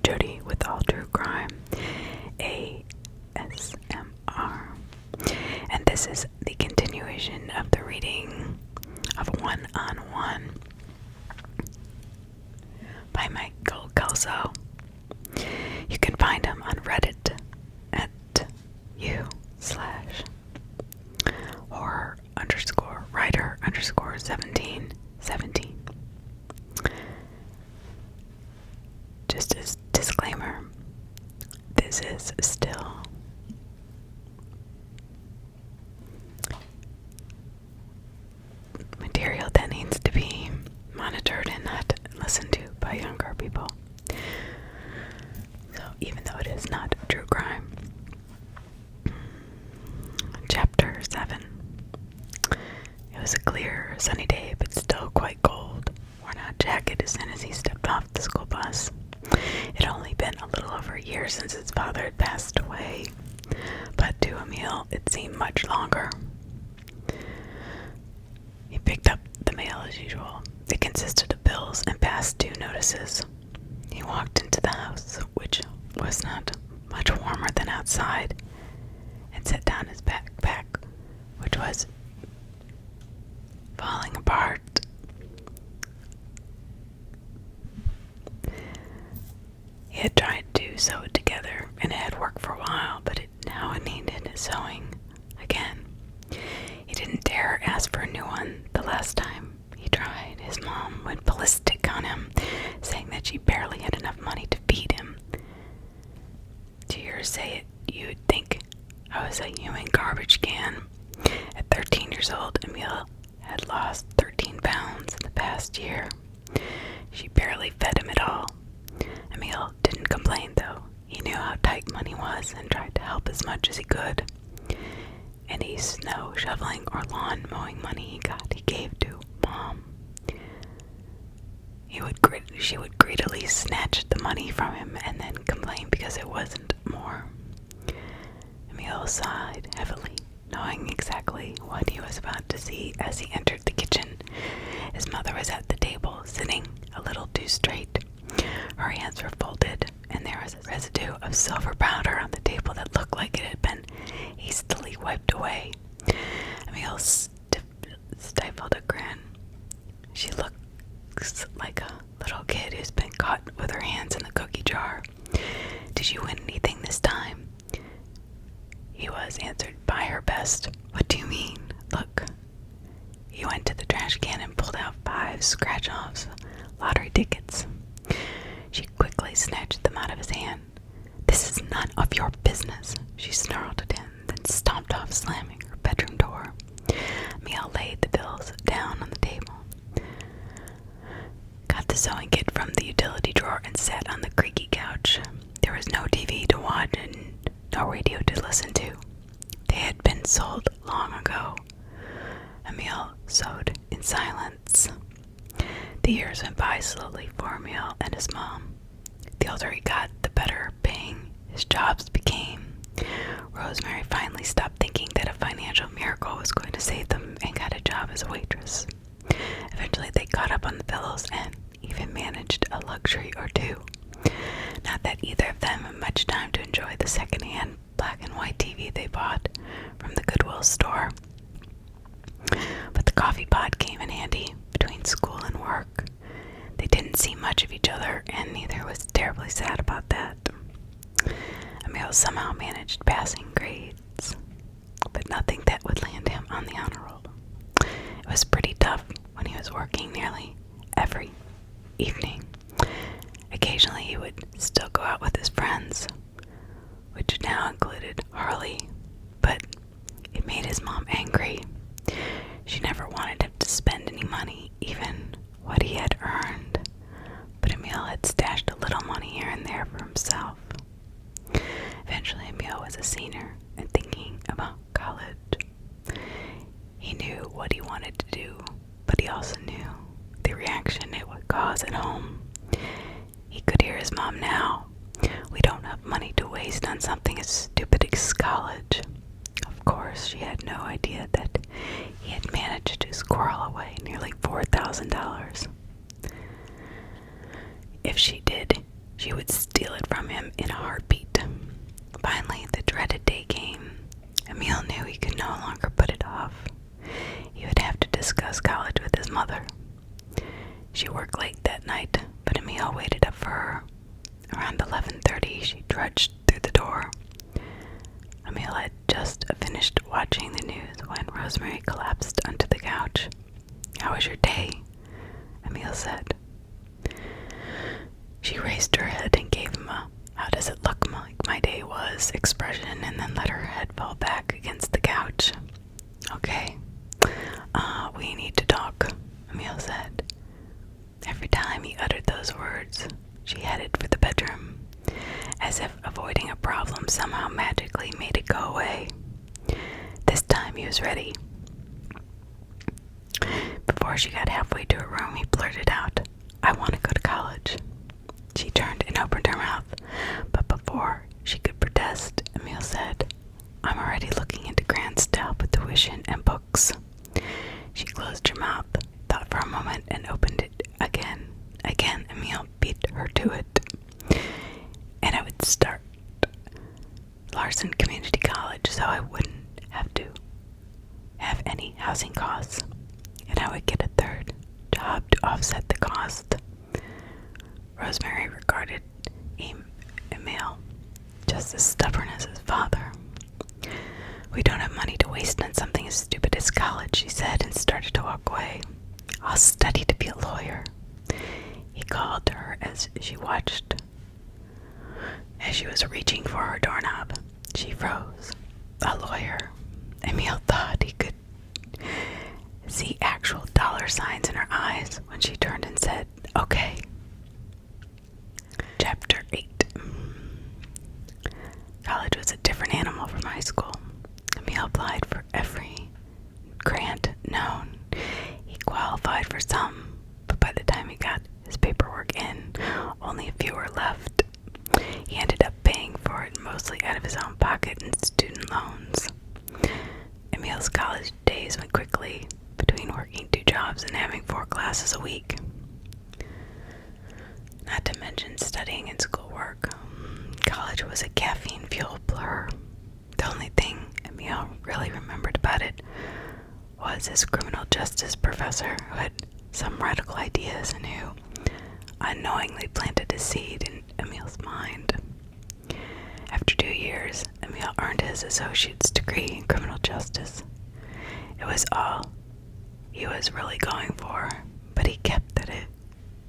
Jodi with All True Crime ASMR. And this is the continuation of the reading of One on One by Michael Kelso. You can find him on Reddit at u/horror_writer_1717. Just as disclaimer, this is still material that needs to be monitored and not listened to by younger people. So even though it is not true crime. Chapter 7. It was a clear, sunny day, but still quite cold. Worn out jacket as soon as he stepped off the school bus. It had only been a little over a year since his father had passed away, but to Emil it seemed much longer. He picked up the mail as usual. It consisted of bills and past due notices. He walked into the house, which was not much warmer than outside, and set down his backpack, which was falling apart. He had tried to sew it together, and it had worked for a while, but now it needed sewing again. He didn't dare ask for a new one. The last time he tried, his mom went ballistic on him, saying that she barely had enough money to feed him. To hear her say it, you would think I was a human garbage can. At 13 years old, Emil had lost 13 pounds in the past year. She barely fed him at all. Emil didn't complain, though. He knew how tight money was and tried to help as much as he could. Any snow shoveling or lawn mowing money he got, he gave to Mom. She would greedily snatch the money from him and then complain because it wasn't more. Emil sighed heavily, knowing exactly what he was about to see as he entered the kitchen. His mother was at the table, sitting a little too straight. Her hands were folded, and there was a residue of silver powder on the table that looked like it had been hastily wiped away. Emil stifled a grin. She looks like a little kid who's been caught with her hands in the cookie jar. Did you win anything this time? He was answered by her best. What do you mean? Look. He went to the trash can and pulled out 5 scratch-offs lottery tickets. She quickly snatched them out of his hand. This is none of your business, she snarled at him, then stomped off, slamming her bedroom door. Emil laid the bills down on the table, got the sewing kit from the utility drawer, and sat on the creaky couch. There was no TV to watch and no radio to listen to. They had been sold long ago. Emil sewed in silence. The years went by slowly for Emil and his mom. The older he got, the better paying his jobs became. Rosemary finally stopped thinking that a financial miracle was going to save them and got a job as a waitress. Eventually they caught up on the bills and even managed a luxury or two. Not that either of them had much time to enjoy the second-hand black and white TV they bought from the Goodwill store. But the coffee pot came in handy between school and work. They didn't see much of each other, and neither was terribly sad about that. Emil somehow managed passing grades, but nothing that would land him on the honor roll. It was pretty tough when he was working nearly every evening. Occasionally he would still go out with his friends, which now included Harley, but it made his mom angry. She never wanted him to spend any money, even what he had earned, but Emil had stashed a little money here and there for himself. Eventually Emil was a senior and thinking about college. He knew what he wanted to do, but he also knew the reaction it would cause at home. He could hear his mom now. We don't have money to waste on something as stupid as college. Of course, she had no idea that he had managed to squirrel away nearly $4,000. If she did, she would steal it from him in a heartbeat. Finally, the dreaded day came. Emil knew he could no longer put it off. He would have to discuss college with his mother. She worked late that night, but Emil waited up for her. Around 11:30, she trudged through the door. Emil had just finished watching the news when Rosemary collapsed onto the couch. "How was your day?" Emil said. She raised her head and gave him a "how does it look like my day was" expression, and then let her head fall back against the couch. "Okay, we need to talk," Emil said. Every time he uttered those words, she headed for the bedroom, as if avoiding a problem somehow magically made it go away. This time he was ready. Before she got halfway to her room, he blurted out, "I want to go to college." She turned and opened her mouth, but before she could protest, Emil said, "I'm already looking into grants to help with tuition and books." She closed her mouth, thought for a moment, and opened it again. Again, Emil beat her to it. "And I would start Larson Community College so I wouldn't have to have any housing costs. And I would get a third job to offset the cost." Rosemary regarded Emil just as stubborn as his father. "We don't have money to waste on something as stupid as college," she said, and started to walk away. "I'll study to be a lawyer," he called to her as she watched. As she was reaching for her doorknob, she froze. A lawyer. Emil thought he could see actual dollar signs in her eyes when she turned and said, "Okay." Chapter 8. College was a different animal from high school. Emil applied for every grant known. He qualified for some, but by the time he got his paperwork in, only a few were left. He ended up paying for it mostly out of his own pocket in student loans. Emil's college days went quickly, between working 2 jobs and having 4 classes a week. Not to mention studying and schoolwork. College was a caffeine-fueled blur. The only thing Emil really remembered about it was his criminal justice professor, who had some radical ideas and who unknowingly planted a seed in Emil's mind. After 2 years, Emil earned his associate's degree in criminal justice. It was all he was really going for, but he kept it a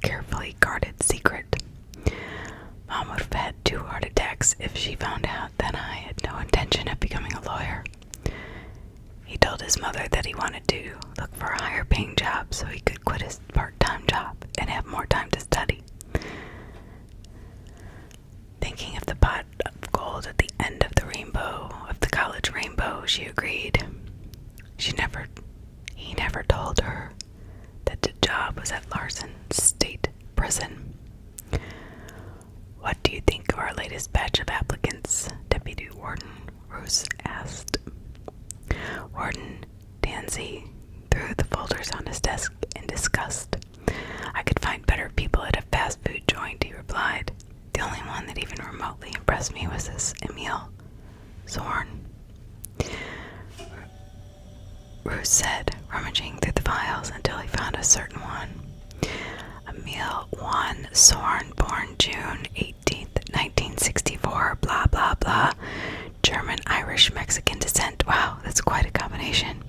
carefully guarded secret. Mom would have had 2 heart attacks if she found out that I had no intention of becoming a lawyer. He told his mother that he wanted to look for a higher paying job so he could quit his part-time job and have more time to study. Thinking of the pot of gold at the end of the rainbow, of the college rainbow, she agreed. He never told her that the job was at Larson State Prison. "What do you think of our latest batch of applicants?" Deputy Warden Roos asked. Warden Danzy threw the folders on his desk in disgust. "I could find better people at a fast food joint," he replied. "The only one that even remotely impressed me was this Emil Zorn." Roos said, rummaging through the files until he found a certain one. "Emil Juan Zorn, born June 18th, 1964, blah, blah, blah. German, Irish, Mexican descent. Wow, that's quite a combination.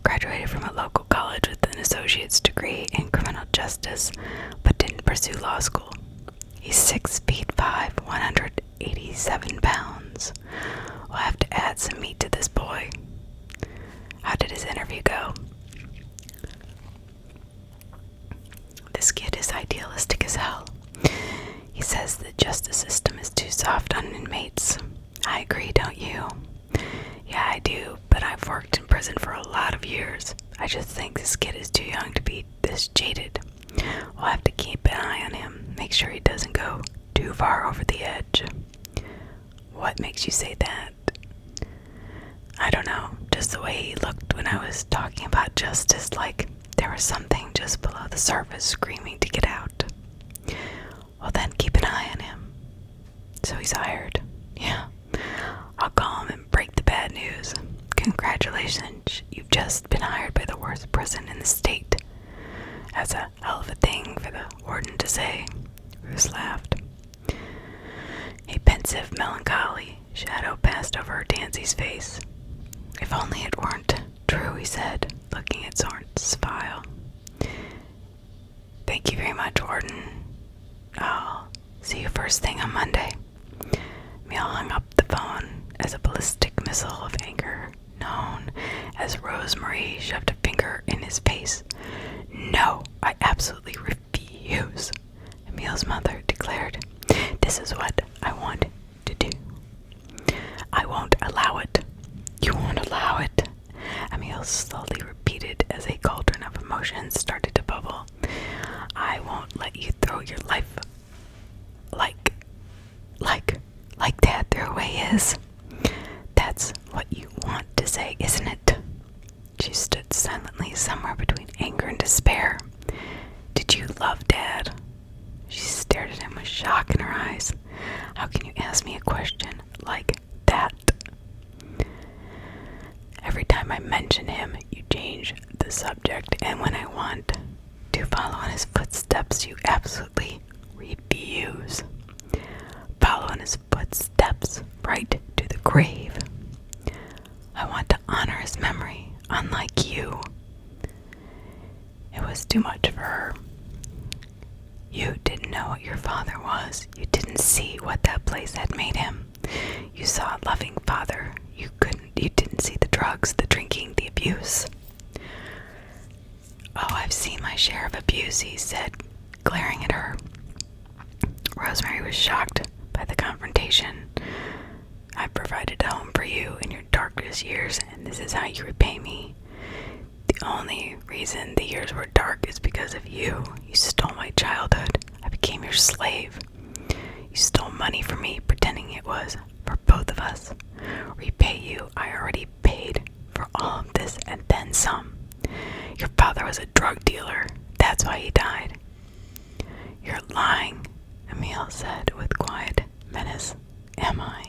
Graduated from a local college with an associate's degree in criminal justice, but didn't pursue law school. He's 6'5", 187 pounds. We'll have to add some meat to this boy." "How did his interview go?" "This kid is idealistic as hell. He says the justice system is too soft on inmates. I agree, don't you?" "Yeah, I do, but I've worked in prison for a lot of years. I just think this kid is too young to be this jaded. We'll have to keep an eye on him, make sure he doesn't go too far over the edge." "What makes you say that?" "I don't know, just the way he looked when I was talking about justice, like there was something just below the surface screaming to get out." "Well then, keep an eye on him." he's hired. Yeah. I'll call him and break the bad news. Congratulations, you've just been hired by the worst prison in the state. That's a hell of a thing for the warden to say. Ruth laughed. A pensive, melancholy shadow passed over Dancy's face. If only it weren't true, he said, looking at Zorn's file. Thank you very much, Warden. I'll see you first thing on Monday. Emil hung up the phone as a ballistic missile of anger, known as Rosemary, shoved a finger in his face. No, I absolutely refuse, Emil's mother declared. This is what I want to do. I won't allow it. You won't allow it, Emil slowly repeated as a cauldron of emotions started to bubble. I won't let you throw your life like Dad threw away his. That's what you want to say, isn't it? She stood silently somewhere between anger and despair. Did you love Dad? She stared at him with shock in her eyes. How can you ask me a question like that? Every time I mention him, you change the subject, and when I want to follow in his footsteps, you absolutely refuse. Follow in his footsteps right to the grave. I want to honor his memory, unlike you. It was too much for her. You didn't know what your father was. You didn't see what that place had made him. You saw a loving father. You didn't see the drugs, the drinking, the abuse. Oh, I've seen my share of abuse, he said, glaring at her. Rosemary was shocked by the confrontation. I provided a home for you in your darkest years, and this is how you repay me. The only reason the years were dark is because of you. You stole my childhood. I became your slave. You stole money from me, pretending it was for both of us. Repay you, I already paid for all of this and then some. Your father was a drug dealer. That's why he died. You're lying, Emil said with quiet menace. Am I?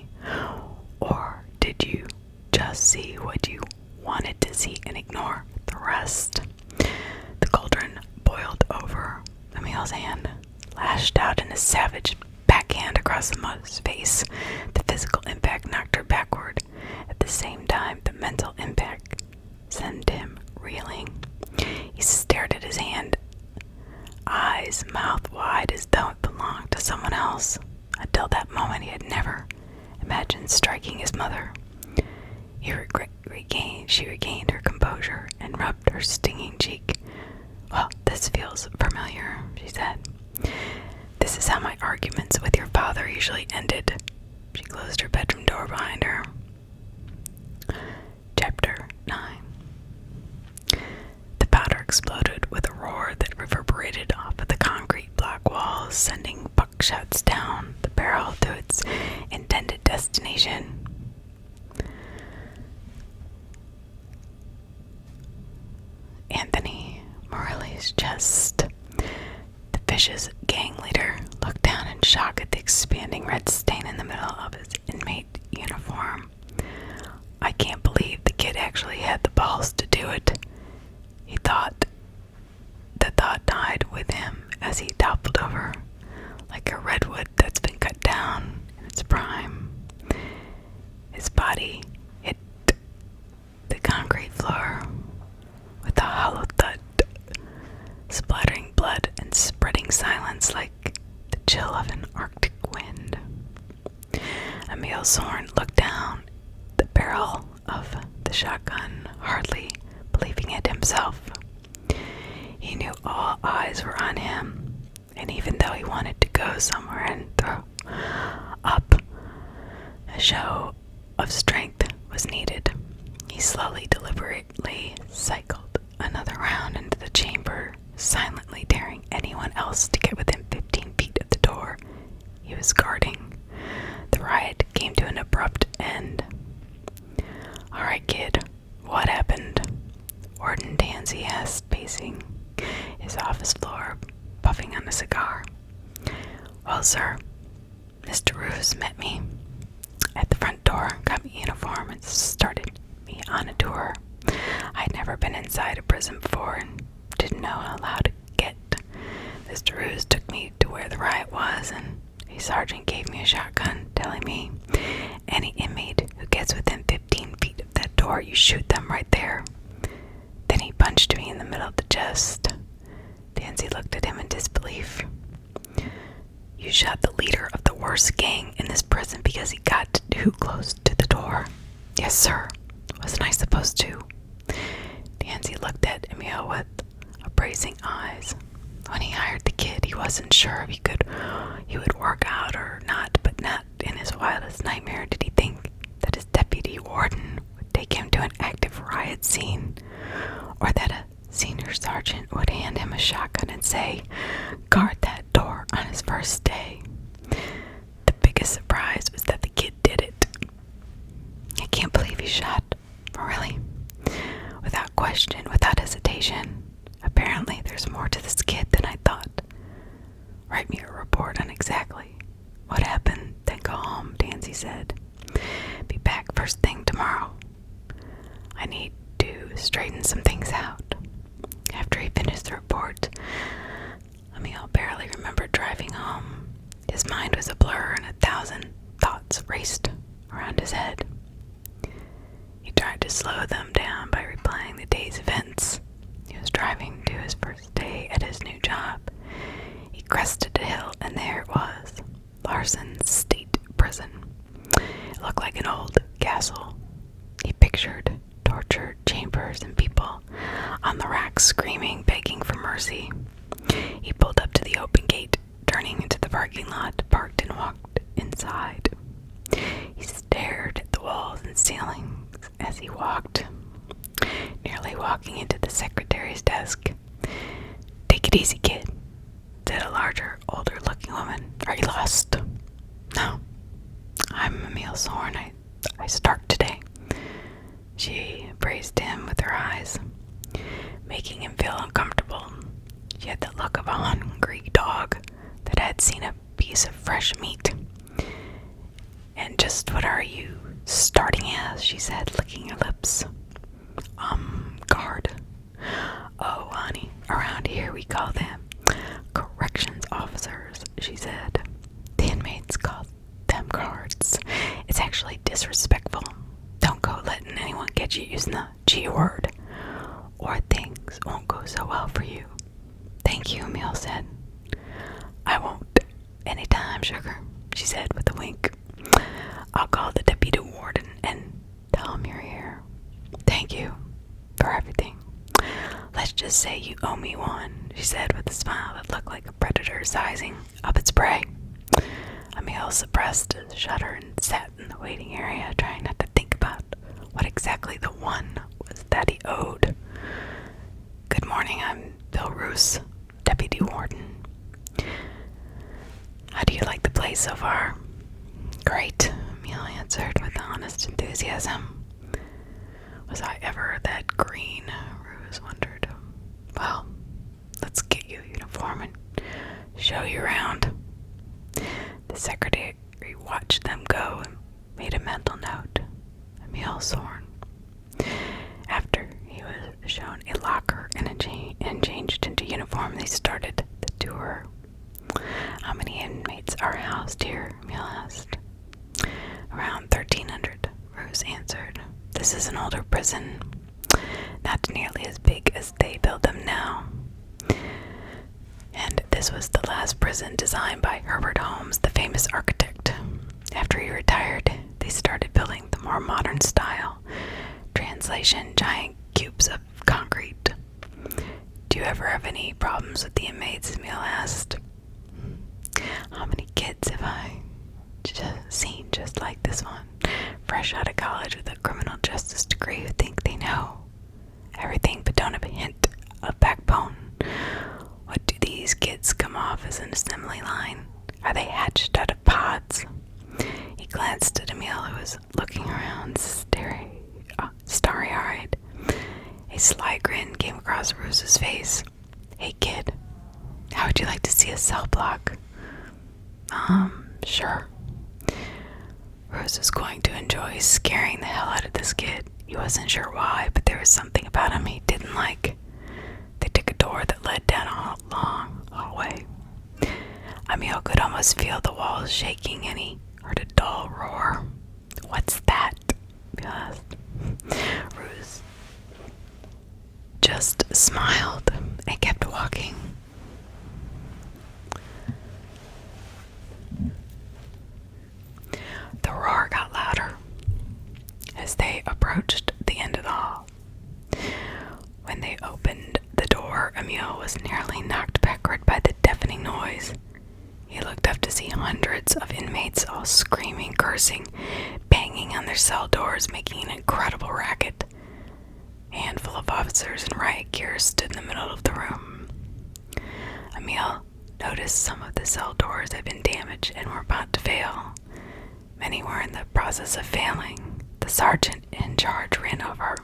Or did you just see what you wanted to see and ignore the rest? The cauldron boiled over. Emil's hand lashed out in a savage backhand across the mother's face. The physical impact knocked her backward. At the same time, the mental impact sent him reeling. He stared at his hand, eyes mouth wide as though it belonged to someone else. Until that moment, he had never imagined striking his mother. She regained her composure and rubbed her stinging cheek. Well, this feels familiar, she said. This is how my arguments with your father usually ended. She closed her bedroom door behind her. Chapter 9. The powder exploded with a roar that reverberated off of the concrete block walls, sending buckshots down the barrel to its intended destination. Anthony Morelli's chest. The Fish's gang leader looked down in shock at the expanding red stain in the middle of his inmate uniform. I can't believe the kid actually had the balls to do it. The thought died with him as he toppled over like a redwood that's been cut down in its prime. His body hit the concrete floor with a hollow thud, splattering blood and spreading silence like the chill of an Arctic wind. Emil Zorn looked down the barrel of the shotgun, hardly believing it himself. He knew all eyes were on him, and even though he wanted to go somewhere and throw up, a show of strength was needed. He slowly, deliberately cycled another round into the chamber, silently daring anyone else to get within 15 feet of the door he was guarding. The riot came to an abrupt end. All right, kid, what happened? Warden Tansy asked, pacing his office floor, puffing on a cigar. Well, sir, Mr. Roos met me at the front door, got me a uniform, and started me on a tour. I'd never been inside a prison before and didn't know how loud to get. Mr. Roos took me to where the riot was, and a sergeant gave me a shotgun, telling me, any inmate who gets within 15 feet of that door, you shoot them right there. Then he punched me in the middle of the chest. Tansy looked at him in disbelief. You shot the leader of the worst gang in this prison because he got too close to the door. Yes, sir. Wasn't I supposed to? Tansy looked at Emil with appraising eyes. When he hired the kid, he wasn't sure if he would work out or not, but not in his wildest nightmare did he think that his deputy warden would take him to an active riot scene, or that a senior sergeant would hand him a shotgun and say, guard that door on his first day. The biggest surprise was that the kid did it. I can't believe he shot. Really? Without question, without hesitation. Apparently, there's more to this kid than I thought. Write me a report on exactly what happened, then go home, Tansy said. Be back first thing tomorrow. I need to straighten some things out. After he finished the report, Emil barely remembered driving home. His mind was a blur and 1,000 thoughts raced around his head. He tried to slow them down by replaying the day's events. He was driving to his first day at his new job. He crested a hill, and there it was, Larson's State Prison. It looked like an old castle. He pictured tortured chambers and people on the racks screaming, begging for mercy. He pulled up to the open gate, turning into the parking lot, parked and walked inside. He stared at the walls and ceilings as he walked, nearly walking into the secretary's desk. Take it easy, kid, said a larger, older-looking woman. Are you lost? No. I'm Emil Zorn. I start today. She appraised him with her eyes, making him feel uncomfortable. She had the look of a hungry dog that had seen a piece of fresh meat. And just what are you starting as? She said, licking her lips. Guard. Oh, honey, around here we call them corrections officers, she said. The inmates call them guards. It's actually disrespectful. Don't go letting anyone get you using the G word, or things won't go so well for you. Thank you, Emil said. I won't. Anytime, sugar, she said with a wink. I'll call the deputy warden and tell him you're here. Thank you for everything. Let's just say you owe me one, she said with a smile that looked like a predator sizing up its prey. Emil suppressed a shudder and sat in the waiting area, trying not to think about what exactly the one was that he owed. Good morning, I'm Bill Roos, deputy warden. How do you like the place so far? Great, Emil answered with honest enthusiasm. Was I ever that green? Roos wondered. Well, let's get you a uniform and show you around. The secretary watched them go and made a mental note. Emil Zorn. After he was shown a locker and changed into uniform, they started the tour. How many inmates are housed here? Emil asked. Around 1,300, Rose answered. This is an older prison, not nearly as big as they build them now. And this was the last prison designed by Herbert Holmes, the famous architect. After he retired, they started building the more modern style. Translation, giant cubes of concrete. Do you ever have any problems with the inmates? Emil asked. How many kids have I seen just like this one, fresh out of college with a criminal justice degree, who think they know everything but don't have a hint of backbone? What do these kids come off as an assembly line? Are they hatched out of pods? He glanced at Emil, who was looking around, starry-eyed. A sly grin came across Rose's face. Hey, kid, how would you like to see a cell block? Sure, Rose was going to enjoy scaring the hell out of this kid. He wasn't sure why, but there was something about him he didn't like. They took a door that led down a long hallway. Emil could almost feel the walls shaking, and he heard a dull roar. "What's that?" he asked. Rose just smiled and kept walking. The roar got louder as they approached the end of the hall. When they opened the door, Emil was nearly knocked backward by the deafening noise. He looked up to see hundreds of inmates all screaming, cursing, banging on their cell doors, making an incredible racket. A handful of officers in riot gear stood in the middle of the room. Emil noticed some of the cell doors had been damaged and were about to fail. Many were in the process of failing. The sergeant in charge ran over.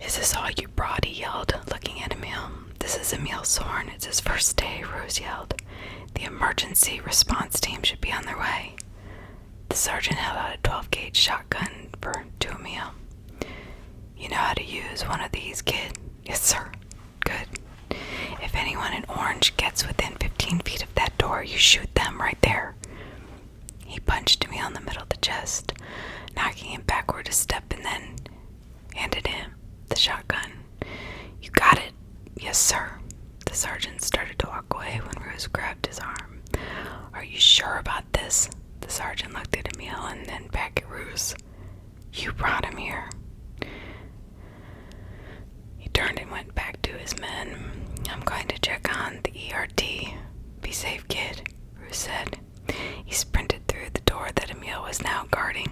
"Is this all you brought?" he yelled, looking at Emil. "This is Emil Zorn. It's his first day," Rose yelled. "The emergency response team should be on their way." The sergeant held out a 12-gauge shotgun to Emil. "You know how to use one of these, kid?" "Yes, sir." "Good. If anyone in orange gets within 15 feet of that door, you shoot them right there." He punched Emil in the middle of the chest, knocking him backward a step, and then handed him the shotgun. "You got it?" "Yes, sir." The sergeant started to walk away when Rose grabbed his arm. "Are you sure about this?" The sergeant looked at Emil and then back at Rose. "You brought him here." He turned and went back to his men. "I'm going to check on the ERT. Be safe, kid," Rose said. He sprinted through the door that Emil was now guarding.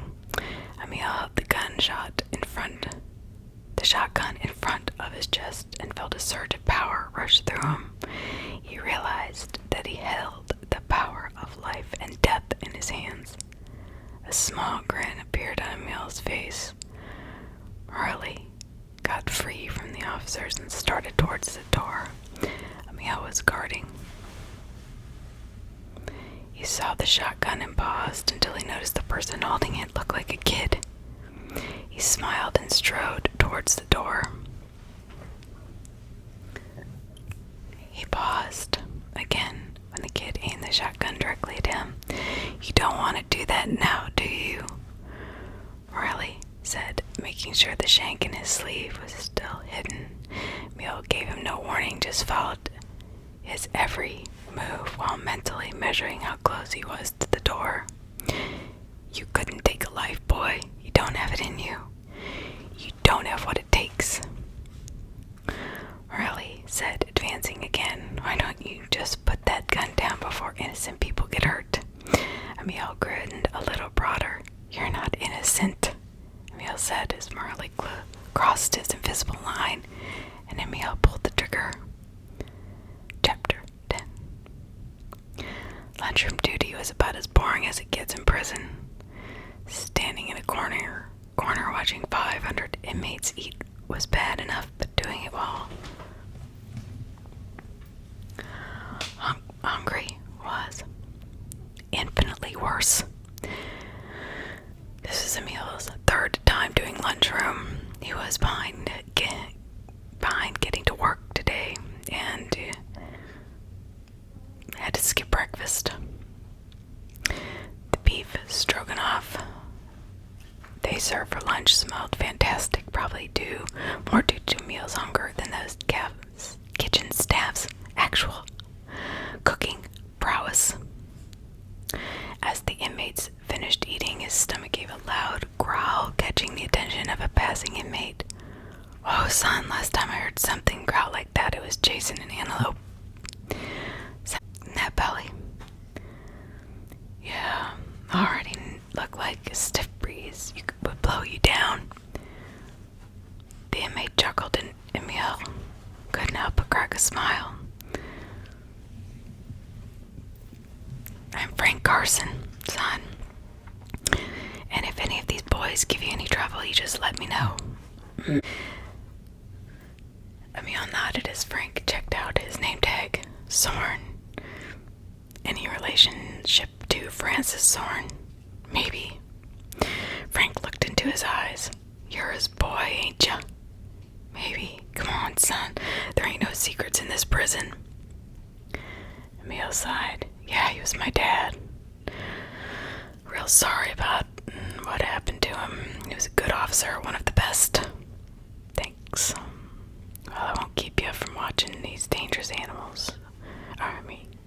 Emil held the shotgun in front of his chest and felt a surge of power rush through him. He realized that he held the power of life and death in his hands. A small grin appeared on Emil's face. Marley got free from the officers and started towards the door Emil was guarding. He saw the shotgun and paused until he noticed the person holding it looked like a kid. He smiled and strode towards the door. He paused again when the kid aimed the shotgun directly at him. "You don't want to do that now, do you?" Riley said, making sure the shank in his sleeve was still hidden. Emil gave him no warning, just followed his every move while mentally measuring how close he was to the door. "You couldn't take a life, boy. You don't have it in you. You don't have what it takes." Riley said, advancing again. "Why don't you just put that gun down before innocent people get hurt?" Emil grinned a little broader. "You're not innocent," Emil said as Marley crossed his invisible line, and Emil pulled the trigger. Chapter 10. Lunchroom duty was about as boring as it gets in prison. Standing in a corner watching 500 inmates eat was bad enough, but doing it while hungry was infinitely worse. This is Emil's third time doing lunchroom. He was behind getting to work today and had to skip breakfast. The beef stroganoff they served for lunch smelled fantastic, probably more due to Emil's hunger than those kitchen staff's actual cooking prowess. As the inmates finished eating, his stomach gave a loud growl, catching the attention of a passing inmate. "Whoa, son, last time I heard something growl like that, it was chasing an antelope. In that belly." "Yeah, already looked like a stiff breeze would blow you down." The inmate chuckled and Emil couldn't help but crack a smile. "I'm Frank Carson, son. And if any of these boys give you any trouble, you just let me know." Emil nodded as Frank checked out his name tag. "Zorn. Any relationship to Francis Zorn?" Maybe. Frank looked into his eyes. You're his boy, ain't ya? Maybe. Come on, son. There ain't no secrets in this prison. Emil sighed. Yeah, he was my dad. Real sorry about what happened to him. He was a good officer, one of the best. Thanks. Well, I won't keep you from watching these dangerous animals.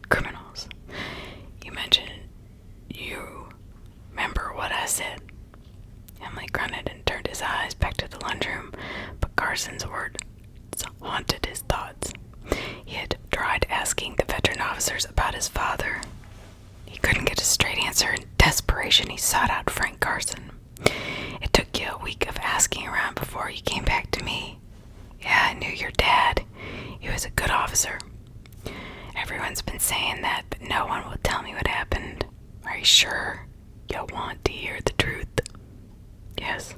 Criminals. You mentioned you remember what I said. Emily grunted and turned his eyes back to the lunchroom, but Carson's words haunted his thoughts. He had tried asking the veteran officers about his father. He couldn't get a straight answer. In desperation, he sought out Frank Carson. It took you a week of asking around before you came back to me. Yeah, I knew your dad. He was a good officer. Everyone's been saying that, but no one will tell me what happened. Are you sure you want to hear the truth? Yes.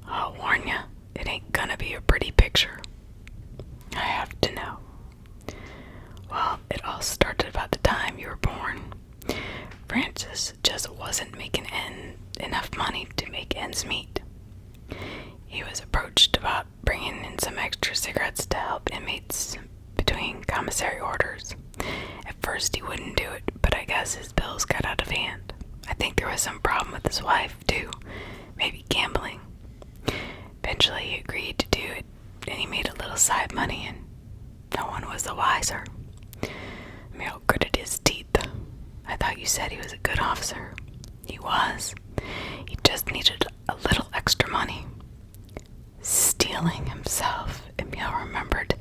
I'll warn you, it ain't gonna be a pretty picture. I have to know. Well, it all started about the time you were born. Francis just wasn't making enough money to make ends meet. He was approached about bringing in some extra cigarettes to help inmates between commissary orders. At first he wouldn't do it, but I guess his bills got out of hand. I think there was some problem with his wife, too. Maybe gambling. Eventually he agreed to do it, and he made a little side money, and no one was the wiser. Emil gritted his teeth. I thought you said he was a good officer. He was. He just needed a little extra money. Stealing himself. Emil remembered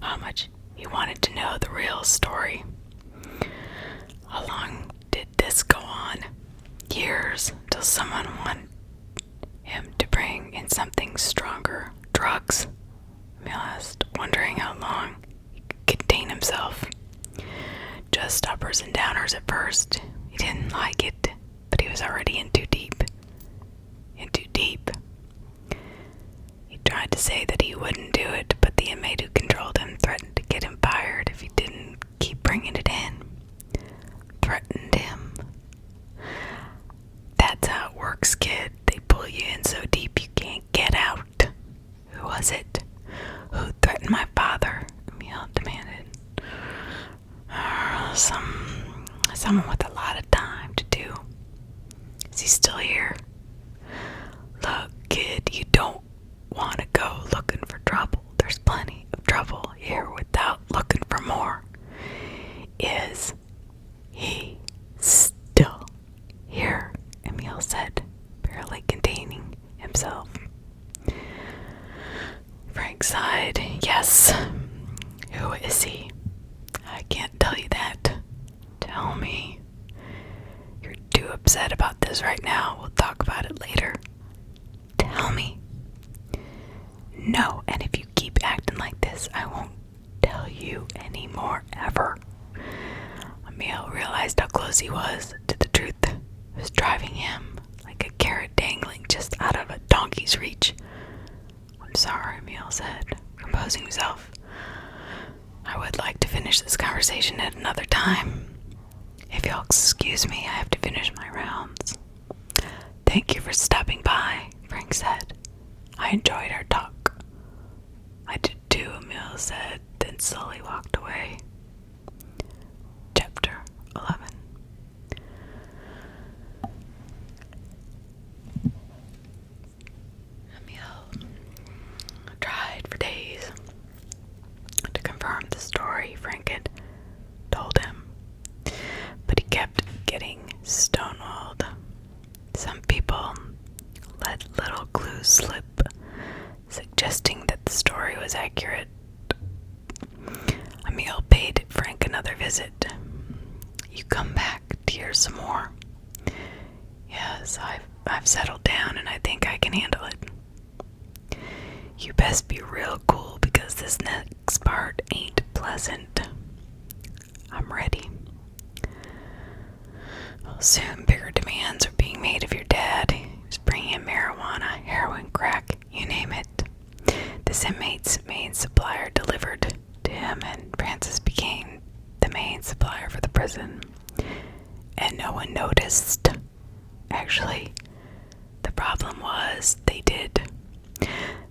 how much he wanted to know the real story. How long did this go on? Years, till someone wanted him to bring in something stronger. Drugs? Emil asked, wondering how long he could contain himself. Just uppers and downers at first. He didn't like it, but he was already in too deep. He tried to say that he wouldn't do it, but the inmate who controlled him threatened to get him fired if he didn't keep bringing it in. Threatened him. That's how it works, kid. They pull you in so deep you can't get out. Who was it? Who threatened my father? Emil demanded. Someone with a lot of time to do. Is he still here? Look, kid, you don't want to go looking for trouble. There's plenty of trouble here without looking for more. Is he still here? Emil said, barely containing himself. Frank sighed. Yes. Who is he? I can't tell you that. Tell me. You're too upset about this right now. We'll talk about it later. Tell me. No, and if you keep acting like this, I won't tell you anymore, ever. Emil realized how close he was to the truth. It was driving him like a carrot dangling just out of a donkey's reach. I'm sorry, Emil said, composing himself. I would like to finish this conversation at another time. If you'll excuse me, I have to finish my rounds. Thank you for stopping by, Frank said. I enjoyed our talk. I did too, Emil said, then slowly walked away. Chapter 11. Emil tried for days to confirm the story Frank had told him, but he kept getting stonewalled. Some people let little clues slip, suggesting that the story was accurate. Emil paid Frank another visit. You come back to hear some more? Yes, I've settled down and I think I can handle it. You best be real cool because this next part ain't pleasant. I'm ready. Well, soon bigger demands are being made of your dad. He's bringing in marijuana, heroin, crack, you name it. This inmate's main supplier delivered to him, and Francis became the main supplier for the prison. and no one noticed. Actually, the problem was they did.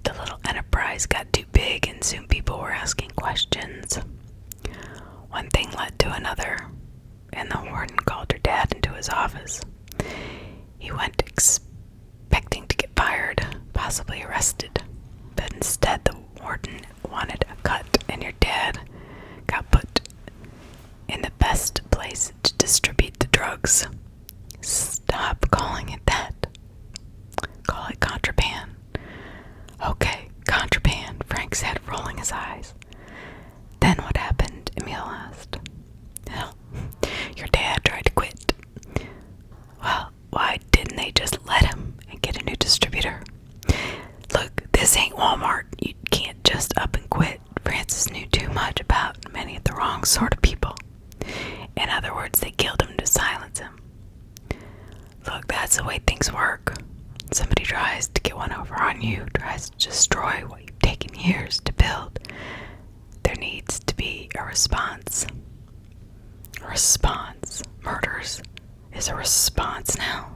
The little enterprise got too big and soon people were asking questions. One thing led to another, and the warden called her dad into his office. He went expecting to get fired, possibly arrested, but instead the warden wanted a cut, and your dad got put in the best place to distribute the drugs. Stop calling it that. Call it contraband. Okay, contraband, Frank said, rolling his eyes. Then what happened? Emil asked. Well, your dad tried to quit. Well, why didn't they just let him and get a new distributor? Look, this ain't Walmart. You can't just up and quit. Francis knew too much about many of the wrong sort of people. In other words, they killed him to silence him. Look, that's the way things work. Somebody tries to get one over on you, tries to destroy what you've taken years to build. There needs to be a response. A response. Murders is a response now.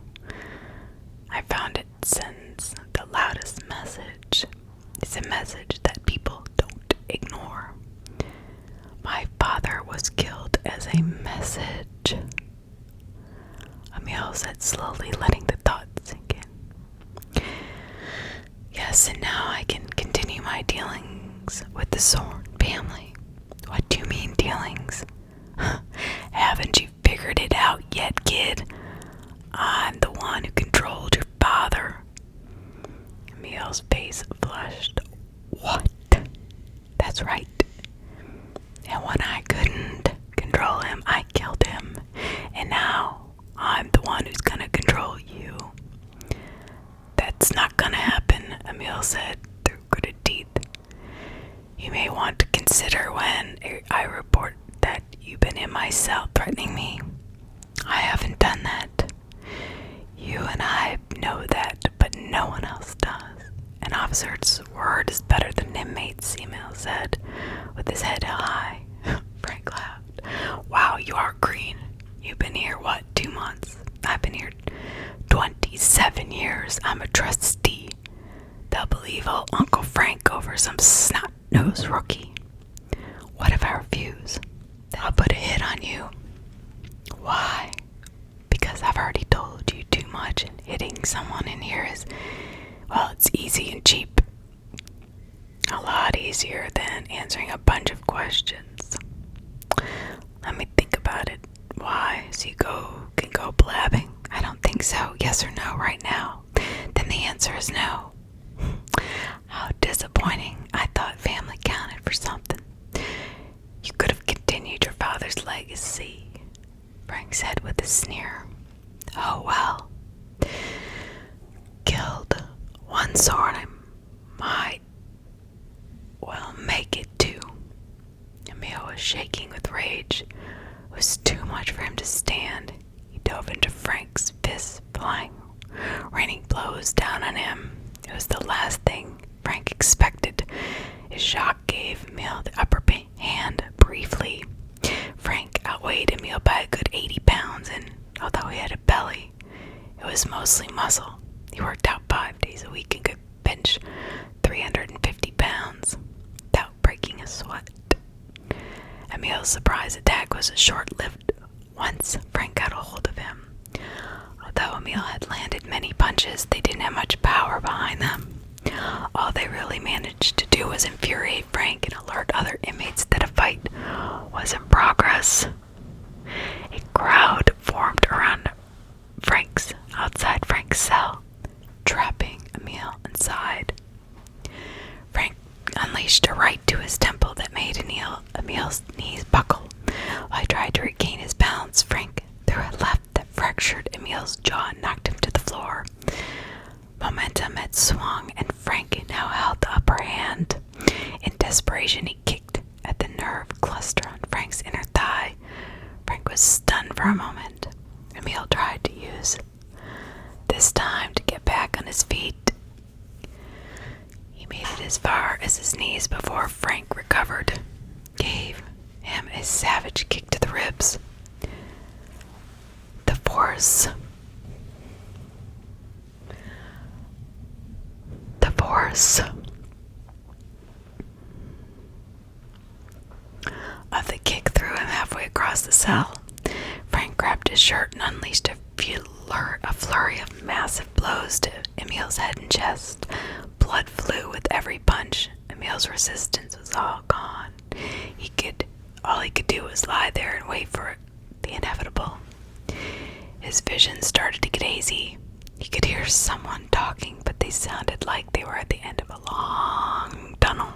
I found it sends the loudest message. It's a message that people don't ignore. My father was killed as a message. Emil said slowly, letting the thought sink in. Yes, and now I can continue my dealings with the Zorn family. What do you mean, dealings? Haven't you figured it out yet, kid? I'm the one who controlled your father. Emil's face flushed. What? That's right. And when I couldn't control him, I killed him. And now I'm the one who's gonna control you. That's not gonna happen, Emil said through gritted teeth. You may want to consider when I report that you've been in my cell threatening me. I haven't done that. You and I know that, but no one else does. An officer's word is better than an inmate's, Emil said, with his head high. Frank laughed. Wow, you are green. You've been here, what, 2 months? I've been here 27 years. I'm a trustee. They'll believe old Uncle Frank over some snot-nosed rookie. What if I refuse? I'll put a hit on you. Why? Because I've already told you too much, and hitting someone in here is, well, it's easy and cheap. A lot easier than answering a bunch of questions. Let me think about it. Why? So you can go blabbing? I don't think so. Yes or no right now? Then the answer is no. How disappointing. I thought family counted for something. You could have continued your father's legacy, Frank said with a sneer. Oh well. Killed one Zorn, I might well make it two. Emil was shaking with rage. It was too much for him to stand. He dove into Frank's fists, flying, raining blows down on him. It was the last thing Frank expected. His shock gave Emil the upper hand briefly. Frank outweighed Emil by a good 80 pounds, and although he had a belly, it was mostly muscle. He worked out 5 days a week and could bench 350 pounds without breaking a sweat. Emil's surprise attack was short-lived once Frank got a hold of him. Although Emil had landed many punches, they didn't have much power behind them. All they really managed to do was infuriate Frank and alert other inmates that a fight was in progress. A crowd formed around outside Frank's cell, trapping Emil inside. Frank unleashed a right to his temple that made Emil's knees buckle. While he tried to regain his balance, Frank threw a left that fractured Emil's jaw and knocked him to the floor. Momentum had swung, and Frank now held the upper hand. In desperation, he kicked at the nerve cluster on Frank's inner thigh. Frank was stunned for a moment. Emil tried to use this time to get back on his feet. He made it as far as his knees before Frank recovered, gave him a savage kick to the ribs. force. The force of the kick threw him halfway across the cell. Frank grabbed his shirt and unleashed a flurry of massive blows to Emil's head and chest. Blood flew with every punch. Emil's resistance was all gone. All he could do was lie there and wait for the inevitable. His vision started to get hazy. He could hear someone talking, but they sounded like they were at the end of a long tunnel.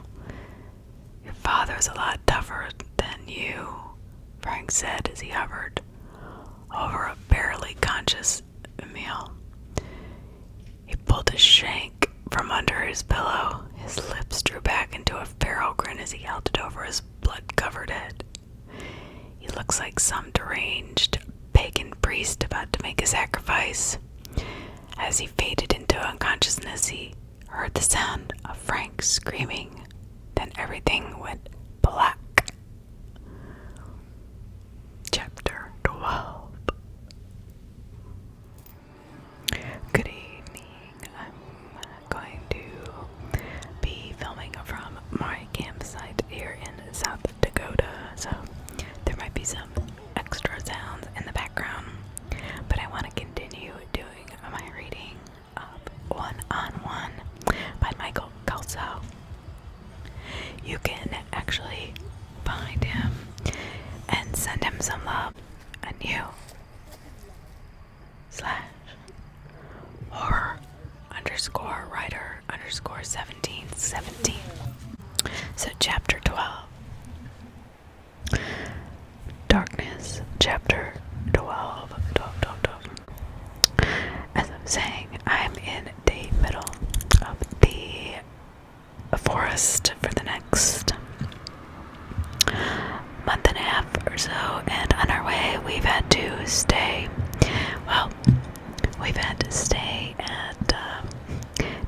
"Your father's a lot tougher than you," Frank said as he hovered over a barely conscious Emil. He pulled a shank from under his pillow. His lips drew back into a feral grin as he held it over his blood-covered head. He looks like some deranged pagan priest about to make a sacrifice. As he faded into unconsciousness, he heard the sound of Frank screaming. Then everything went black. Chapter 12. Good evening. I'm going to be filming from my campsite here in South Dakota, so there might be some extra sounds in the background, but I want to continue doing my reading of One-on-One by Michael Kelso. You can actually find him and send him some love at new/horror_writer_1717. So chapter 12. Darkness, chapter 12. As I'm saying, I'm in the middle of the forest for the next month and a half or so, and on our way we've had to stay at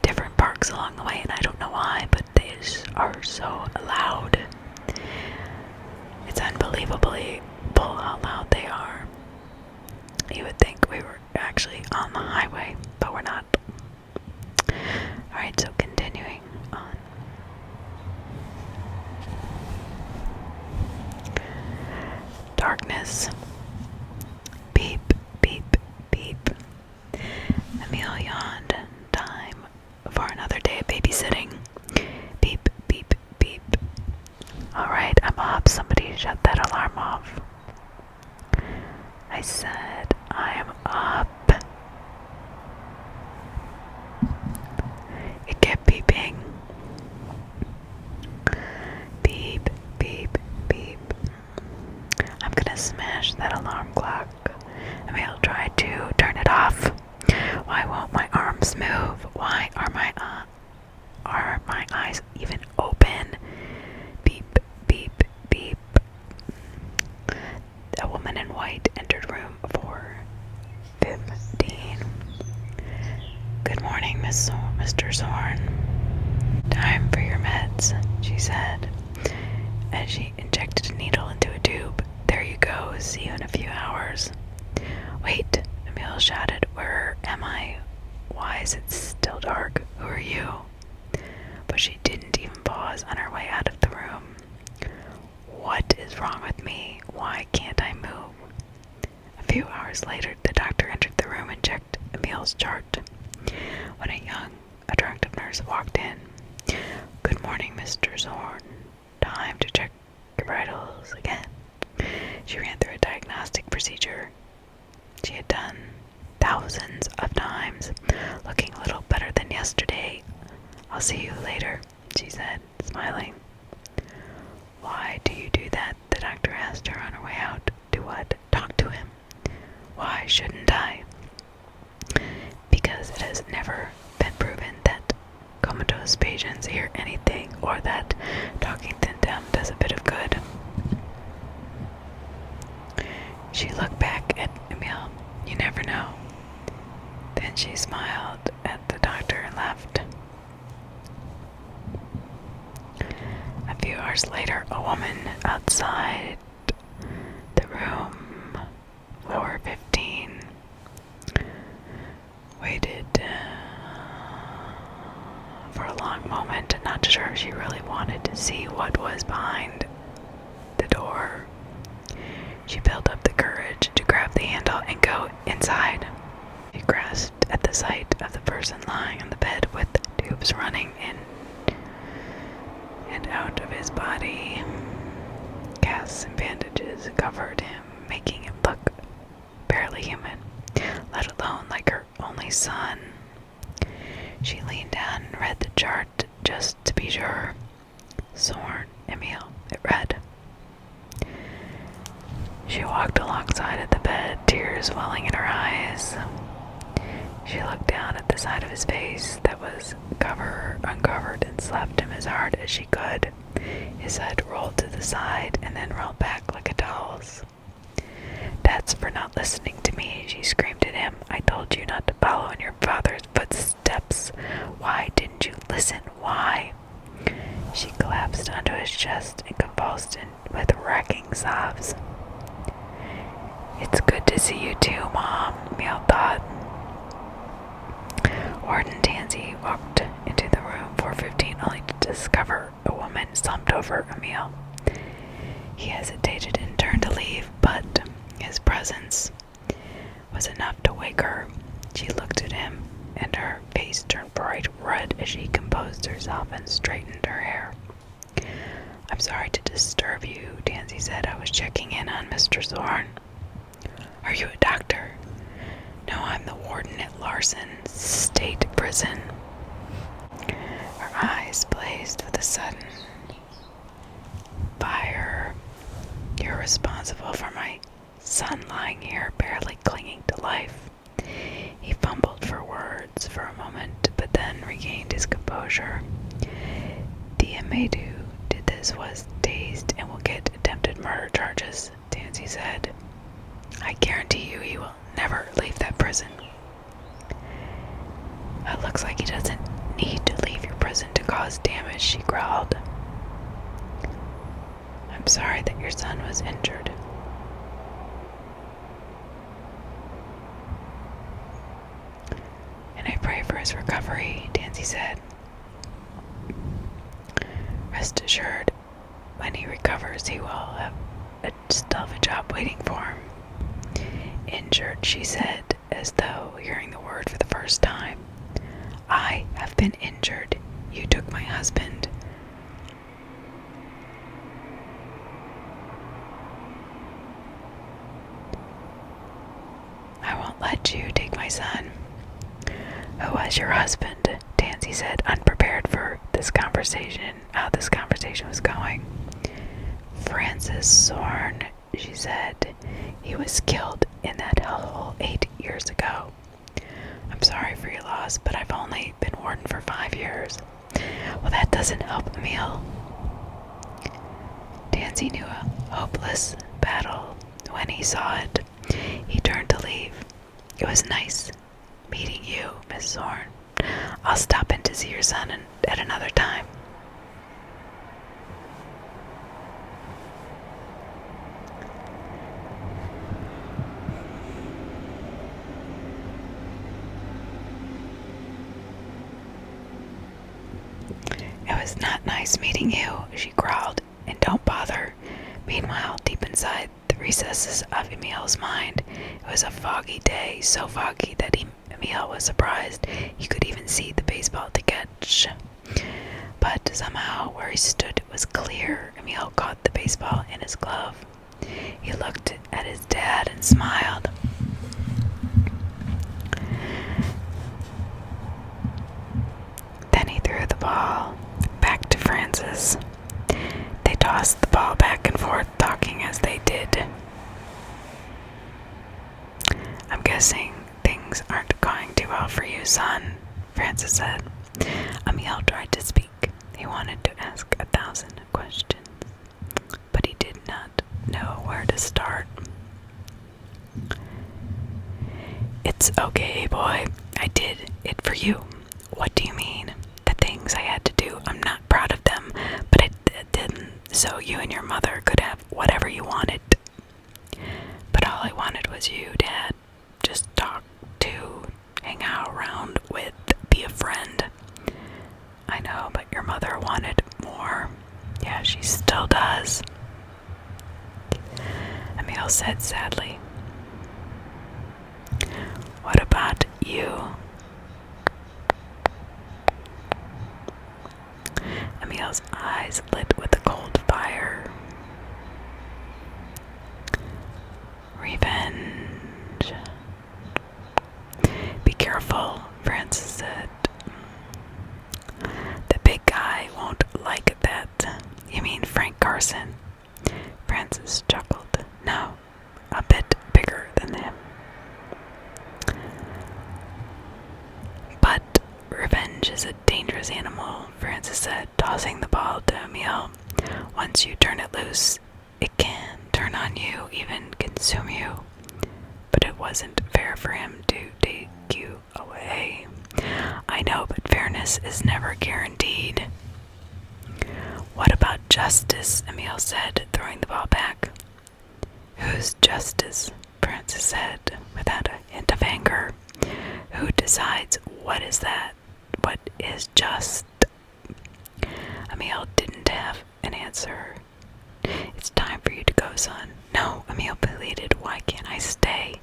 different parks along the way, and I don't know why, but they are so loud. It's unbelievably how loud they are. You would think we were actually on the highway, but we're not. Alright, so continuing on. Darkness. Beep, beep, beep. Emil yawned. Time for another day of babysitting. Beep, beep, beep. Alright, I'm up. Somebody shut that alarm off. I said, I am up. It kept beeping. Beep, beep, beep. I'm gonna smash that alarm clock. Emil tried to turn it off. Why won't my arms move? Why are my eyes even open? Beep, beep, beep. A woman in white entered room 415. "Good morning, Mr. Zorn. Time for your meds," she said, as she injected a needle into a tube. "There you go. See you in a few hours." "Wait," Emil shouted. "Where am I? Why is it still dark? Who are you?" But she didn't even pause on her way out of the room. What is wrong with me? Why can't I move? A few hours later, the doctor entered the room and checked Emil's chart. When a young, attractive nurse walked in. "Good morning, Mr. Zorn. Time to check your vitals again." She ran through a diagnostic procedure she had done thousands of times. "Looking a little better than yesterday. I'll see you later," she said, smiling. "Why do you do that?" the doctor asked her on her way out. "Do what? Talk to him." "Why shouldn't I?" "Because it has never been proven that comatose patients hear anything, or that talking to them does a bit of good." She looked back at Emil. "You never know." Then she smiled at the doctor and left. A few hours later, a woman outside the room 415 grasped at the sight of the person lying on the bed with tubes running in and out of his body. Casts and bandages covered him, making it look barely human, let alone like her only son. She leaned down and read the chart just to be sure. Sorn, Emil, it read. She walked alongside of the bed, tears welling in her eyes. She looked down at the side of his face that was uncovered and slapped him as hard as she could. His head rolled to the side and then rolled back like a doll's. That's for not listening to me, she screamed at him. I told you not to follow in your father's footsteps. Why didn't you listen? Why? She collapsed onto his chest and convulsed with racking sobs. It's good to see you too, Mom, Emil thought. Warden Tansy walked into the room 4:15 only to discover a woman slumped over Emil. He hesitated and turned to leave, but his presence was enough to wake her. She looked at him, and her face turned bright red as she composed herself and straightened her hair. I'm sorry to disturb you, Tansy said. I was checking in on Mr. Zorn. Are you a doctor? No, I'm the warden at Larson State Prison. Her eyes blazed with a sudden fire. You're responsible for my son lying here, barely clinging to life. He fumbled for words for a moment, but then regained his composure. The inmate who did this was dazed and will get attempted murder charges, Tansy said. I guarantee you he will never leave that prison. It looks like he doesn't need to leave your prison to cause damage, she growled. I'm sorry that your son was injured. And I pray for his recovery, Tansy said. Rest assured, when he recovers, he will still have a job waiting for him. Injured, she said, as though hearing the word for the first time. I have been injured. You took my husband. I won't let you take my son. Who was your husband? Tansy said, unprepared for this conversation, how this conversation was going. Francis Zorn, she said. He was killed in that hellhole 8 years ago. I'm sorry for your loss, but I've only been warden for 5 years. Well, that doesn't help, Emil. Tansy knew a hopeless battle when he saw it. He turned to leave. It was nice meeting you, Miss Zorn. I'll stop in to see your son at another time. It was not nice meeting you, she growled, and don't bother. Meanwhile, deep inside the recesses of Emil's mind, it was a foggy day, so foggy that Emil was surprised he could even see the baseball to catch. But somehow, where he stood was clear. Emil caught the baseball in his glove. He looked at his dad and smiled. Then he threw the ball back to Francis. They tossed the ball back and forth, talking as they did. I'm guessing things aren't going too well for you, son, Francis said. Emil tried to speak. He wanted to ask 1,000 questions, but he did not know where to start. It's okay, boy. I did it for you. What do you mean? The things I had to do, I'm not proud of them, but I did them so you and your mother could have whatever you wanted. But all I wanted was you, Dad. Just talk to, hang out around with, be a friend. I know, but your mother wanted more. Yeah, she still does. Emil said sadly. What about you. Emil's eyes lit with a cold fire. Revenge. Be careful, Francis said. The big guy won't like that. You mean Frank Carson? Francis chuckled. No, a bit bigger than him. But revenge is a dangerous animal, Francis said, tossing the ball to Emil. Once you turn it loose, it can turn on you, even consume you. But it wasn't fair for him to take you away. I know, but fairness is never guaranteed. What about justice? Emil said, throwing the ball back. Whose justice? Francis said, without a hint of anger. Who decides what is that? What is just? Emil didn't have an answer. It's time for you to go, son. No, Emil pleaded. Why can't I stay?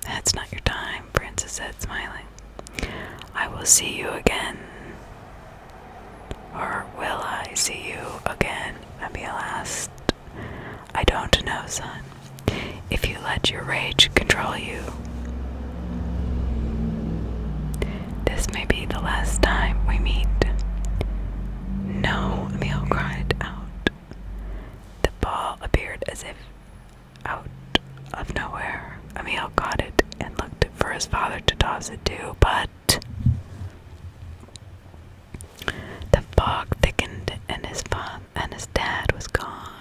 That's not your time, Francis said, smiling. I will see you again. Or will I see you again? Emil asked. I don't know, son. If you let your rage control you. This may be the last time we meet. No, Emil cried out. The ball appeared as if out of nowhere. Emil caught it and looked for his father to toss it to, but the fog thickened and his dad was gone.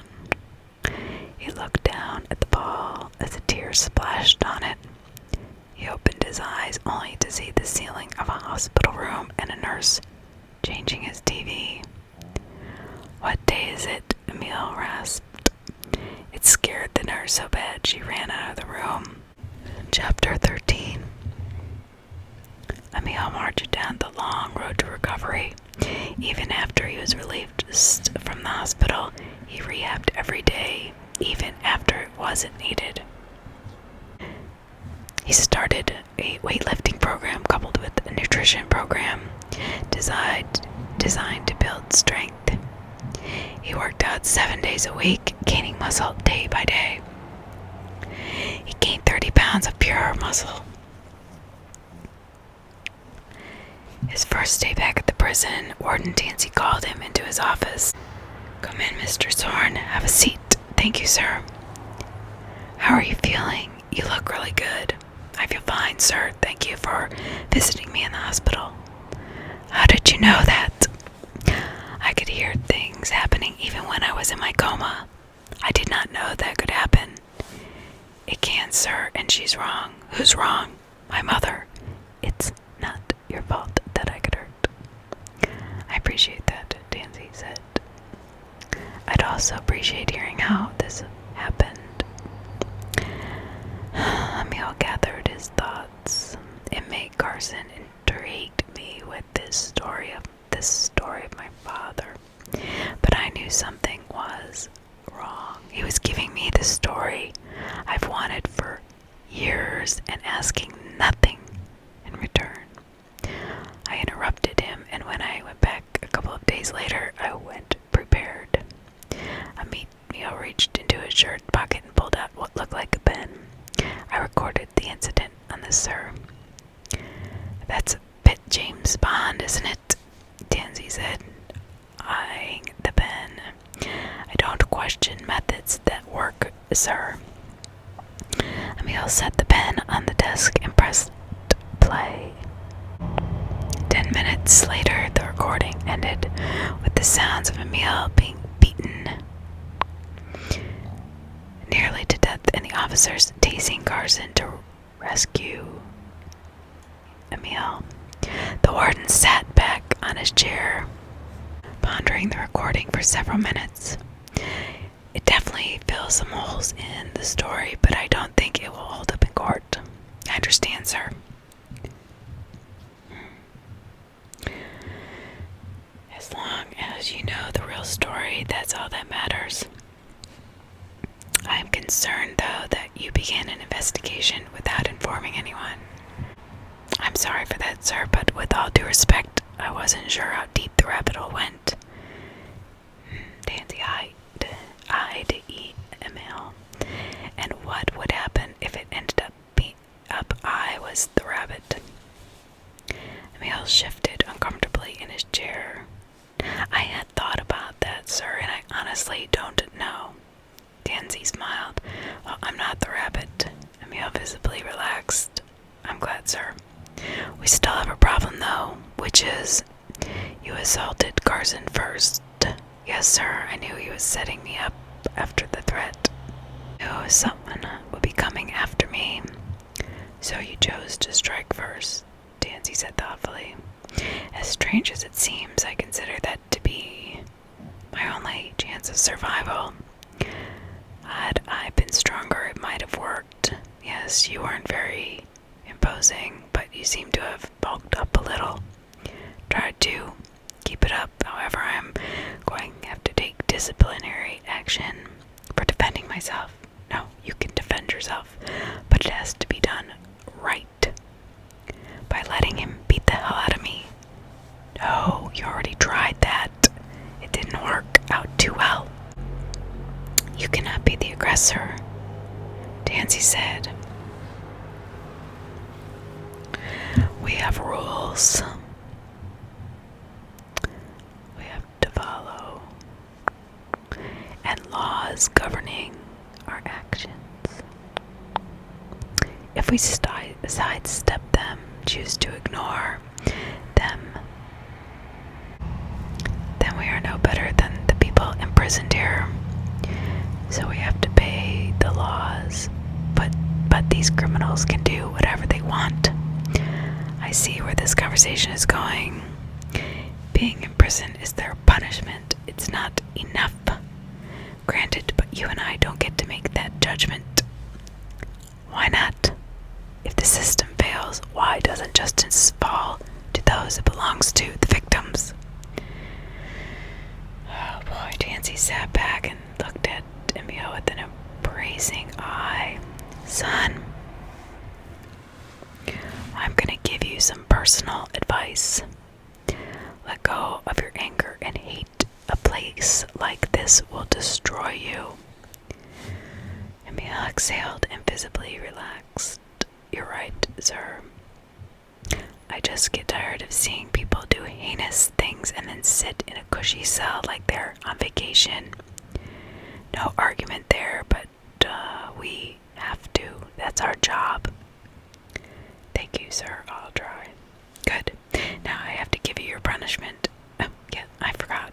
He looked down at the ball as a tear splashed on it. He opened his eyes only to see the ceiling of a hospital room and a nurse changing his TV. What day is it? Emil rasped. It scared the nurse so bad she ran out of the room. Chapter 13. Emil marched down the long road to recovery. Even after he was relieved from the hospital, he rehabbed every day, even after it wasn't needed. He started a weightlifting program coupled with a nutrition program designed to build strength. He worked out 7 days a week, gaining muscle day by day. He gained 30 pounds of pure muscle. His first day back at the prison, Warden Tansy called him into his office. Come in, Mr. Zorn. Have a seat. Thank you, sir. How are you feeling? You look really good. I feel fine, sir. Thank you for visiting me in the hospital. How did you know that? I could hear things happening even when I was in my coma. I did not know that could happen. It can, sir, and she's wrong. Who's wrong? My mother. It's not your fault that I got hurt. I appreciate that, Tansy said. I'd also appreciate hearing how this happened. Emil gathered his thoughts. Inmate Carson intrigued me with this story of my father, but I knew something was wrong. He was giving me the story I've wanted for years and asking nothing in return. I interrupted him, and when I went back a couple of days later, I went prepared. Emil reached into his shirt pocket and pulled out what looked like a pen. I recorded the incident on this, sir. That's a bit James Bond, isn't it? Tansy said, eyeing the pen. I don't question methods that work, sir. Emil set the pen on the desk and pressed play. 10 minutes later, the recording ended with the sounds of Emil being beaten nearly to death and the officers tasing Carson to rescue Emil. The warden sat back on his chair, pondering the recording for several minutes. It definitely fills some holes in the story, but I don't think it will hold up in court. I understand, sir. As long as you know the real story, that's all that matters. I am concerned, though, that you began an investigation without informing anyone. I'm sorry for that, sir, but with all due respect, I wasn't sure how deep the rabbit hole went. Tansy eyed Emil. And what would happen if it ended up I was the rabbit? Emil shifted uncomfortably in his chair. I had thought about that, sir, and I honestly don't know. Tansy smiled. Well, I'm not the rabbit. Emil visibly relaxed. I'm glad, sir. We still have a problem, though, which is you assaulted Carson first. Yes, sir. I knew he was setting me up after the threat. I knew someone would be coming after me. So you chose to strike first, Tansy said thoughtfully. As strange as it seems, I consider that to be my only chance of survival. Had I been stronger, it might have worked. Yes, you weren't very imposing, but you seem to have bulked up a little. Tried to keep it up. However, I'm going to have to take disciplinary action for defending myself. No, you can defend yourself, but it has to be done right. By letting him beat the hell out of me. No, you already tried that. It didn't work out too well. You cannot be the aggressor, Tansy said. We have rules. We have to follow. And laws governing our actions. If we sidestep them, choose to ignore them, then we are no better than the people imprisoned here. So we have to obey the laws, but these criminals can do whatever they want. I see where this conversation is going. Being in prison is their punishment. It's not enough. Granted, but you and I don't get to make that judgment. Why not? If the system fails, why doesn't justice fall to those it belongs to, the victims? Oh boy, Tansy sat back and looked at Emil with an appraising eye. Son, I'm gonna give you some personal advice. Let go of your anger and hate. A place like this will destroy you. Emil exhaled and visibly relaxed. You're right, sir. I just get tired of seeing people do heinous things and then sit in a cushy cell like they're on vacation. No argument there, but we have to. That's our job. Thank you, sir. I'll try. Good. Now I have to give you your punishment. Oh, yeah, I forgot.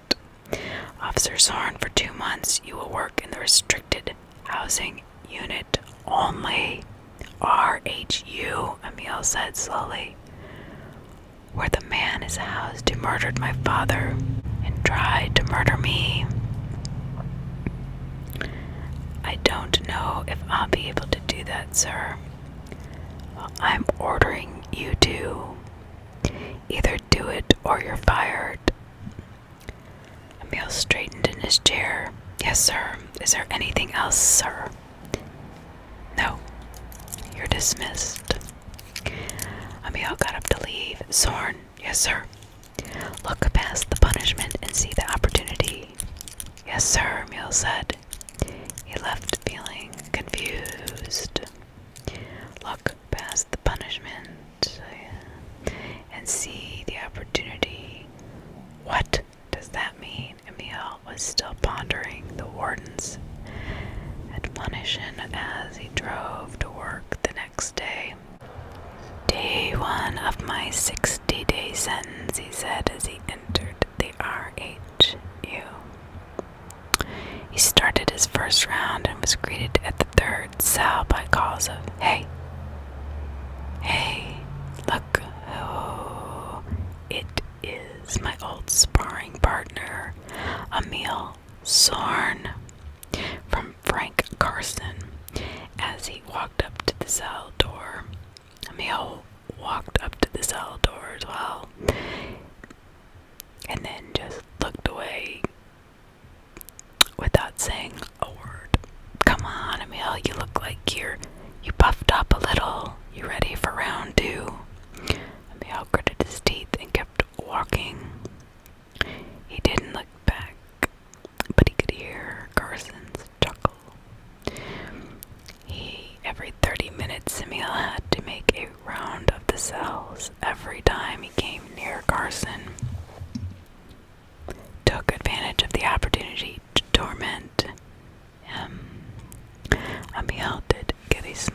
Officer Zorn, for 2 months you will work in the restricted housing unit only. RHU, Emil said slowly. Where the man is housed who murdered my father and tried to murder me. I don't know if I'll be able to do that, sir. Well, I'm ordering you to. Either do it or you're fired. Emil straightened in his chair. Yes, sir. Is there anything else, sir? No. You're dismissed. Emil got up to leave. Zorn. Yes, sir. Look past the punishment and see the opportunity. Yes, sir, Emil said. He left feeling confused. Look past the punishment and see the opportunity. What does that mean? Emil was still pondering the warden's admonition as he drove to work the next day. Day 1 of my 60-day sentence, he said as he entered the RHU. He started his first round and was greeted at the third cell by calls of, Hey! Hey! Look who it is, my old sparring partner, Emil Zorn, from Frank Carson, as he walked up to the cell door. Emil walked up to the cell door as well, and then just looked away without saying a word. Come on, Emil, you look like you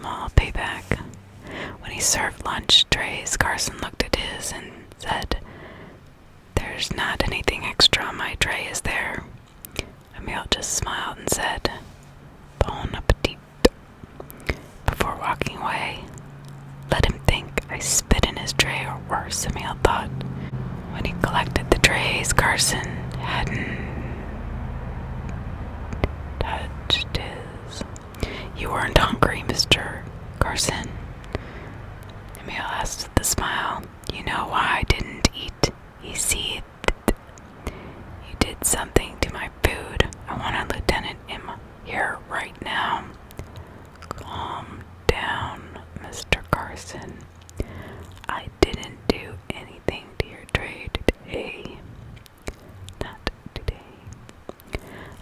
small payback. When he served lunch trays, Carson looked at his and said, "There's not anything extra on my tray, is there?" Emil just smiled and said, "Bon appetit," before walking away. Let him think I spit in his tray or worse, Emil thought. When he collected the trays, Carson hadn't touched his. "You weren't hungry, Mr. Carson?" Emil asked with a smile. "You know why I didn't eat?" He seethed. "You did something to my food. I want a lieutenant in here right now." "Calm down, Mr. Carson. I didn't do anything to your tray today. Not today,"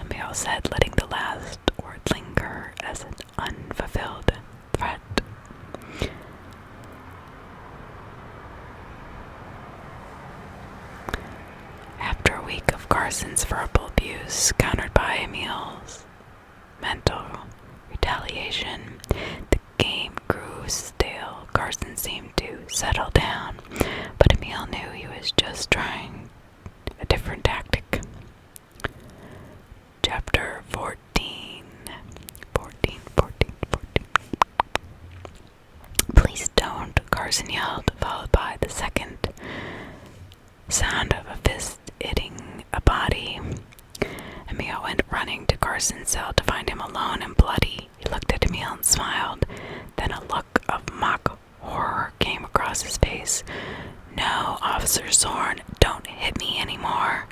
Emil said, letting the last word linger as an unfulfilled threat. After a week of Carson's verbal abuse, countered by Emil's mental retaliation, the game grew stale. Carson seemed to settle down, but Emil knew he was just trying a different tactic. Chapter 14. "Please don't," Carson yelled, followed by the second sound of a fist hitting a body. Emil went running to Carson's cell to find him alone and bloody. He looked at Emil and smiled. Then a look of mock horror came across his face. "No, Officer Zorn, don't hit me anymore,"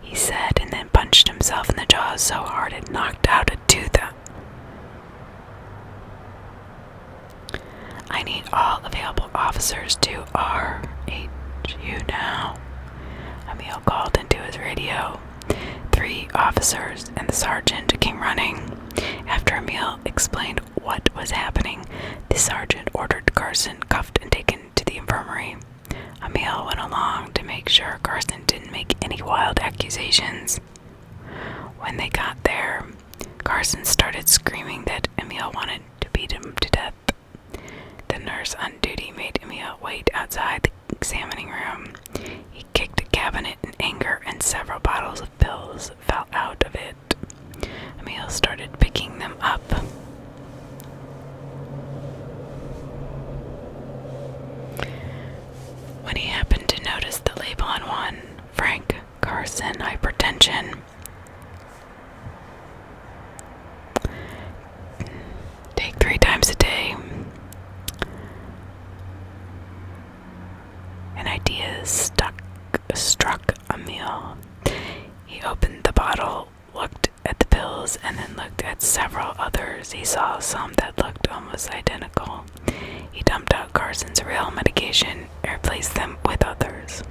he said, and then punched himself in the jaw so hard it knocked out a tooth. "I need all available officers to RHU now," Emil called into his radio. 3 officers and the sergeant came running. After Emil explained what was happening, the sergeant ordered Carson cuffed and taken to the infirmary. Emil went along to make sure Carson didn't make any wild accusations. When they got there, Carson started screaming that Emil wanted to beat him to death. The nurse on duty made Emil wait outside the examining room. He kicked a cabinet in anger and several bottles of pills fell out of it. Emil started picking them up. When he happened to notice the label on one, Frank Carson hypertension. Take 3 times a day. An idea struck Emil. He opened the bottle, looked at the pills, and then looked at several others. He saw some that looked almost identical. He dumped out Carson's real medication and replaced them with others.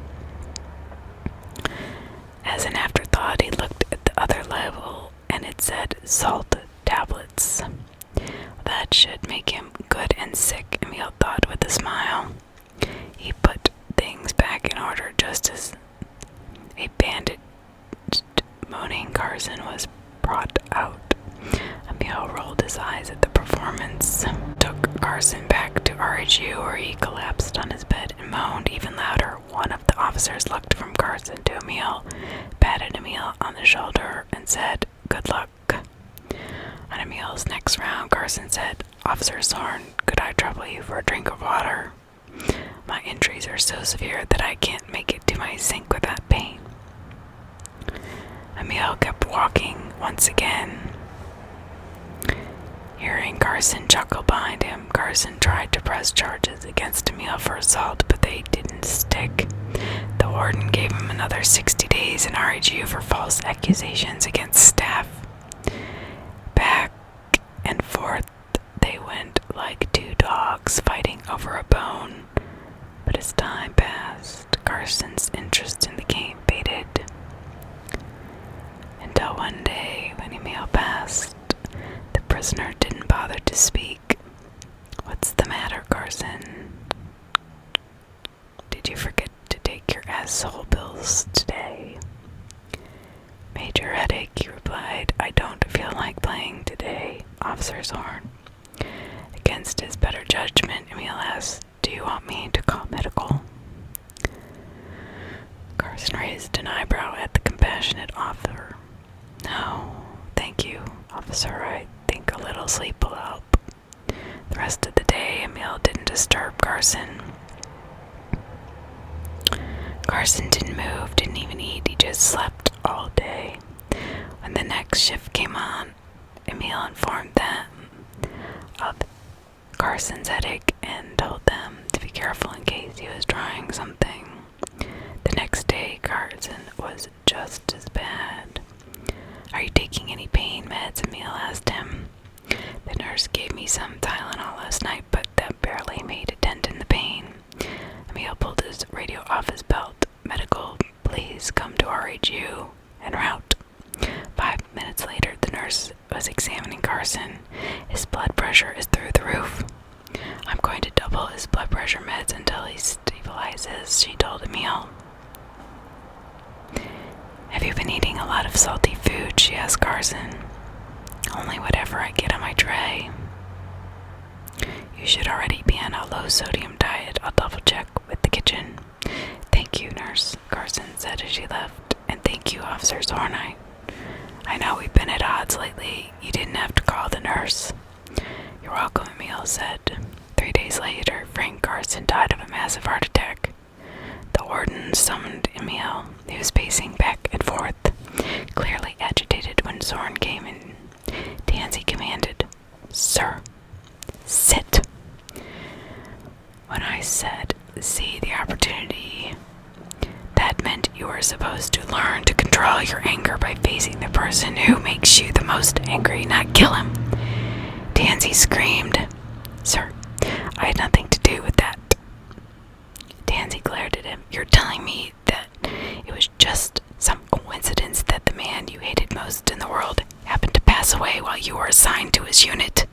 As an afterthought, he looked at the other label, and it said salt tablets. That should make him good and sick, Emil thought with a smile. He put things back in order just as a bandaged, moaning Carson was brought out. Emil rolled his eyes at the performance, took Carson back to RHU where he collapsed on his bed and moaned even louder. One of the officers looked from Carson to Emil, patted Emil on the shoulder, and said, "Good luck." On Emil's next round, Carson said, "Officer Zorn, could I trouble you for a drink of water? My injuries are so severe that I can't make it to my sink without pain." Emil kept walking once again. Hearing Carson chuckle behind him, Carson tried to press charges against Emil for assault, but they didn't stick. The warden gave him another 60 days in RHU for false accusations against staff. Back and forth they went like 2 dogs fighting over a bone. But as time passed, Carson's interest in the game faded. Until one day, when Emil passed, the prisoner didn't bother to speak. "What's the matter, Carson? Did you forget to take your asshole pills today?" "Major headache," he replied. "I don't feel like playing today, Officer Zorn." Against disturb Carson. Carson didn't move, didn't even eat, he just slept all day. When the next shift came on, Emil informed them of Carson's headache and told them to be careful in case he was trying something. The next day, Carson was just as bad. "Are you taking any pain meds?" Emil asked him. "The nurse gave me some Tylenol last night, but that barely made a dent in the pain." Emil pulled his radio off his belt. "Medical, please come to RHU en route." 5 minutes later, the nurse was examining Carson. "His blood pressure is through the roof. I'm going to double his blood pressure meds until he stabilizes," she told Emil. "Have you been eating a lot of salty food?" she asked Carson. "Only whatever I get on my tray." "You should already be on a low-sodium diet. I'll double-check with the kitchen." "Thank you, nurse," Carson said as she left. "And thank you, Officer Zornite. I know we've been at odds lately. You didn't have to call the nurse." "You're welcome," Emil said. 3 days later, Frank Carson died of a massive heart attack. The warden summoned Emil. He was pacing back and forth, clearly agitated when Zorn came in. Tansy commanded, "Sir, sit." When I said, "see the opportunity," that meant you were supposed to learn to control your anger by facing the person who makes you the most angry, not kill him. Tansy screamed. "Sir, I had nothing to do with that." Tansy glared at him. "You're telling me that it was just some coincidence that the man you hated most in the world happened to pass away while you were assigned to his unit?"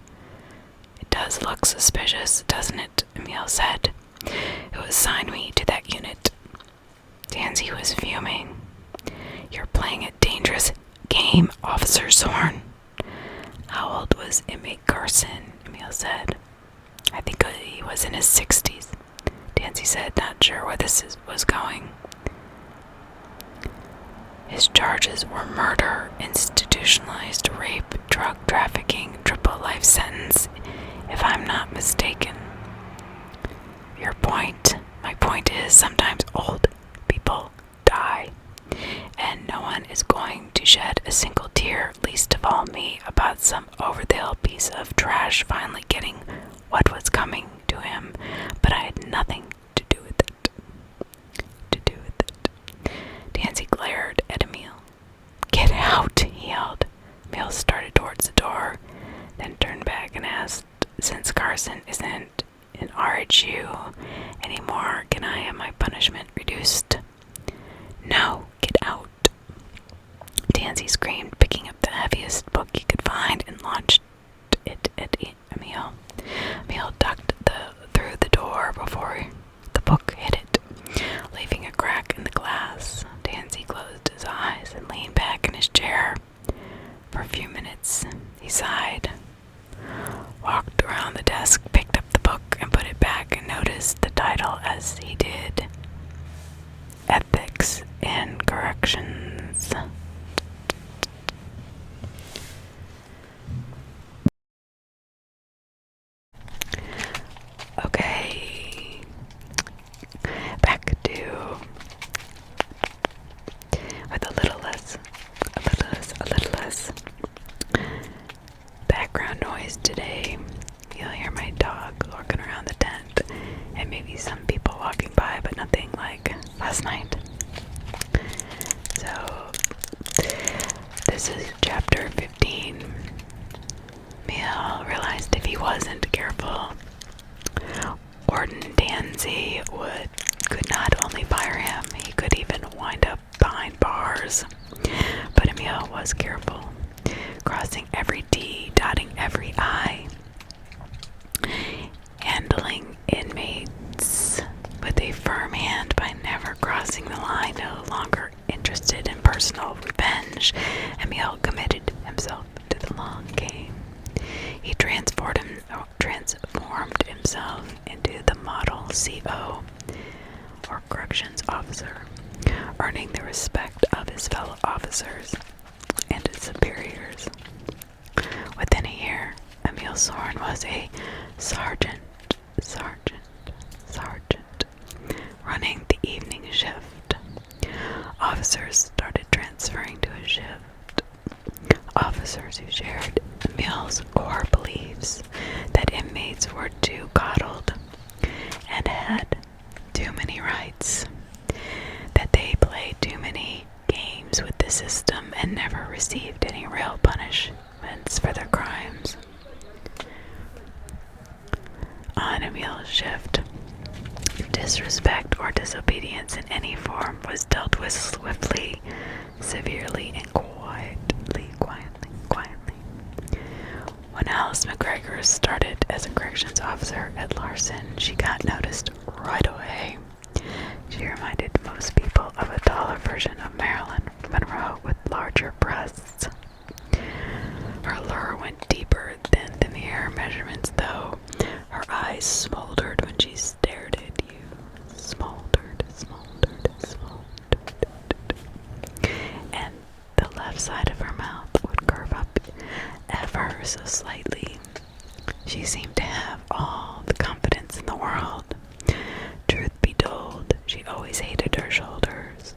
"It does look suspicious, doesn't it?" Emil said. "Who assigned me to that unit?" Tansy was fuming. "You're playing a dangerous game, Officer Zorn." "How old was inmate Carson?" Emil said. "I think he was in his 60s. Tansy said, not sure where this was going. "His charges were murder, institutionalized rape, drug trafficking, triple life sentence, if I'm not mistaken." "Your point?" "My point is, sometimes old people die, and no one is going to shed a single tear, least of all me, about some over-the-hill piece of trash finally getting what was coming to him, but I had nothing to do with it." Tansy glared at Emil. "Get out," he yelled. Emil started towards the door, then turned back and asked, "Since Carson isn't in RHU anymore, can I have my punishment reduced?" "No, get out." Tansy screamed, picking up the heaviest book he could find and launched it at Emil. Emil ducked through the door before the book hit it, leaving a crack in the glass. Tansy closed his eyes and leaned back in his chair. For a few minutes, he sighed, walked around the desk, picked up the book and put it back, and noticed the title as he did. Ethics in Corrections. Okay, back to with a little less background noise today. You'll hear my dog walking around the tent and maybe some people walking by, but nothing like last night. So this is chapter 15. Emil realized if he wasn't careful, Warden Tansy could not only fire him, he could even wind up behind bars. But Emil was careful, crossing every T, dotting every I, handling inmates with a firm hand by never crossing the line. No longer interested in personal revenge, Emil committed himself to the long game. He transformed himself into the model CO, or corrections officer, earning the respect of his fellow officers and his superiors. Within a year, Emil Zorn was a sergeant officers started transferring to a shift. Officers who shared Emil's core beliefs that inmates were too coddled and had too many rights, that they played too many games with the system and never received any real punishments for their crimes. On Emil's shift, disrespect or disobedience in any form was dealt with swiftly, severely, and quietly. When Alice McGregor started as a corrections officer at Larson, she got noticed right away. She reminded most people of a taller version of Marilyn Monroe with larger breasts. Her lure went deeper than the mere measurements, though. Her eyes smoldered when she stared at you. Smoldered. And the left side of her mouth would curve up ever so slightly. She seemed to have all the confidence in the world. Truth be told, she always hated her shoulders.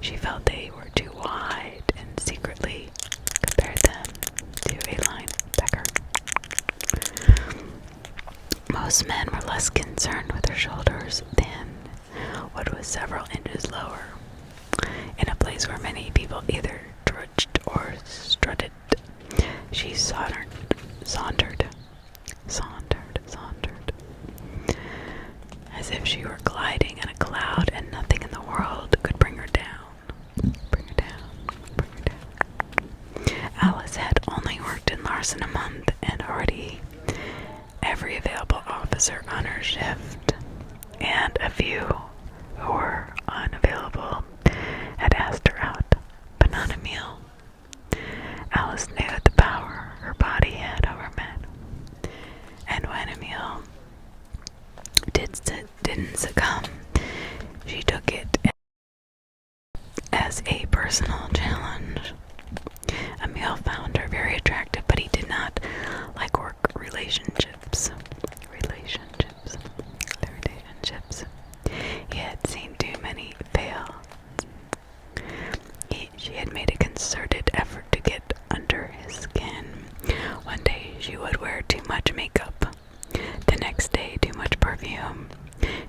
She felt they were too wide and secretly compared them to a linebacker. Most men were less concerned with her shoulders than what was several inches lower. In a place where many people either trudged or strutted, she sauntered, as if she were gliding in a cloud and nothing in the world could bring her down. Alice had only worked in Larson a month, and already every available officer on her shift, and a few who were unavailable, had asked her out, but not Emil. Alice knew the power her body had over men, and when Emil didn't succumb, she took it as a personal challenge. Emil found her very attractive, but he did not like work relationships. He had seen too many fail. She had made a concerted effort to get under his skin. One day she would wear too much makeup. The next day too much perfume.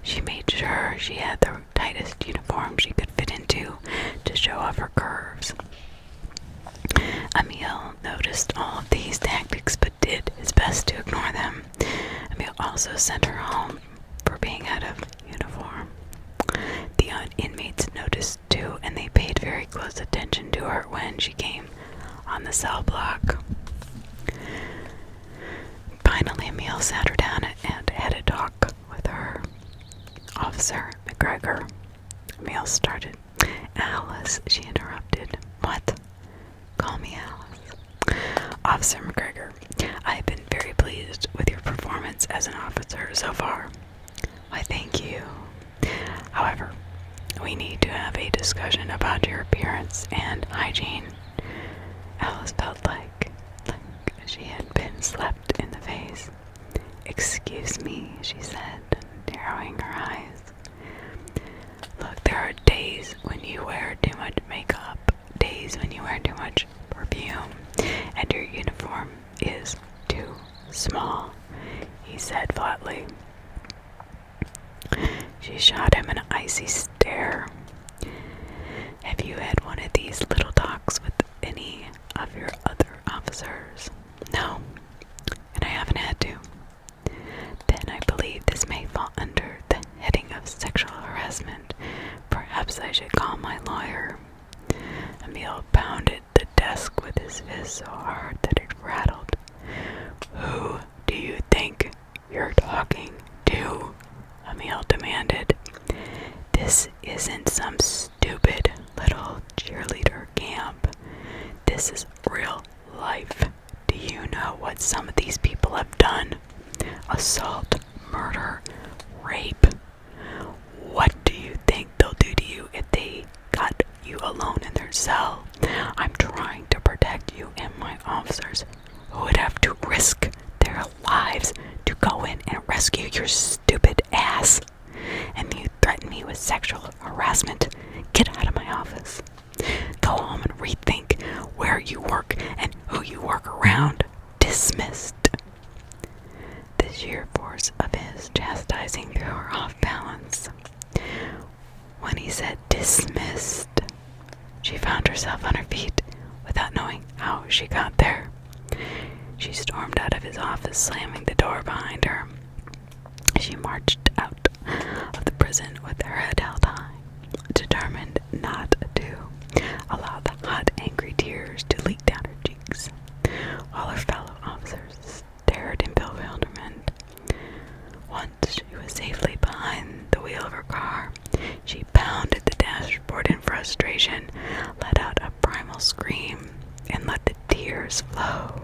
She made sure she had the tightest uniform she could fit into to show off her curves. Emil noticed all of these tactics but did his best to ignore them. Emil also sent her home for being out of uniform. The inmates noticed too, and they paid very close attention to her when she came on the cell block. Finally, Emil sat her down and had a talk with her. Officer McGregor. Emil started. Alice, she interrupted. What? Call me Alice. Officer McGregor, I've been very pleased with your performance as an officer so far. Why, thank you. However, we need to have a discussion about your appearance and hygiene. Alice felt like she had been slapped in the face. Excuse me, she said, narrowing her eyes. Look, there are days when you wear too much makeup, days when you wear too much perfume, and your uniform is too small, he said flatly. She shot him an icy stare. Have you had one of these little talks with any of your other officers? No, and I haven't had to. Then I believe this may fall under the heading of sexual harassment. Perhaps I should call my lawyer. Emil pounded the desk with his fist so hard that it rattled. Who do you think you're talking to? Emil demanded. This isn't some stupid little cheerleader camp. This is real life. Do you know what some of these people have done? Assault, murder, rape. What do you think they'll do to you if they got you alone in their cell? I'm trying to protect you and my officers who would have to risk their lives to go in and rescue your stupid ass. And you threaten me with sexual harassment. Get out of my office. Go home and rethink where you work and who you work around. Dismissed. The sheer force of his chastising threw her off balance. When he said dismissed, she found herself on her feet without knowing how she got there. She stormed out of his office, slamming the door behind her. She marched out of the prison with her head held high, determined not to allow the hot, angry tears to leak down her cheeks, while her fellow officers stared in bewilderment. Once she was safely behind the wheel of her car, she pounded the dashboard in frustration, let out a primal scream, and let the tears flow,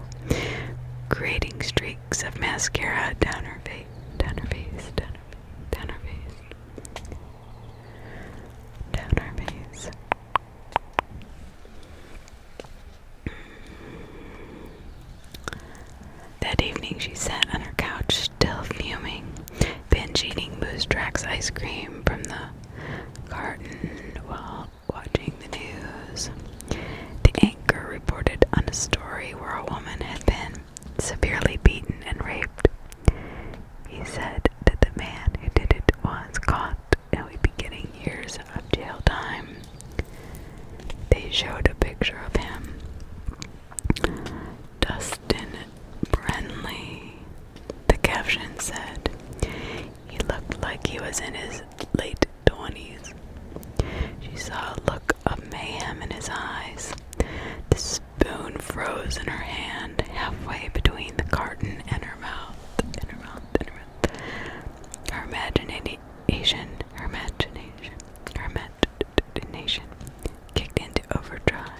creating streaks of mascara down her face, down her face, down her face, down her face, down her face. That evening she sat on her couch, still fuming, binge eating Moose Tracks ice cream from the carton while watching the news. The anchor reported on a story where a woman had been severely beaten and raped. He said that the man who did it was caught and would be getting years of jail time. They showed a picture of him. Dustin Brenly, the caption said. He looked like he was in his late 20s. She saw a look of mayhem in his eyes. The spoon froze in her hand, halfway between the carton and her mouth. Her imagination kicked into overdrive.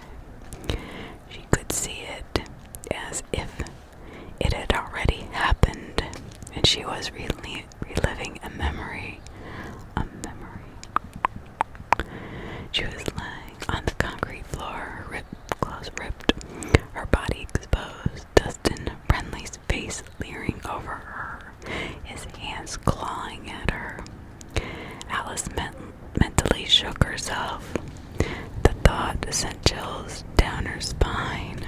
She could see it as if it had already happened, and she was reliving a memory. She was lying on the concrete floor, her clothes ripped, her body exposed, Dustin Brenly's face leering over her, his hands clawing at her. Alice mentally shook herself. The thought sent chills down her spine.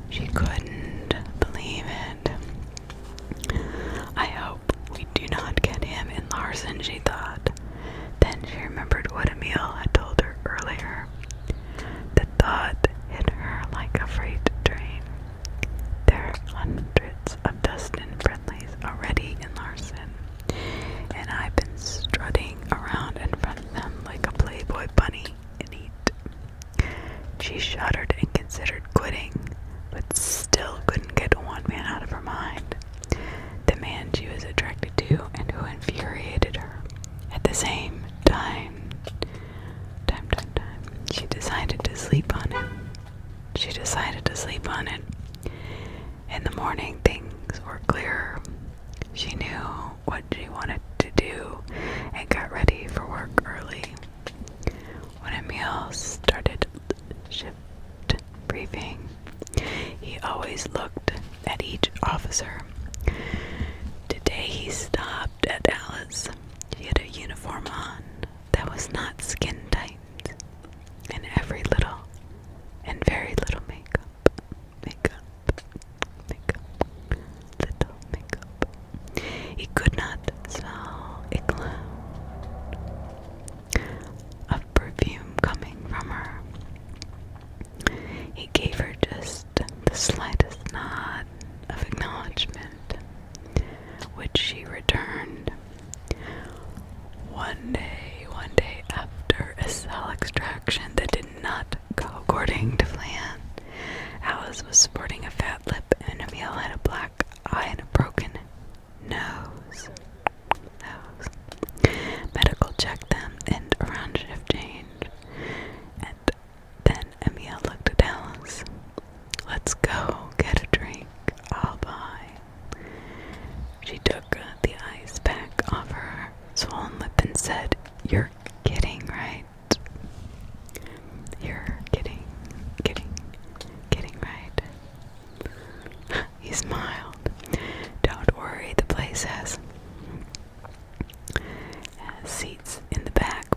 She couldn't believe it. I hope we do not get him in Larson, she thought. Then she remembered what Emil had told her earlier. The thought hit her like a freight train. There are hundreds of Dustin Brenlys already in Larson, and I've been strutting around in front of them like a Playboy bunny in heat. She shuddered and considered quitting, but still couldn't get one man out of her mind. The man she was attracted to and who infuriated her. At the same time, she decided to sleep on it. In the morning, things were clearer. She knew what she wanted to do and got ready for work early. When Emil started shift briefing, he always looked at each officer. Today he stopped at Alice. She had a uniform on that was not skin tight, and very little makeup, little makeup. He could not smell a cloud of perfume coming from her. He gave her just the slightest nod of acknowledgement, which she returned. One day after a cell extraction that did not go according to plan, Alice was sporting a fat lip and Emil had a black eye and a broken nose. Medical checked them and around shift change. And then Emil looked at Alice. Let's go get a drink. I'll buy. She took the ice pack off her swollen lip and said, "You're kidding, right? You're kidding, right?" He smiled. "Don't worry, the place has seats in the back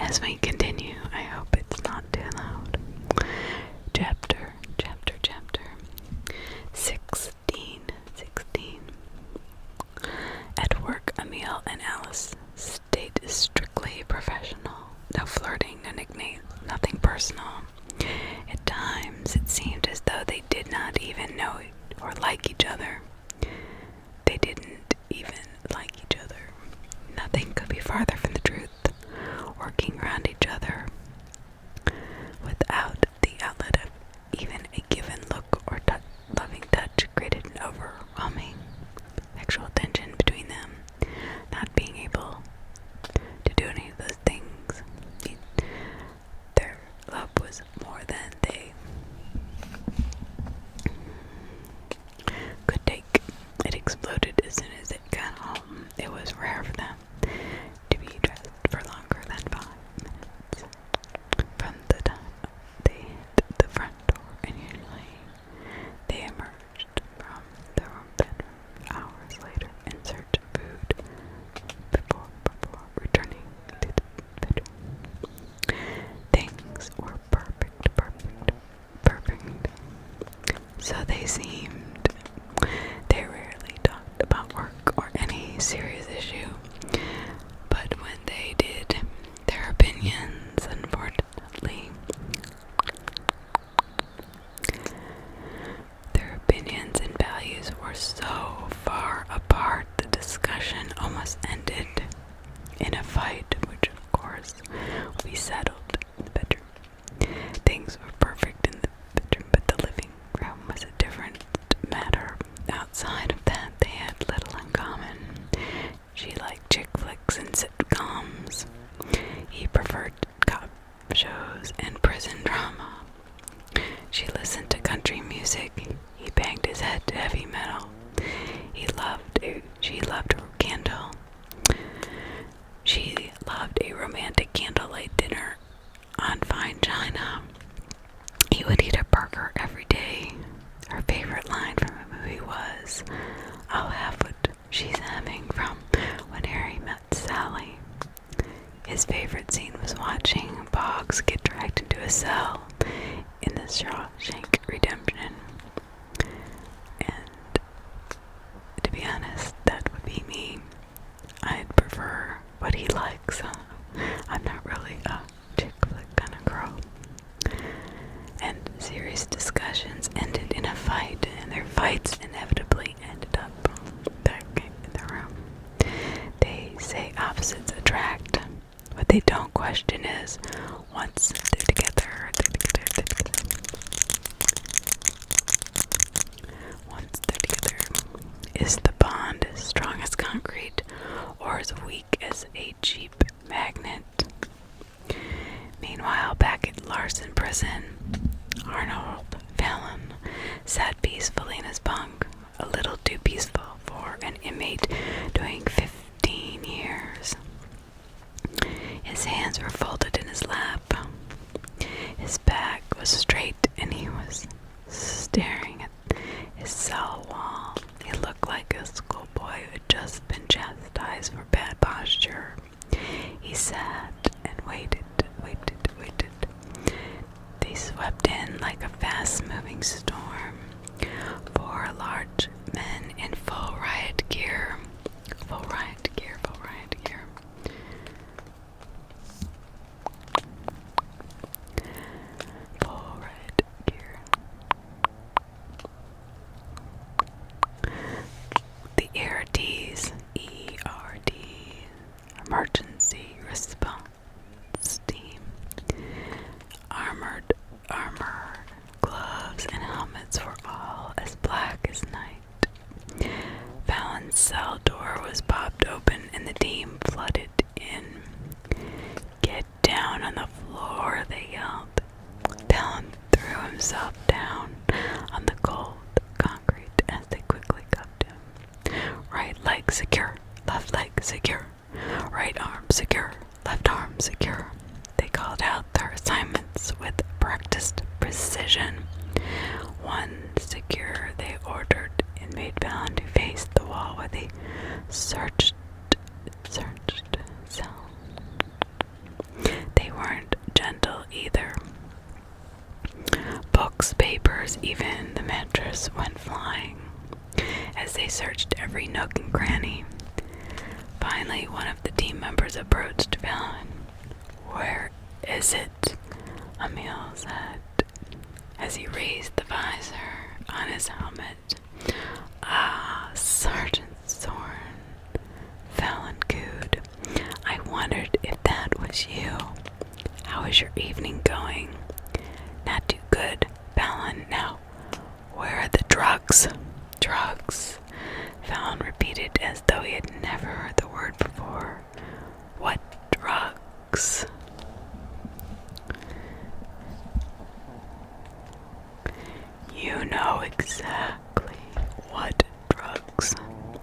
as we continue. I hope it's not too loud. Chapter 16. At work, Emil and Alice stayed strictly professional. No flirting, no nicknames, nothing personal. At times, it seemed as though they did not even know or like each other. They didn't even like each other. Nothing could be farther from the truth. Working around each other without the outlet of even a given look or loving touch created an overwhelming sexual tension between them. Not being able to do any of those things, their love was more than they could take. It exploded as soon as it got home. It was rare for them to be dressed for longer than 5 minutes from the time they hit the front door, and usually they emerged from their own bedroom hours later in search of food before returning to the bedroom. Things were perfect. So they seemed. They rarely talked about work or any serious issue, but when they did, their opinions, unfortunately, their opinions and values were so far apart, the discussion almost ended in a fight, which of course would be settled in the bedroom. Things were perfect in the bedroom, but the living room was a different matter. Outside of that, they had little in common. She liked chick flicks and sitcoms. He preferred cop shows and prison drama. She listened to country music. He banged his head to heavy metal. She loved a candle. She loved a romantic candlelight dinner on fine china. He would eat a burger every day. Her favorite line from a movie was, "I'll have what she's having," from When Harry Met Sally. His favorite scene was watching Boggs get dragged into a cell in the Shawshank Redemption. And to be honest, that would be me. I'd prefer what he likes. I'm not really a chick flick kind of girl. And serious discussions ended in a fight, and their fights inevitably ended up back in the room. They say opposites attract. What they don't question is, once they're together, is the bond as strong as concrete or as weak as a cheap magnet? Meanwhile, back at Larson Prison, Arnold Fallon sat peacefully in his bunk, a little too peaceful for an inmate doing 15 years. His hands were folded in his lap. His back was straight, and he was staring at his cell wall. He looked like a schoolboy who had just been chastised for bad posture. He sat and waited. They swept in like a fast-moving storm. 4 large men in full riot gear. Full riot gear. The ERTs, emergency response team. Armor, gloves, and helmets were all as black as night. Fallon's cell door was popped open and the team flooded in. "Get down on the floor," they yelled. Fallon threw himself down on the cold concrete as they quickly cuffed him. Right leg secure, left leg secure, right arm secure, left arm secure. They called out their assignments with practiced precision. One secure, they ordered inmate Fallon to face the wall with a searched cell. They mattress, even the mattress went flying as they searched every nook and cranny. Finally, one of the team members approached Fallon. "Where is it?" Emil said as he raised the visor on his helmet. "Ah, Sergeant Zorn," Fallon cooed. "I wondered if that was you. How is your evening going?" "Not too good, Fallon. Now, where are the drugs?" "Drugs," Fallon repeated as though he had never heard the word before. "What drugs?" "You know exactly what drugs.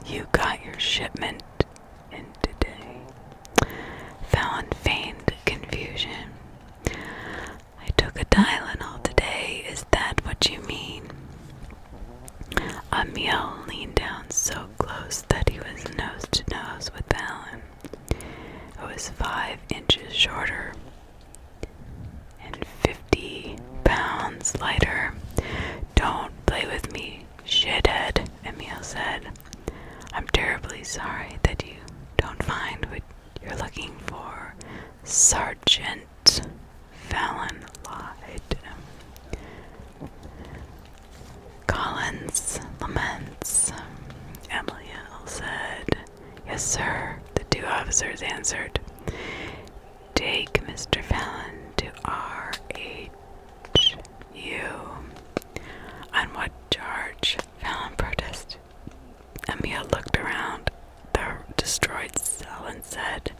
You got your shipment in today." Fallon feigned confusion. "I took a Tylenol today. Is that what you mean?" Emil leaned down so close that he was nose to nose with Fallon. It was 5 inches shorter and 50 pounds lighter. "Don't play with me, shithead," Emil said. "I'm terribly sorry that you don't find what you're looking for, Sergeant," Fallon lied. "Collins laments," Emil said. "Yes, sir," the 2 officers answered. "Take Mr. Fallon to RHU." "On what charge?" Fallon protested. Emil looked around the destroyed cell and said,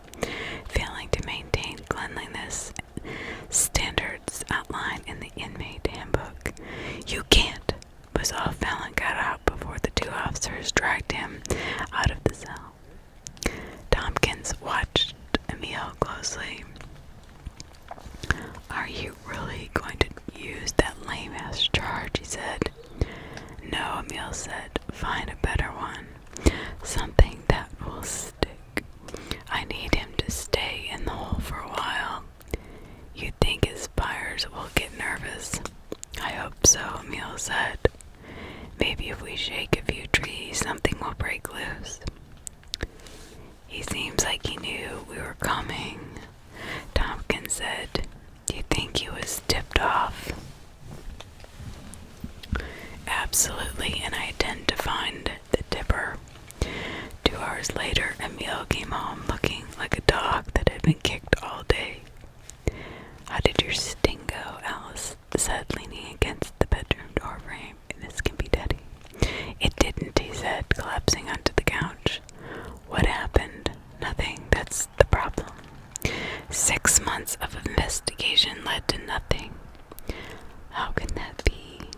"Failing to maintain cleanliness standards outlined in the inmate handbook." "You can't," was all Fallon got out before the 2 officers dragged him out of the cell. Tompkins watched Emil closely. "Are you really going to use that lame-ass charge?" he said. "No," Emil said. "Find a better one. Something that will stick. I need him to stay in the hole for a while." "You think his buyers will get nervous?" "I hope so," Emil said. "Maybe if we shake a few trees, something will break loose." "He seems like he knew we were coming," Tompkins said. "Do you think he was tipped off?" "Absolutely, and I intend to find the tipper." 2 hours later, Emil came home looking like a dog that had been kicked all day. "How did your sting go?" Alice said, leaning against the bedroom doorframe. "This can be Daddy." "It didn't," he said, collapsing onto the couch. "What happened?" "Nothing. That's the problem. 6 months of investigation led to nothing." "How can that be?"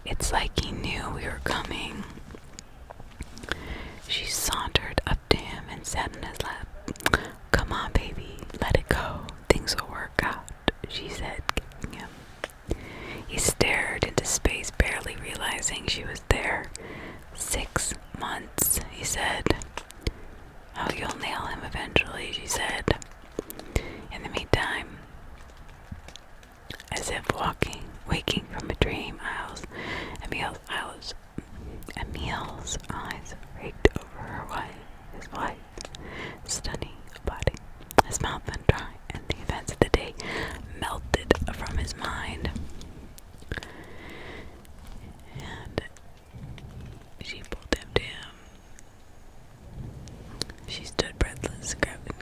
"It's like he knew we were coming." She sauntered up to him and sat in his lap. "Come on, baby, let it go. Things will work out," she said, kissing him. He stared into space, barely realizing she was there. 6 months, he said. "Oh, you'll nail him eventually," she said. In the meantime, as if waking from a dream, Emil's eyes raked over his white, stunning body. His mouth went dry, and the events of the day melted from his mind. And she pulled him to him. She stood breathless, grabbing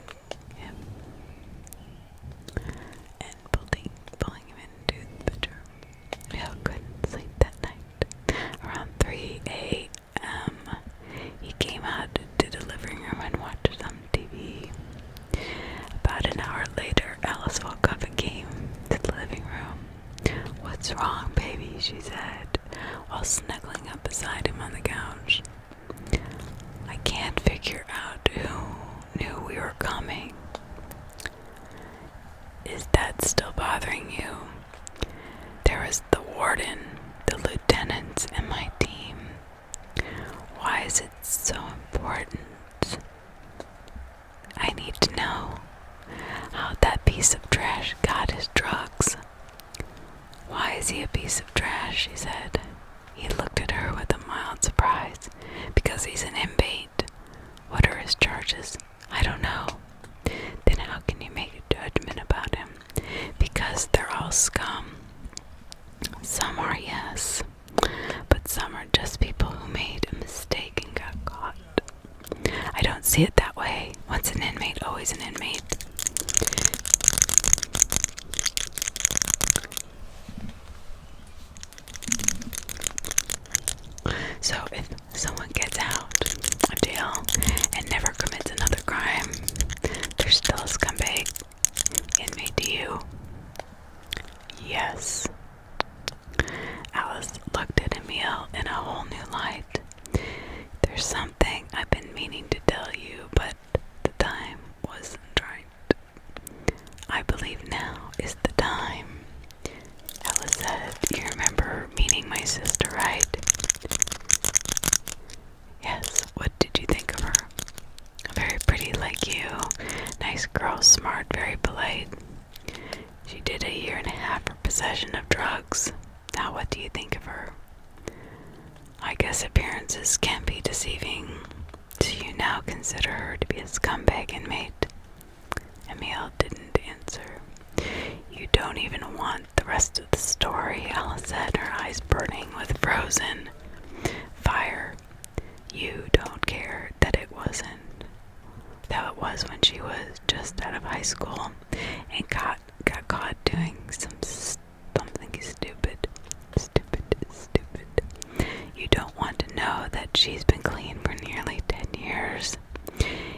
him and pulling him into the bedroom. Emil couldn't sleep that night. Around 3 a.m., he came out to the living room and watched some TV. About an hour later, Alice woke up and came to the living room. "What's wrong, baby?" she said, while snuggling up beside him on the couch. "I can't figure out who knew we were coming." "Is that still bothering you?" "There was the warden, the lieutenants, and my team." "Why is it so important?" "I need to know how that piece of trash got his drugs." "Why is he a piece of trash? She said. He looked at her with a mild surprise. Because he's an inmate. What are his charges? I don't know. Then how can you make a judgment about him? Because they're all scum. Some are, yes. But some are just people who made a mistake and got caught. I don't see it that way. Once an inmate, always an inmate. So if someone gets out of jail and never commits another crime, they're still a scumbag inmate to you? Yes. Alice looked at Emile in a whole new light. There's something I've been meaning to tell you, but the time wasn't right. I believe now is the time. Alice said, you remember meeting my sister, right? Yes, what did you think of her? Very pretty like you. Nice girl, smart, very polite. She did 1.5 years for possession of drugs. Now what do you think of her? I guess appearances can be deceiving. Do you now consider her to be a scumbag inmate? Emile didn't answer. You don't even want the rest of the story, Alice said, her eyes burning with frozen fire. You don't care that it was when she was just out of high school and got caught doing something stupid. You don't want to know that she's been clean for nearly 10 years.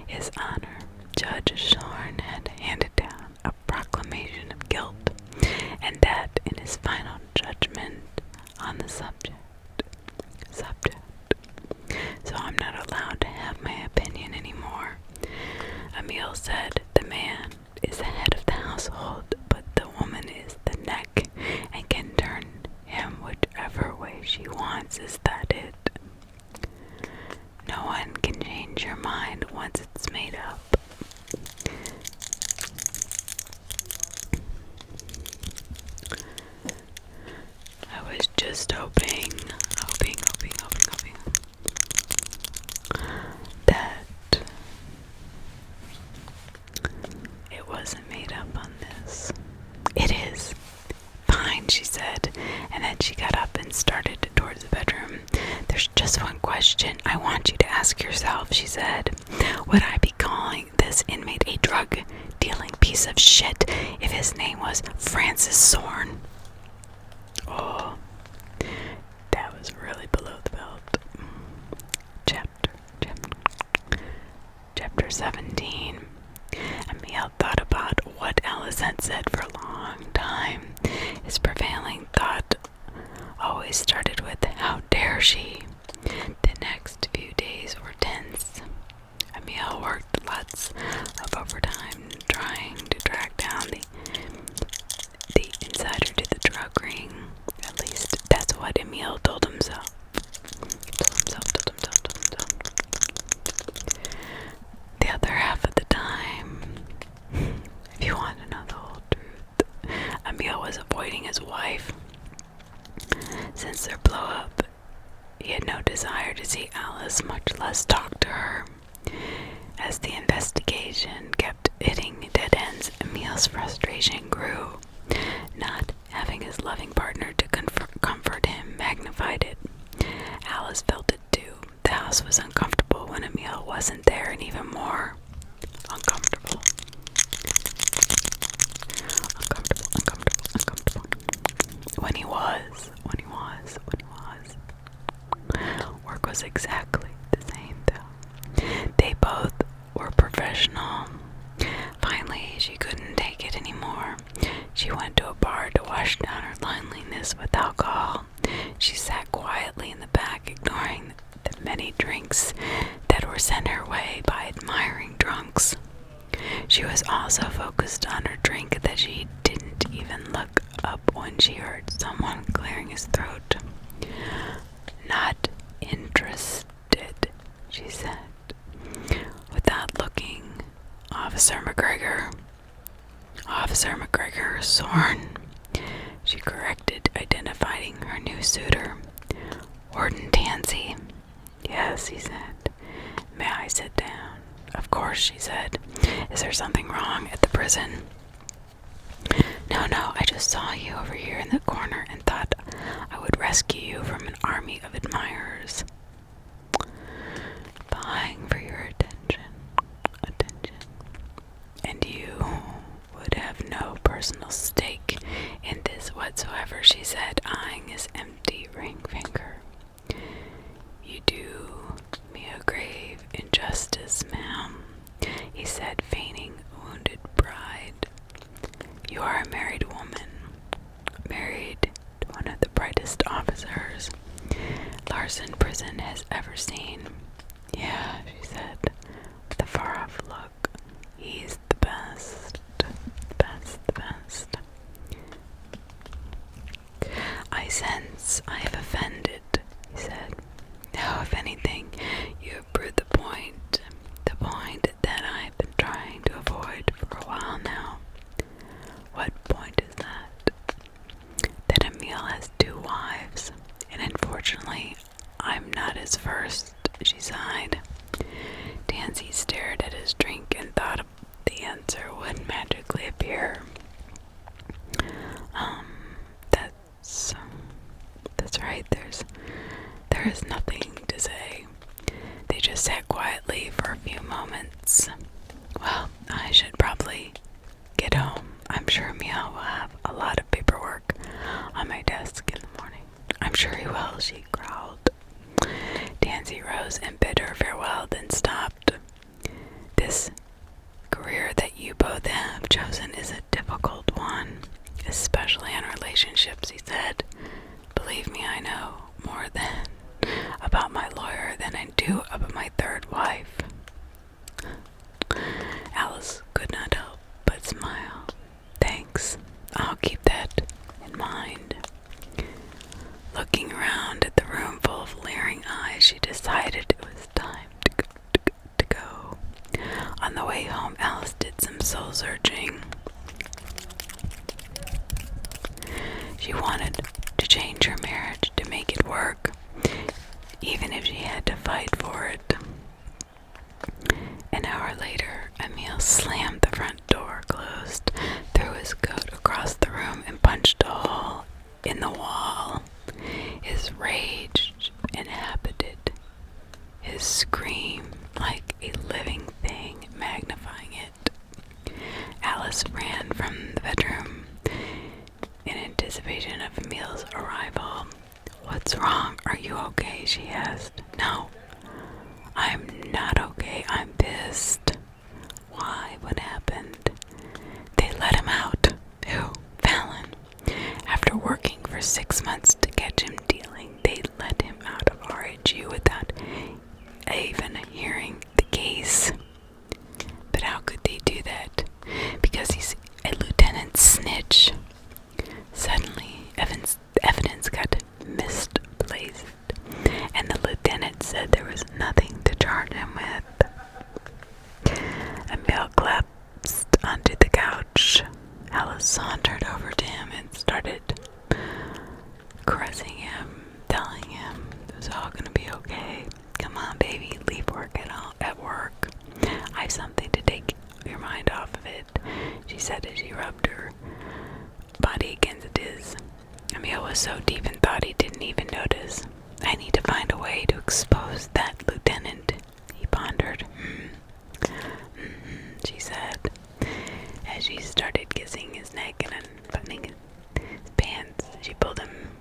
His Honor, Judge Shorn, had handed down a proclamation of guilt, and that in his final judgment on the subject. So I'm not allowed to have my opinion anymore. Emile said, the man is the head of the household, but the woman is the neck and can turn him whichever way she wants. Is that it? No one can change your mind once it's made up. I was just hoping that it wasn't made up on this. It is. Fine, she said, and then she got up and started towards the bedroom. There's just one question I want you to ask yourself, she said. Would I be calling this inmate a drug-dealing piece of shit if his name was Francis Sorn? Oh, that was really below the belt. Chapter 17. Emile thought about what Alice had said for a long time. His prevailing thought always started with, how dare she? The next few days were tense. Emile worked lots of overtime trying to track down the insider to the drug ring. At least that's what Emile told himself. The other half of the time, if you want to know the whole truth, Emile was avoiding his wife. Since their blow-up, he had no desire to see Alice, much less talk to her. As the investigation kept hitting dead ends, Emile's frustration grew. Not having his loving partner to comfort him magnified it. Alice felt it too. The house was uncomfortable when Emile wasn't there, and even more uncomfortable. When he was. Work was exactly the same, though. They both were professional. Finally, she couldn't take it anymore. She went to a bar to wash down her loneliness with alcohol. She sat quietly in the back, ignoring the many drinks that were sent her way by admiring drunks. She was also focused on her drink that she didn't even look up when she heard someone clearing his throat. Not interested, she said. Without looking, Officer McGregor, Sorn. She corrected, identifying inviting her new suitor, Warden Tansy. "Yes," he said. "May I sit down?" "Of course," she said. "Is there something wrong at the prison?" No, I just saw you over here in the corner and thought I would rescue you from an army of admirers. Vying for your attention. And you would have no personal stake in this whatsoever," she said, eyeing his empty ring finger. "You do me a grave injustice, ma'am," he said, feigning wounded pride. "You are a married woman, married to one of the brightest officers Larson Prison has ever seen." "Yeah," she said, with a far-off look. "He's the best, the best. I sense I have offended," he said. "No, if anything, you have proved the point that I've been trying to avoid for a while now." "What point is that?" "That Emil has 2 wives, and unfortunately, I'm not his first," she sighed. Tansy stared at his drink and thought the answer would magically appear. That's right, there is nothing to say." They just sat quietly for a few moments. "Well, I should probably get home. I'm sure Emil will have a lot of paperwork on my desk in the morning." "I'm sure he will," she growled. Tansy rose and bid her farewell, then stopped. "This career that you both have chosen is a difficult one, especially in relationships," he said. "Believe me, I know more about my lawyer than I do about my 3rd wife." Alice could not help but smile. "Thanks, I'll keep that in mind." Looking around at the room full of leering eyes, she decided it was time to go. On the way home, Alice did some soul-searching. She wanted to change her marriage to make it work, even if she had to fight for it. An hour later, Emil slammed the front door closed, threw his coat across the room, and punched a hole in the wall. His rage inhabited his scream like a living thing, magnifying it. Alice ran from the bedroom in anticipation of Emil's arrival. "What's wrong? Are you okay?" she asked. "No, I'm not okay. I'm pissed." "Why? What happened?" "They let him out." "Who?" "Fallon. After working for 6 months to catch him dealing, they let him out of RHU without even hearing the case." "But how could they do that?" "Because he's a lieutenant snitch." Suddenly, evidence got misplaced, and the lieutenant said there was nothing to charge him with. Emil collapsed onto the couch. Alice sauntered over to him and started caressing him, telling him it was all gonna be okay. "Come on, baby, leave work at work. I have something to take your mind off of it," she said as she rubbed her body against his. Emil was so deep in thought he didn't even notice. "I need to find a way to expose that lieutenant," he pondered. She said, as she started kissing his neck and unbuttoning his pants. She pulled him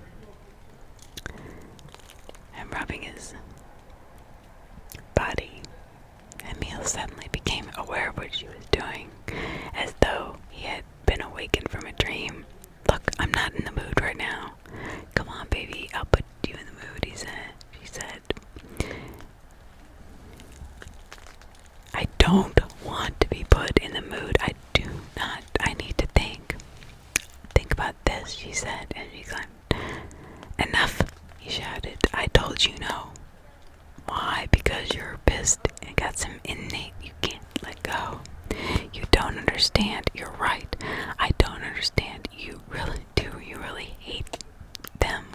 and rubbing his body. Emil suddenly became aware of what she was doing, as though he had been awakened from a dream. "Look, I'm not in the mood right now." "Come on, baby, I'll put you in the mood," she said. "I don't want to be put in the mood. I do not. I need to think. Think about this," she said, and she climbed. "Enough," he shouted. "I told you no." "Why? Because you're pissed and got some innate you can't let go. You don't understand. You're right. I don't understand. You really do. You really hate them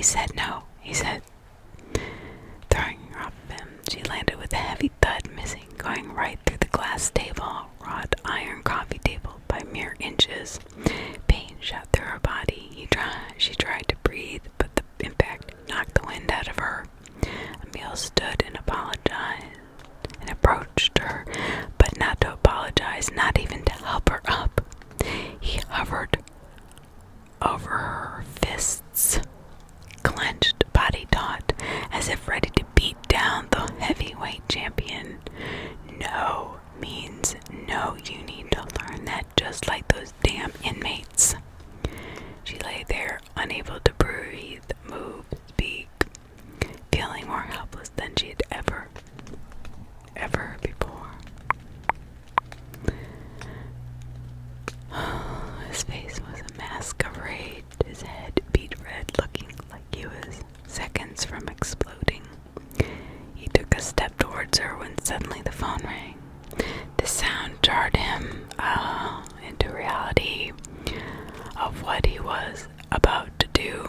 I said no, he said, throwing her off of him. She landed with a heavy thud, missing, going right through the glass table, wrought iron coffee table by mere inches. Pain shot through her body. She tried to breathe, but the impact knocked the wind out of her. Emil stood and apologized and approached her, but not to apologize, not even to help her up. He hovered over her fists, clenched, body taut, as if ready to beat down the heavyweight champion. No means no. You need to learn that, just like those damn inmates. She lay there, unable to breathe, move, speak, feeling more helpless than she had ever before. His face was a mask of rage, his head beat red, looking like he was seconds from exploding. He took a step towards her when suddenly the phone rang. The sound jarred him into reality of what he was about to do.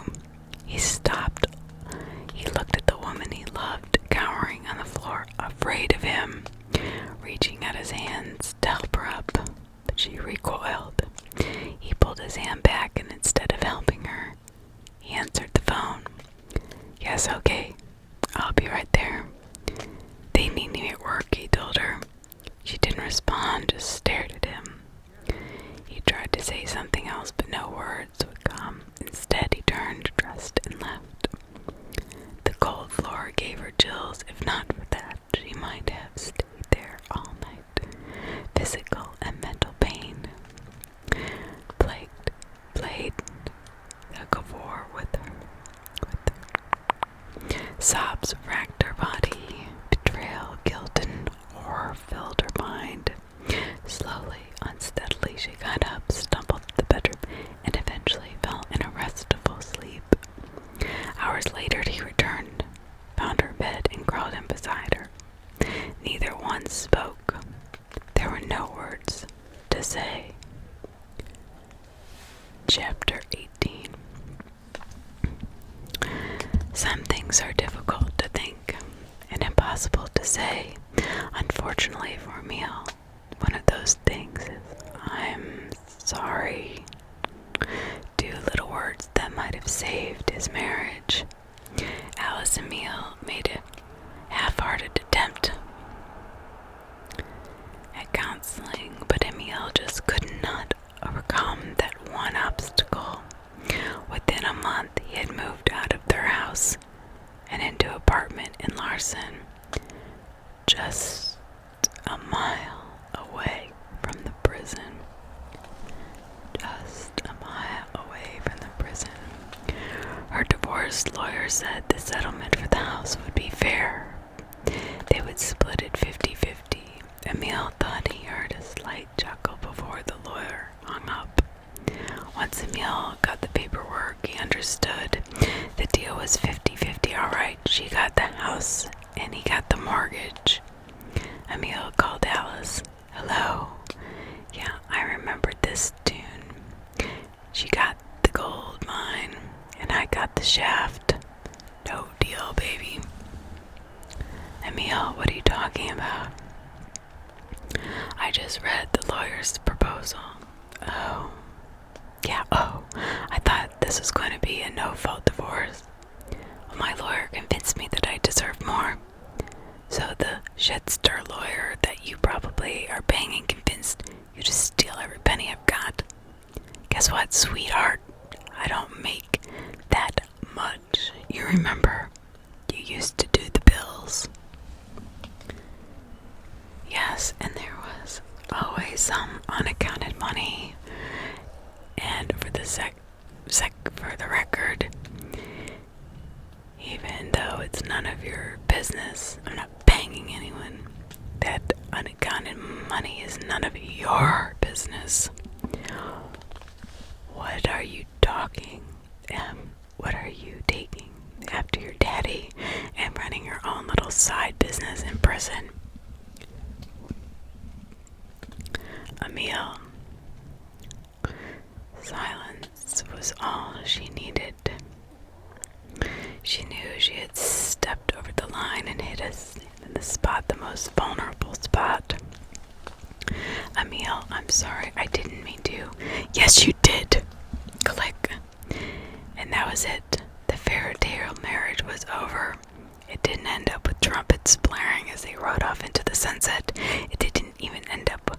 He stopped. He looked at the woman he loved, cowering on the floor, afraid of him, reaching out his hands to help her up, but she recoiled. He pulled his hand back, and instead of helping her, he answered the phone. Yes, okay, I'll be right there. They need me at work, he told her. She didn't respond, just stared at him. He tried to say something else, but no words would come. Instead, he turned, dressed, and left. The cold floor gave her chills. If not for that, she might have stayed there all night. Physical and mental pain played tug of war with her. Sobs racked her body. Betrayal, guilt, and horror filled her mind. Slowly, unsteadily, she got up, stumbled to the bedroom, and eventually fell in a restful sleep. Hours later, he returned, found her bed, and crawled in beside her. Neither one spoke. There were no words to say. Chapter 18. Some things are difficult to think and impossible to say. Unfortunately for Emil, one of those things is, I'm sorry. 2 little words that might have saved his marriage. Alice and Emil made a half-hearted attempt at counseling, but Emil just could not overcome that one obstacle. Within a month, he had moved out of their house and into an apartment in Larson, just a mile away from the prison. Just a mile away from the prison. Her divorce lawyer said the settlement for the house would be fair. They would split it 50-50. Emil thought he heard a slight chuckle before the lawyer hung up. Once Emil got the paperwork, he understood. The deal was 50-50, all right. She got the house, and he got the mortgage. Emil called Alice. Hello. Yeah, I remembered this tune. She got the gold mine, and I got the shaft. No deal, baby. Emil, what are you talking about? I just read the lawyer's proposal. Oh. Yeah, I thought this was going to be a no-fault divorce. Well, my lawyer convinced me that I deserve more. So the Shedster lawyer that you probably are paying and convinced you to steal every penny I've got. Guess what, sweetheart? I don't make that much. You remember, you used to do the bills. Yes, and there was always some unaccounted money. And for the for the record, even though it's none of your business, I'm not banging anyone. That unaccounted money is none of your business. What are you talking? What are you taking after your daddy and running your own little side business in prison? Emil. Silence was all she needed. She knew she had stepped over the line and hit us in the spot, the most vulnerable spot. Emil, I'm sorry, I didn't mean to. Yes, you did. Click. And that was it. The fairy tale marriage was over. It didn't end up with trumpets blaring as they rode off into the sunset. It didn't even end up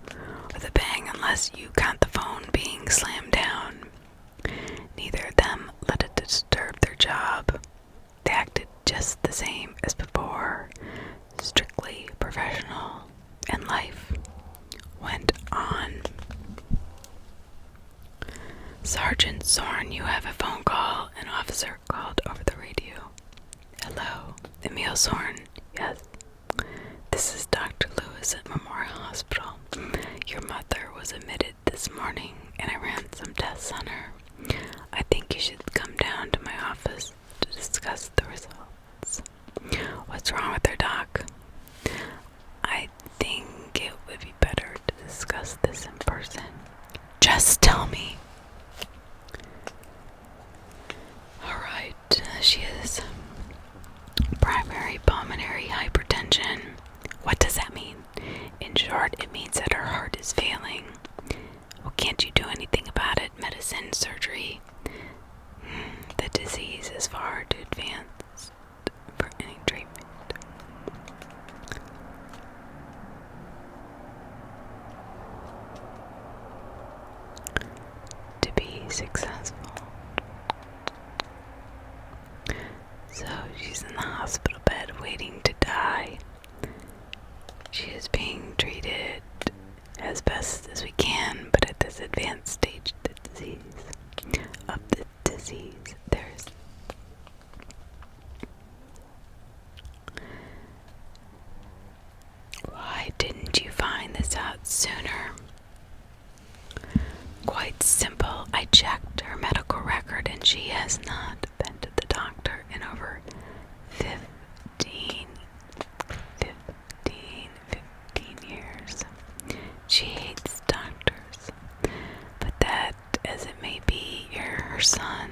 with a bang unless you count the phone being slammed down. Neither of them let it disturb their job. They acted just the same as before, strictly professional, and life went on. Sergeant Zorn, you have a phone call. An officer called over the radio. Hello, Emil Zorn. Yes. This is Dr. Lewis at Memorial Hospital. Your mother was admitted this morning and I ran some tests on her. I think you should come down to my office to discuss the results. What's wrong with her, Doc? I think it would be better to discuss this in person. Just tell me. Alright, she is primary pulmonary hypertension. What does that mean? In short, it means that her heart is failing. Well, can't you do anything about it? Medicine, surgery? The disease is far too advanced for any treatment. To be successful. So she's in the hospital bed waiting to die. She is being treated as best as we can, but at this advanced stage of the disease, there's why didn't you find this out sooner? Quite simple. I checked her medical record and she has not been to the doctor in over 15 years. She hates doctors. But that, as it may be, you're her son.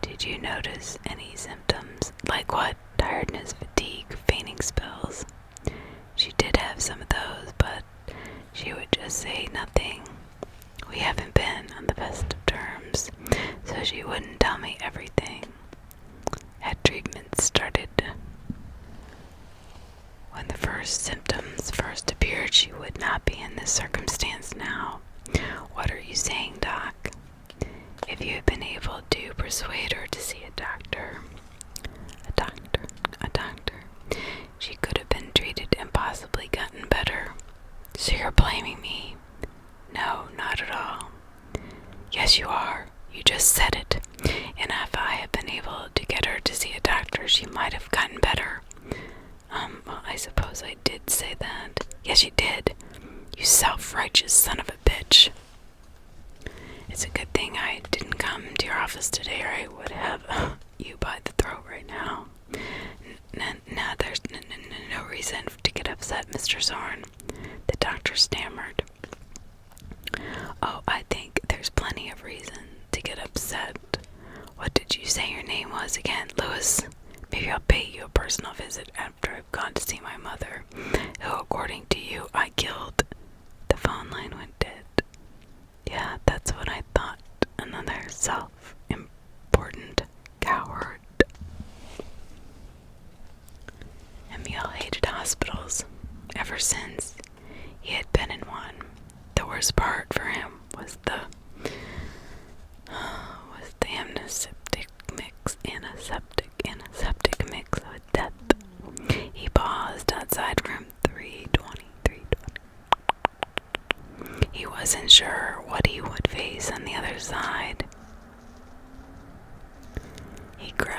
Did you notice any symptoms? Like what? Tiredness, fatigue, fainting spells? She did have some of those, but she would just say nothing. We haven't been on the best of terms, so she wouldn't tell me everything. Had treatment started when the first symptoms first appeared, she would not be in this circumstance now. What are you saying, Doc? If you had been able to persuade her to see a doctor, she could have been treated and possibly gotten better. So you're blaming me? No, not at all. Yes, you are. You just said it. And if I had been able to get her to see a doctor, she might have gotten better. Well, I suppose I did say that. Yes, you did. You self-righteous son of a bitch. It's a good thing I didn't come to your office today, or I would have you by the throat right now. Now there's no reason to get upset, Mr. Zorn. The doctor stammered. Oh, I think there's plenty of reason to get upset. What did you say your name was again, Lewis? Maybe I'll pay you a personal visit after I've gone to see my mother, who, according to you, I killed. The phone line went dead. Yeah, that's what I thought. Another self-important coward. Emil hated hospitals ever since he had been in one. The worst part for him was the antiseptic mix with death. He paused outside room 320. He wasn't sure what he would face on the other side. He grabbed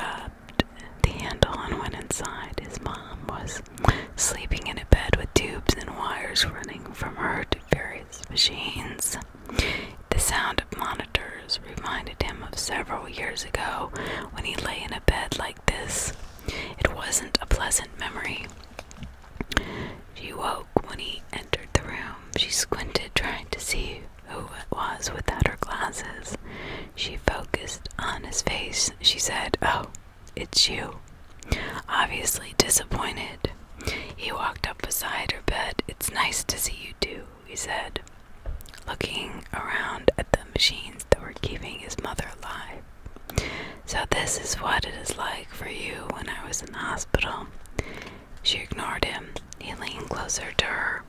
it's you." Obviously disappointed, he walked up beside her bed. "It's nice to see you too," he said, looking around at the machines that were keeping his mother alive. "So this is what it is like for you when I was in the hospital." She ignored him. He leaned closer to her.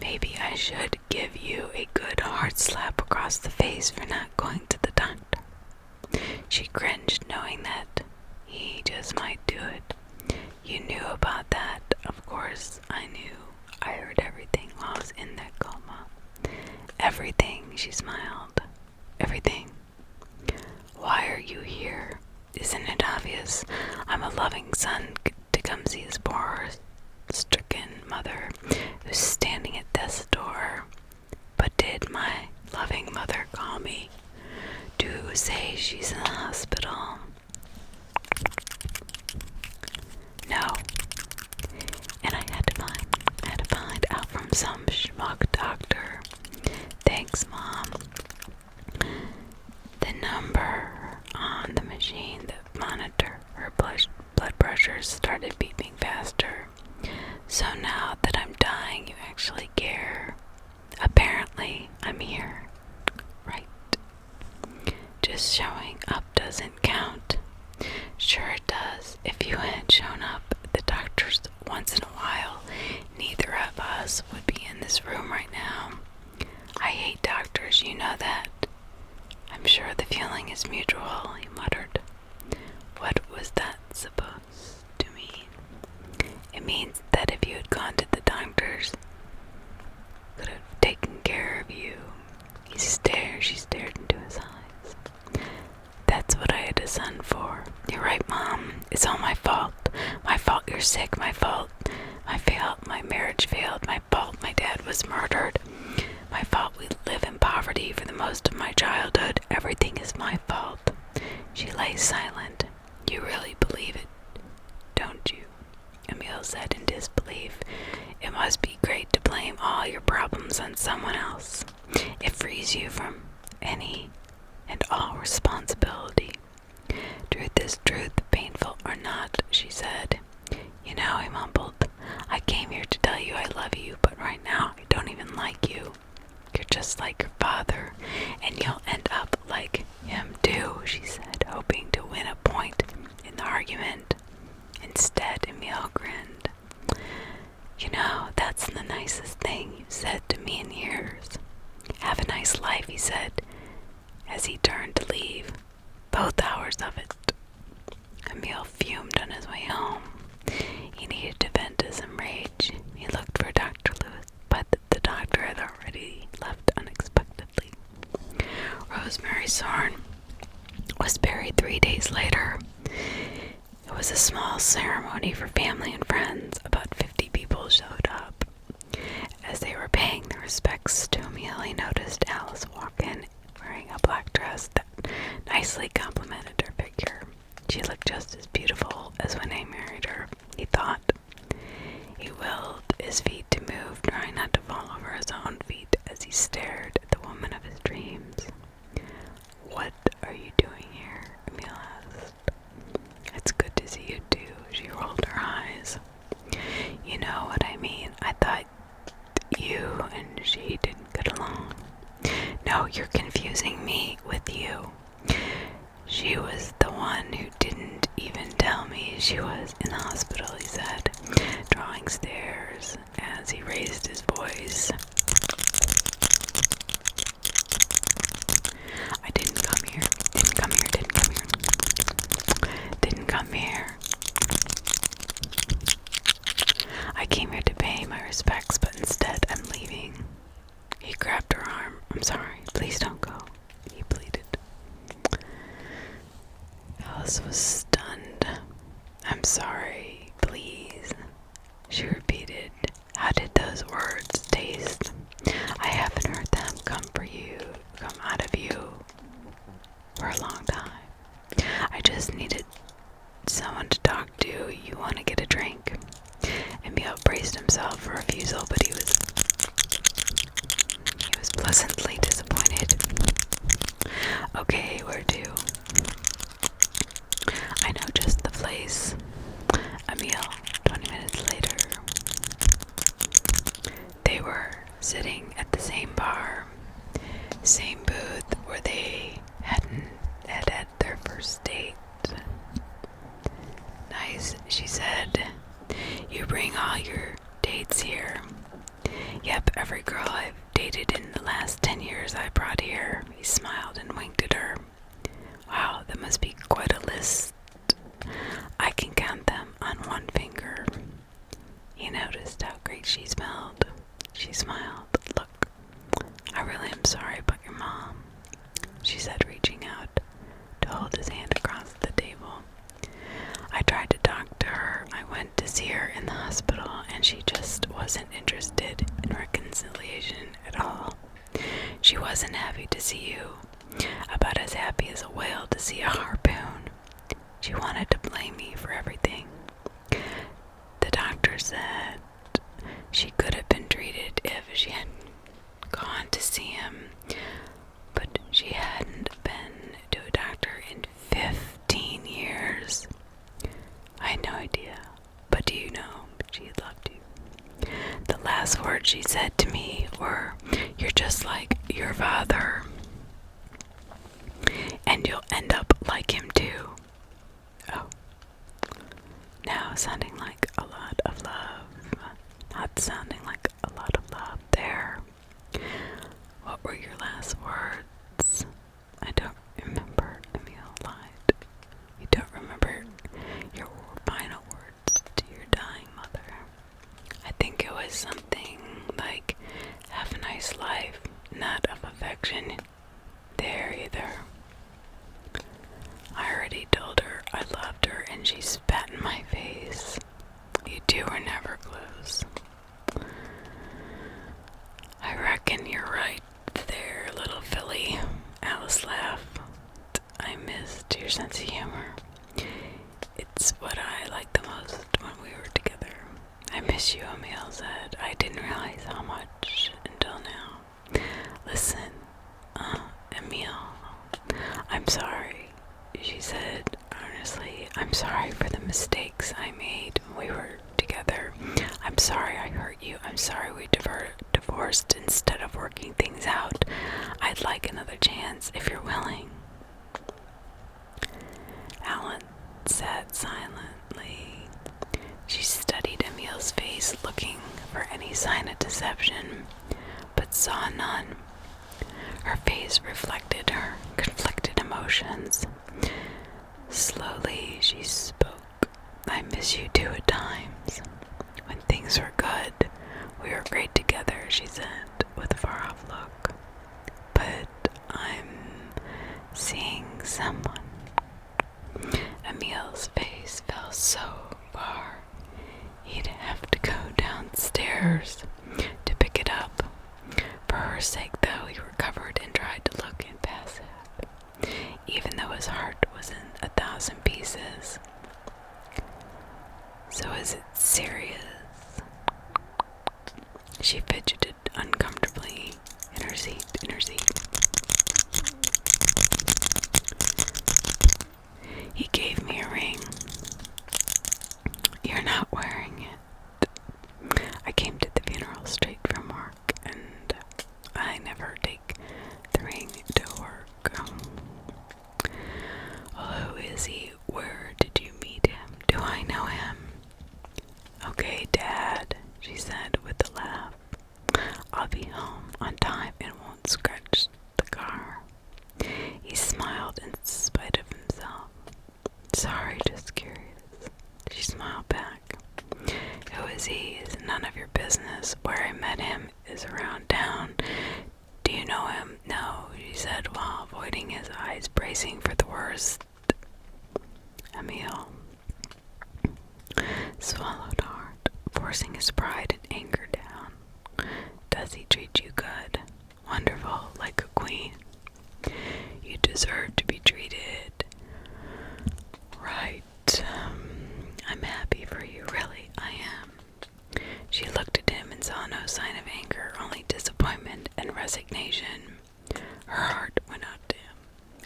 "Maybe I should give you a good hard slap across the face for not going to the doctor." She cringed, knowing that he just might do it. "You knew about that." "Of course I knew. I heard everything while I was in that coma." "Everything," she smiled. "Everything." "Why are you here? Isn't it obvious? I'm a loving son to come see his poor, stricken mother who's standing at death's door. But did my loving mother call me to say she's in the hospital?" "No. And I had to find out from some schmuck doctor." "Thanks, Mom." The number on the machine that monitored her blood pressure started beeping faster. "So now that I'm dying, you actually care. Apparently, I'm here. Right. Just showing up doesn't count." "Sure it does. If you had shown up at the doctor's once in a while, neither of us would be in this room right now. I hate doctors, you know that." "I'm sure the feeling is mutual," he muttered. What was that supposed to mean? "It means that if you had gone to the doctors, could have taken care of you." She stared into his eyes. "That's what I had a son for." "You're right, Mom. It's all my fault. My fault you're sick. My fault. My marriage failed. My fault my dad was murdered. My fault we live in poverty for the most of my childhood. Everything is my fault." She lay silent. "You really believe it, don't you?" Emil said in disbelief. "It must be great to blame all your problems on someone else. It frees you from any and all responsibility." "Truth is truth, painful or not," she said. "You know," he mumbled, "I came here to tell you I love you, but right now I don't even like you. You're just like your father, and you'll end up like him too," she said, hoping to win a point in the argument. Instead, Emil grinned. "You know, that's the nicest thing you've said to me in years." "Have a nice life," he said, as he turned to leave. "Both hours of it." Emil fumed on his way home. He needed to vent his rage. He looked for Dr. Lewis, but the doctor had already left unexpectedly. Rosemary Sorn was buried 3 days later. It was a small ceremony for family and friends. About 50 people showed up. As they were paying their respects to Emil, he noticed Alice walk in wearing a black dress that nicely complemented her figure. She looked just as beautiful as when I married her, he thought. He willed his feet to move, trying not to fall over his own feet as he stared at the woman of his dreams. "What are you doing here?" Emil asked. "It's good to see you too." She rolled her eyes. "You know what I mean. I thought you and she didn't get along." "No, you're confusing me with you. She was the one who didn't even tell me she was in the hospital," he said, drawing stairs as he raised his voice. "I didn't come here. I came here to pay my respects, but instead I'm leaving." He grabbed her arm. "I'm sorry. Please don't go," he pleaded. Alice was stunned. "I'm sorry, please," she repeated. How did those words taste? I haven't heard them come out of you for a long time. I just needed someone to talk to. You want to get a drink? Emil braced himself for refusal, but he was pleasantly disappointed. "Okay, where to?" "I sitting at the same bar, same booth where they had had their first date. Nice, she said. You bring all your dates here. Yep, every girl I've dated in the last 10 years I brought here. He smiled and winked at her. Wow, that must be quite a list. I can count them on one finger. He noticed how great she smelled. She smiled. Look, I really am sorry about your mom, she said, reaching out to hold his hand across the table. I tried to talk to her. I went to see her in the hospital, and she just wasn't interested in reconciliation at all. She wasn't happy to see you, about as happy as a whale to see a harpoon. She wanted to blame me for everything. The doctor said she could have been treated if she had gone to see him, but she hadn't been to a doctor in 15 years. I had no idea, but do you know, she loved you. The last words she said to me were, "You're just like your father, and you'll end up like him too." Oh, now sounding like a lot of love, not sounding like a lot of love there. What were your last words? I don't remember, Emil lied. You don't remember your final words to your dying mother? I think it was something like, have a nice life, not of affection there either. I already told her I loved her and she spat in my face. You two were never close. I reckon you're right there, little filly. Alice laughed. I missed your sense of humor. It's what I like the most when we were together. I miss you, Emil said. I didn't realize how much until now. Listen, Emil, I'm sorry, she said earnestly. I'm sorry for the mistakes I made when we were together. I'm sorry I hurt you. I'm sorry we divorced instead of working things out. I'd like another chance if you're willing. Alan sat silently. She studied Emil's face, looking for any sign of deception, but saw none. Her face reflected her conflicted emotions. Slowly she spoke. I miss you too at times. When things were good, we were great together, she said, with a far-off look. But I'm seeing someone. Emil's face fell so far, he'd have to go downstairs to pick it up. For her sake, though, he recovered and tried to look impassive, even though his heart was in 1,000 pieces. So is it serious? She fidgeted uncomfortably in her seat. He gave me a ring. You're not wearing it. I came to the funeral straight from work, and I never take the ring to work. Well, who is he? Where did you meet him? Do I know him? Okay, Dad, she said with a laugh. I'll be home on time and won't scratch the car. He smiled in spite of himself. Sorry, just curious. She smiled back. Who is he? Is none of your business. Where I met him is around town. Do you know him? No, she said while avoiding his eyes, bracing for the worst. Emil swallowed hard, forcing his pride and anger down. Does he treat you good? Wonderful, like a queen. You deserve to be treated right. I'm happy for you, really, I am. She looked at him and saw no sign of anger, only disappointment and resignation. Her heart went out to him.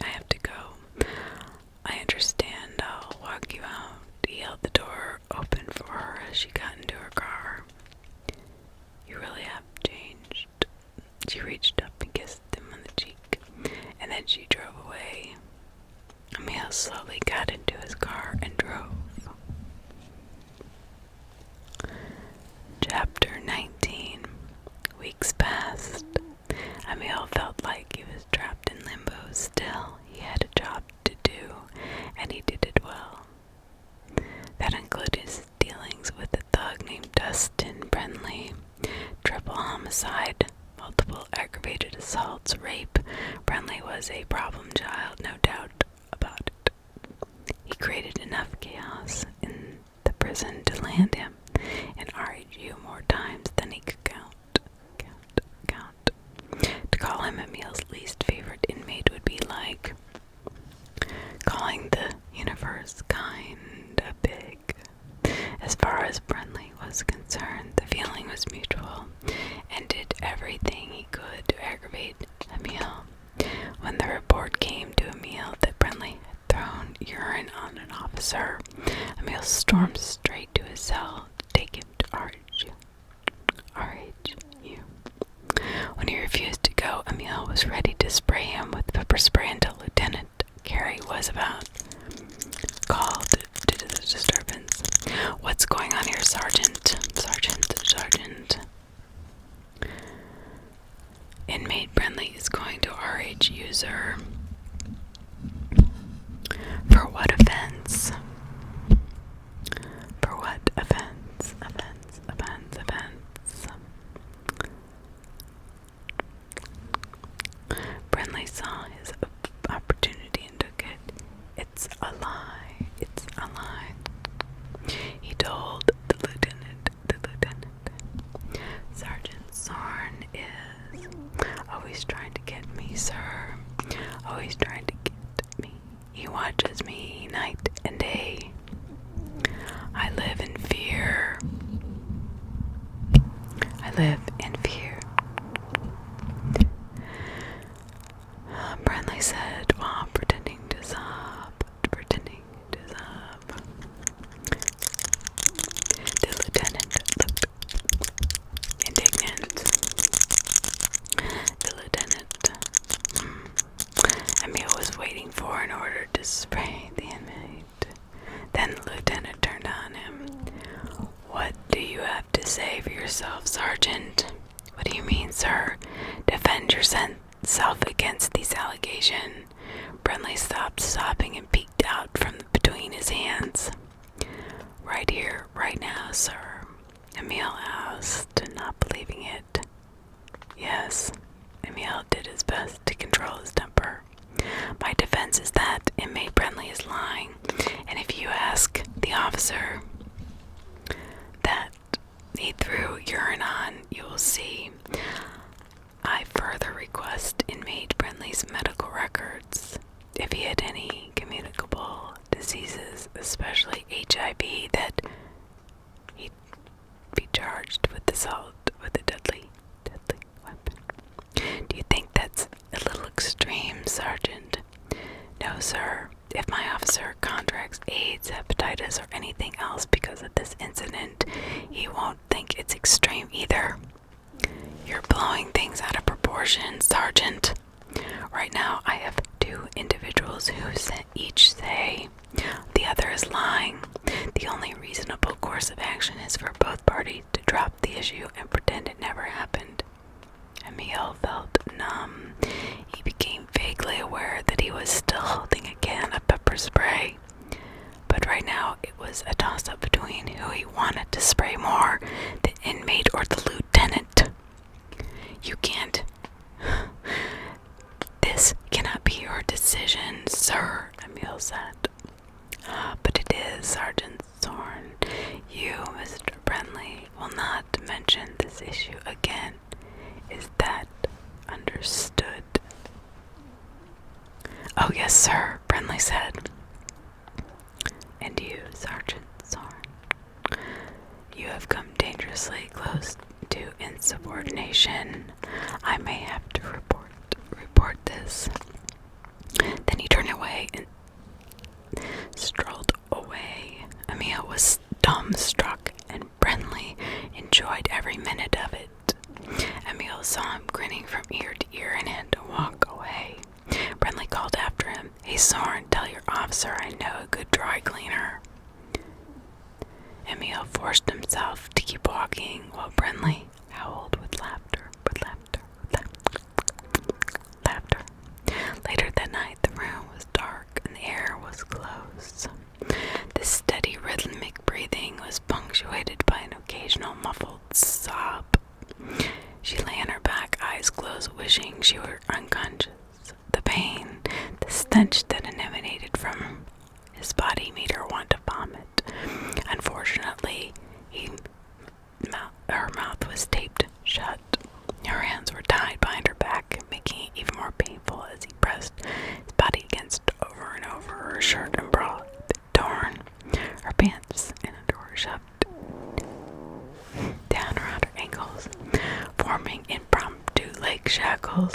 I have to go. I understand. I'll walk you out. He held the door open for her as she got into her car. You really have changed. assaults, rape. Brindley was a problem child, no doubt about it. He created enough chaos in the prison to land him in RHU more times than he could count. To call him Emil's least favorite inmate would be like calling the universe kind of big. As far as Brindley was concerned, the feeling was mutual, and did everything he could to aggravate Emil. When the report came to Emil that Brindley had thrown urine on an officer, Emil stormed straight to his cell to take him to RHU. When he refused to go, Emil was ready to spray him with pepper spray until Lieutenant Carey was about called due to the disturbance. "What's going on here, Sergeant? Sergeant. Inmate Brindley is going to RHU, sir." "For what offense?" "For what offense? Brindley saw his opportunity and took it. It's a lie. He told the lieutenant, "Sergeant Zorn is always trying to get me, sir. Always trying to get me. He watches me night and day. I live in fear. Brindley said while pretending to sob. The lieutenant looked indignant. Emil was waiting for an order to spray the inmate. Then the lieutenant turned on him. "What do you have to say for yourself, Sergeant?" "What do you mean, sir?" "Defend yourself against these allegations." Brindley stopped sobbing and peeked out from between his hands. "Right here, right now, sir?" Emil asked, not believing it. "Yes." Emil did his best to control his temper. "My defense is that inmate Brindley is lying, and if you ask the officer that he threw urine on, you will see. I further request inmate Brindley's medical records. If he had any communicable diseases, especially HIV, that he'd be charged with assault with a deadly weapon." "Do you think that's a little extreme, Sergeant?" "No, sir. If my officer contracts AIDS, hepatitis, or anything else because of this incident, he won't think it's extreme either." "You're blowing things out of proportion, Sergeant. Right now, I have two individuals who each say the other is lying. The only reasonable course of action is for both parties to drop the issue and pretend it never happened." Emil felt numb. He became vaguely aware that he was still holding a can of pepper spray. But right now, it was a toss-up between who he wanted to spray more, the inmate or the lieutenant. "You can't. This cannot be your decision, sir," Emil said. "But it is, Sergeant Zorn. You, Mr. Brindley, will not mention this issue again. Is that understood?" "Oh, yes, sir," Brindley said. "And you, Sergeant Zorn, you have come dangerously close to insubordination. I may have to report this." Then he turned away and strolled away. Emil was dumbstruck, and Brindley enjoyed every minute of it. Emil saw him grinning from ear to ear and had to walk away. Brindley called after him. "Hey, Zorn, tell your officer I know a good dry cleaner." Emil forced himself to keep walking while Brindley howled with laughter. Later that night, the room was dark and the air was close. The steady rhythmic breathing was punctuated by an occasional muffled sob. She lay on her back, eyes closed, wishing she were pants and a door shoved down around her ankles, forming impromptu leg shackles.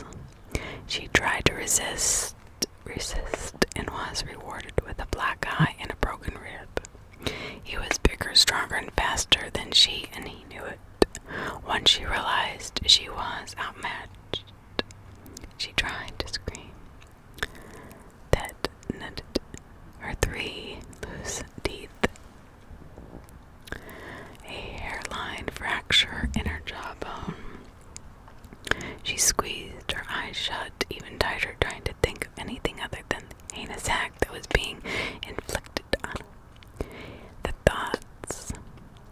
She tried to resist, and was rewarded with a black eye and a broken rib. He was bigger, stronger, and faster than she, and he knew it. Once she realized she was outmatched, she tried to scream. That nutted her 3 loose teeth, a hairline fracture in her jawbone. She squeezed her eyes shut even tighter, trying to think of anything other than the heinous act that was being inflicted on her. The thoughts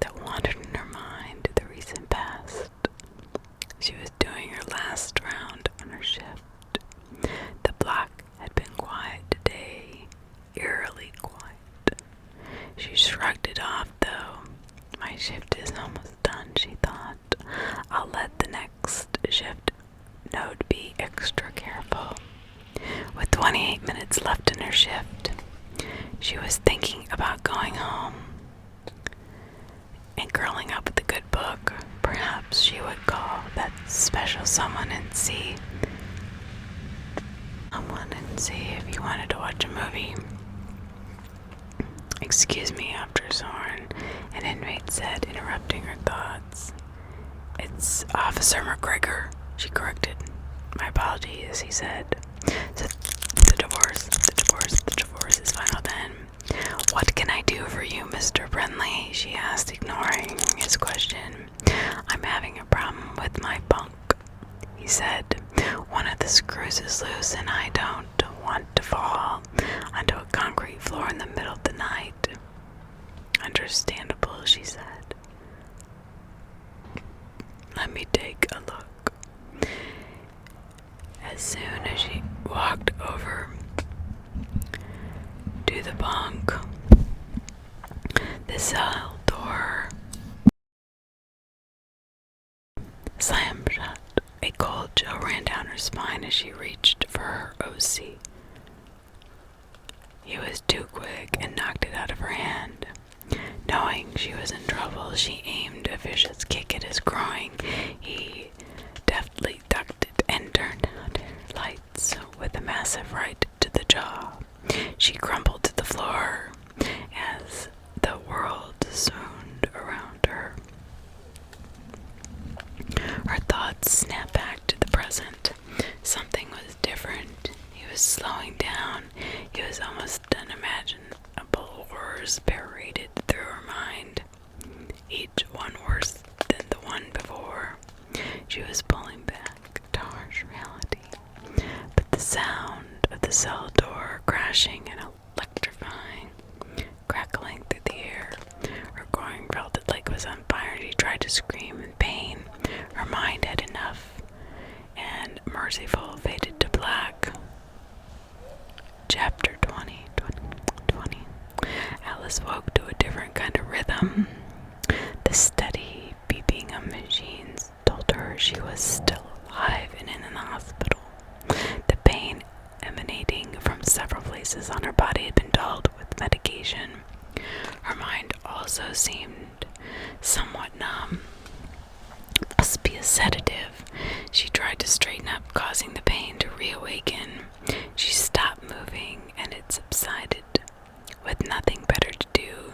that wandered in her mind the recent past. She was doing her last round on her shift. The block had been quiet today, eerily quiet. She shrugged it off, though. My shift is almost done, she thought. I'll let the next shift node be extra careful. With 28 minutes left in her shift, she was thinking about going home and curling up with a good book. Perhaps she would call that special someone and see if he wanted to watch a movie. Excuse me, After Soren, an inmate said, interrupting her thoughts. It's Officer McGregor, she corrected. My apologies, he said. The divorce is final then. What can I do for you, Mr. Brindley? She asked, ignoring his question. I'm having a problem with my bunk, he said. One of the screws is loose and I don't want to fall onto a concrete floor in the middle of the night. Understandable, she said. Let me take a look. As soon as she walked over to the bunk, the cell door slammed shut. A cold chill ran down her spine as she reached for her OC. He was too quick and knocked it out of her hand. Knowing she was in trouble, she aimed a vicious kick at his groin. He deftly ducked it and turned out her lights with a massive right to the jaw. She crumpled to the floor as the world swooned around her. Her thoughts snapped back to the present. Something was different. He was slowing down. He was almost unimaginable horrors paraded through her mind, each one worse than the one before. She was pulling back to harsh reality, but the sound of the cell door crashing and electrifying, crackling through the air. Her growing velvet leg was on fire. She tried to scream in pain. Her mind had enough, and merciful faded to black. Chapter 20. Alice woke to a different kind of rhythm. The steady beeping of machines told her she was still alive and in the hospital. The pain emanating from several places on her body had been dulled with medication. Her mind also seemed somewhat numb. Must be a sedative. She tried to straighten up, causing the pain to reawaken. She stopped moving and it subsided. With nothing better to do,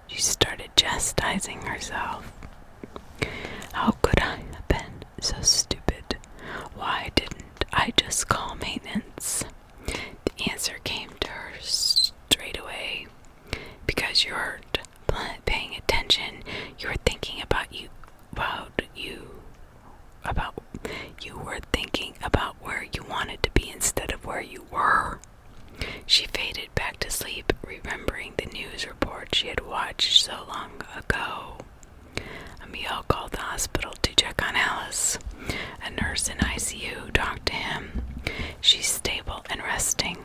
she started chastising herself. How could I have been so stupid? Why didn't I just call maintenance? The answer came to her straight away. Because you weren't paying attention. You were thinking about you were thinking about where you wanted to be instead of where you were. She faded back to sleep, remembering the news report she had watched so long ago. Emil called the hospital to check on Alice. A nurse in ICU talked to him. She's stable and resting.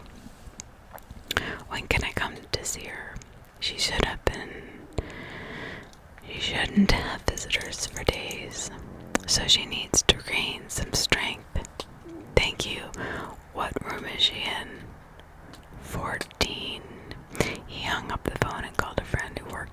When can I come to see her? She shouldn't have visitors for days, so she needs to regain some strength. Thank you. What room is she in? 14. He hung up the phone and called a friend who worked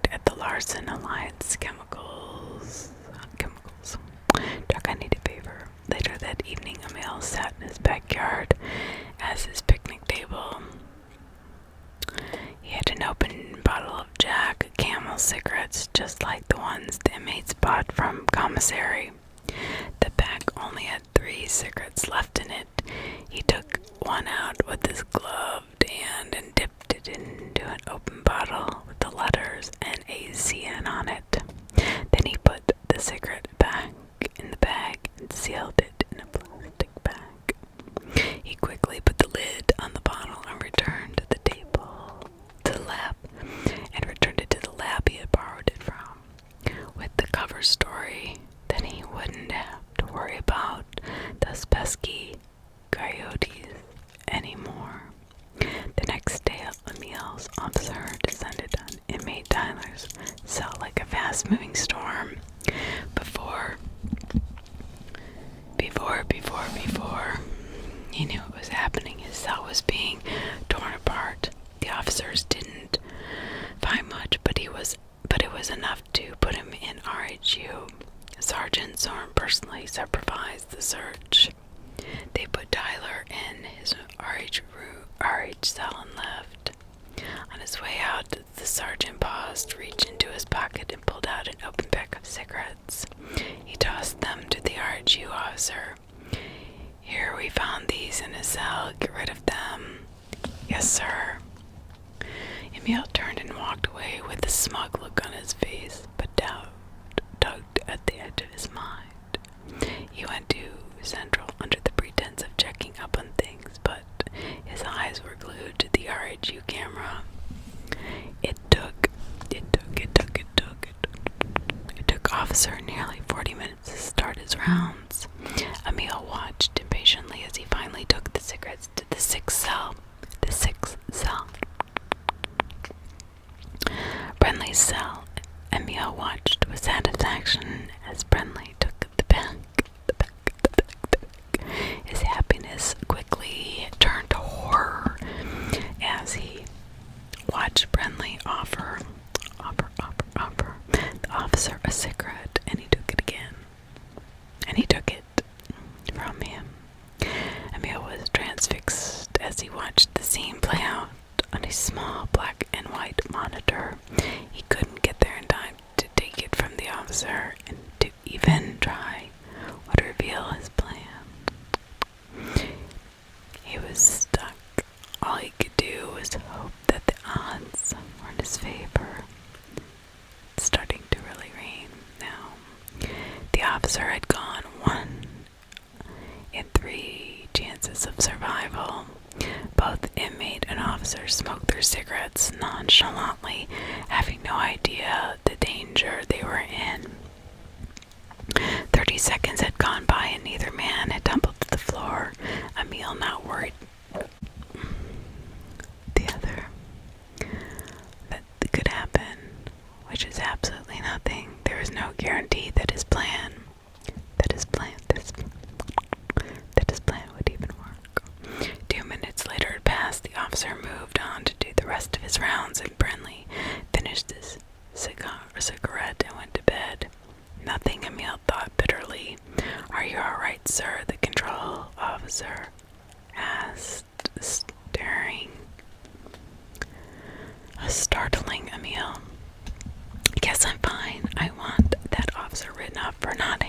cigarettes just like the ones the inmates bought from commissary. The pack only had 3 cigarettes left in it. He took one out with his gloved hand and dipped it into an open bottle with the letters NaCN on it. Then he put the cigarette back in the bag and sealed it in a plastic bag. He quickly put the lid on the bottle and returned to the lab, and returned it to the lab he had borrowed it from, with the cover story. Then he wouldn't have to worry about those pesky coyotes anymore. The next day at Lemuel's officer descended on inmate Tyler's cell like a fast-moving storm. Before he knew what was happening, his cell was being torn apart. The officers didn't find much, but it was enough to put him in RHU. Sergeant Zorn personally supervised the search. They put Tyler in his RH cell and left. On his way out, the sergeant paused, reached into his pocket, and pulled out an open pack of cigarettes. He tossed them to the RHU officer. "Here, we found these in his cell. Get rid of them." "Yes, sir." Emil turned and walked away with a smug look on his face, but doubt tugged at the edge of his mind. He went to Central under the pretense of checking up on things, but his eyes were glued to the RHU camera. It took Officer nearly 40 minutes to start his rounds. Emil watched impatiently as he finally took the cigarettes to the sixth cell. Brenly's cell. Emil watched with satisfaction as Brenly took the pack. His happiness quickly turned to horror as he watched Brenly offer the officer a cigarette, and he took it again. And he took it from him. Emil was transfixed as he watched the scene play out on a small black and white monitor. He couldn't get there in time to take it from the officer and to even try would reveal his plan. He was stuck. All he could do was hope that the odds were in his favor. It's starting to really rain now. The officer had gone 1 in 3 chances of survival. Both inmate and officer smoked their cigarettes nonchalantly, having no idea the danger they were in. 30 seconds had gone by and neither man had tumbled to the floor. Emil not worried the other that could happen, which is absolutely nothing. There is no guarantee that his plan would even work. 2 minutes later had passed. The officer moved on to do the rest of his rounds, and Brenly finished his cigarette and went to bed. "Nothing," Emil thought bitterly. "Are you all right, sir?" the control officer asked, startling Emil. "Yes, I'm fine. I want that officer written up for not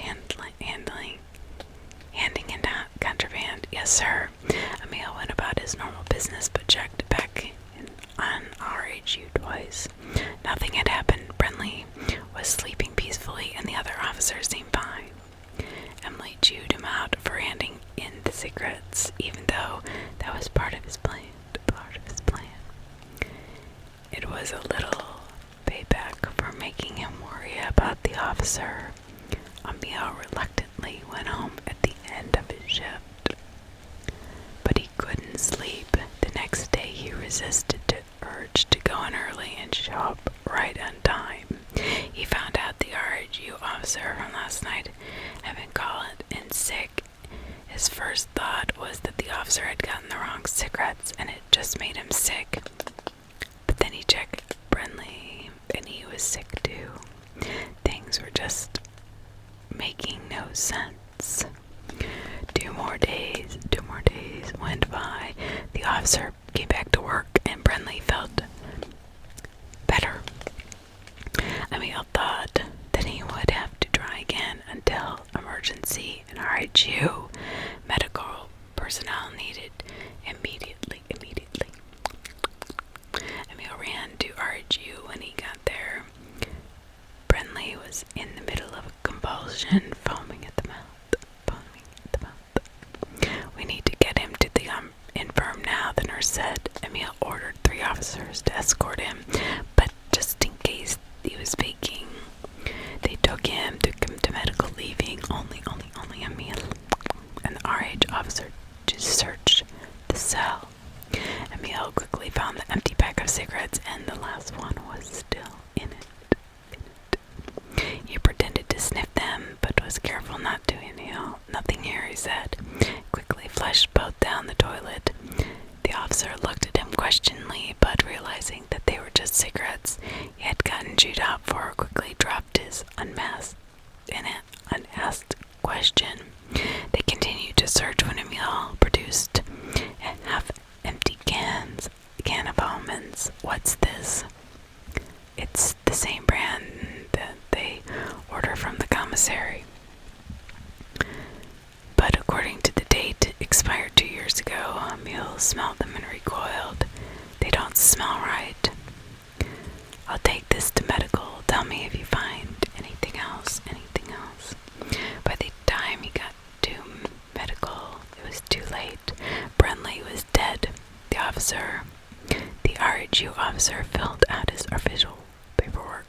handing in contraband." "Yes, sir." Emil went about his normal business, but checked back on RHU twice. Nothing had happened. Brenly was sleeping peacefully, and the other officers seemed fine. Emily chewed him out for handing in the cigarettes, even though that was part of his plan. It was a little payback for making him worry about the officer. Emil reluctantly went home at the end of his shift, but he couldn't sleep. The next day he resisted the urge to go in early and show up right on time. He found out the RHU officer from last night had been called in sick. His first thought was that the officer had gotten the wrong cigarettes and it just made him sick. But then he checked Brenly and he was sick too. Things were just making no sense. Two more days went by. The officer came back to work and Brenly felt better. Emil thought that he would have to try again until emergency and RHU medical personnel needed immediately. Emil ran to RHU when he got there. Brenly was in the middle of a convulsion, foaming at the mouth. We need to get him to the infirm now, the nurse said. Emil ordered 3 officers to escort him, but just in case he was faking, they took him to medical, leaving only Emil and the RH officer to search the cell. Emil quickly found the empty pack of cigarettes, and the last one was still in it. He pretended to sniff them, but was careful not to inhale. Nothing here, he said. Quickly flushed both down the toilet. The officer looked at him questioningly, but realizing that they were just cigarettes he had gotten chewed out for, quickly dropped his unasked question. They continued to search when Emil produced a half-empty can of almonds. What's this? It's the same brand that they order from the commissary. But according to the date, expired 2 years ago. Emil smelled them and recoiled. They don't smell right. I'll take this to medical. Tell me if you find anything else. By the time he got to medical, it was too late. Brenly was dead. The RHU officer filled out his official paperwork,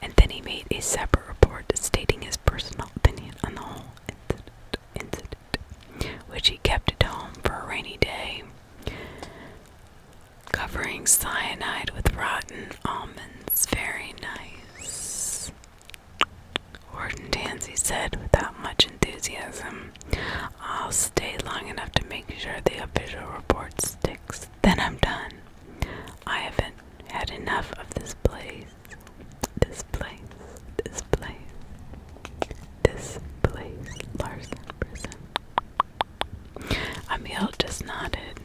and then he made a separate report stating his personal opinion on the whole incident, which he kept at home for a rainy day. Covering cyanide with rotten almonds. Very nice. Warden Tansy said without much enthusiasm. I'll stay long enough to make sure the official report sticks. Then I'm done. I haven't had enough of this place. Larson prison. Emil just nodded.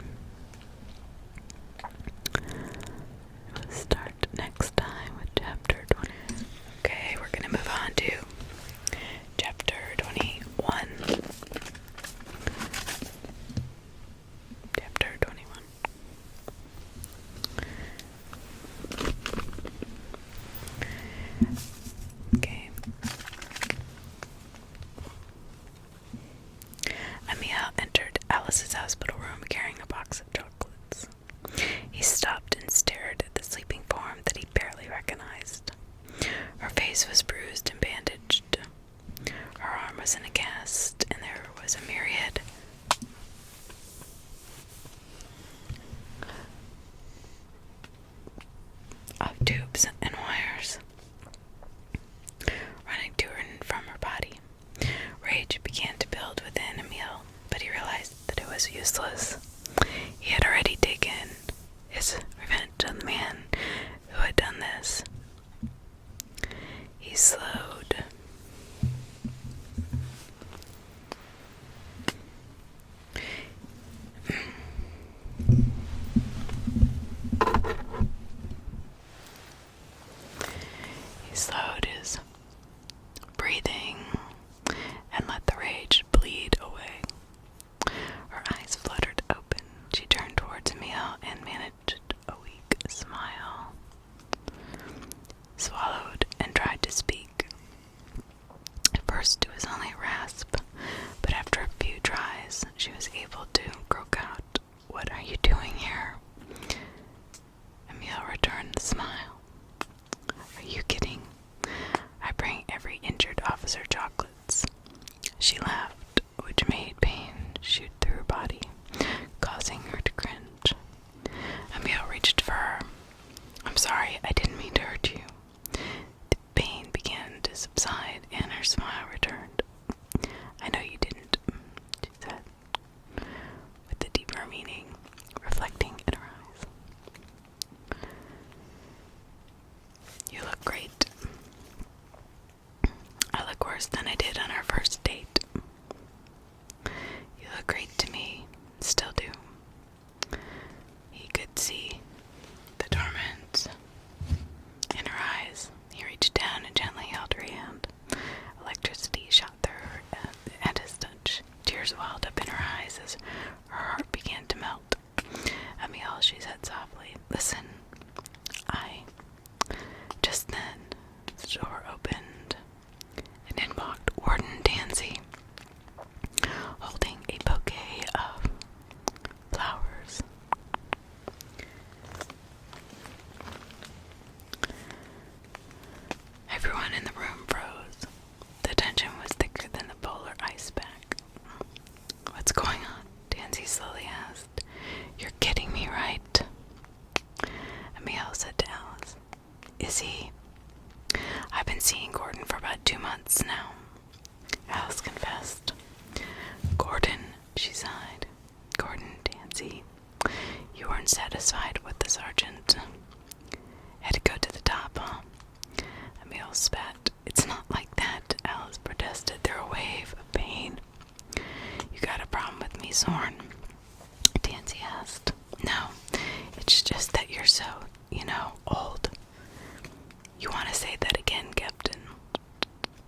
We'll start next time with chapter 20. Okay, we're gonna move on to chapter 21. Chapter 21. Okay. Emil entered Alice's hospital room carrying a box of chocolates. He stopped and stared at the sleeping form that he barely recognized. Her face was bruised and bandaged. Her arm was in a cast, and there was a myriad of tubes and wires running to and from her body. Rage began to build within Emil, but he realized that it was useless. He had already taken his revenge on the man who had done this. He slowed. He slowed his breathing and let the rage bleed away. Her eyes fluttered open. She turned towards Emil and managed a weak smile. Swallowed and tried to speak. At first it was only a rasp, but after a few tries, she was able to croak out, "What are you doing here?" Emil returned the smile. "Are you kidding? I bring every injured officer chocolates." She laughed, which made pain shoot through her body, causing her to cringe. Emil reached for her. "I'm sorry, I didn't mean to hurt you." The pain began to subside, and her smile returned. "I know you didn't," she said, with the deeper meaning reflecting in her eyes. "You look great." "I look worse than I did on our first date." "You look great to me. Still do." He could see the torment in her eyes. He reached down in the room froze. The tension was thicker than the polar ice pack. "What's going on?" Tansy slowly asked. "You're kidding me, right?" Emil said to Alice. "Is he?" "I've been seeing Gordon for about 2 months now," Alice confessed. "Gordon," she sighed. "Gordon, Tansy, you weren't satisfied with the sergeant. Had to go to the top, huh?" Emil spat. "It's not like that," Alice protested through a wave of pain. "You got a problem with me, Zorn?" Tansy asked. "No, it's just that you're so, old." "You want to say that again, Captain?"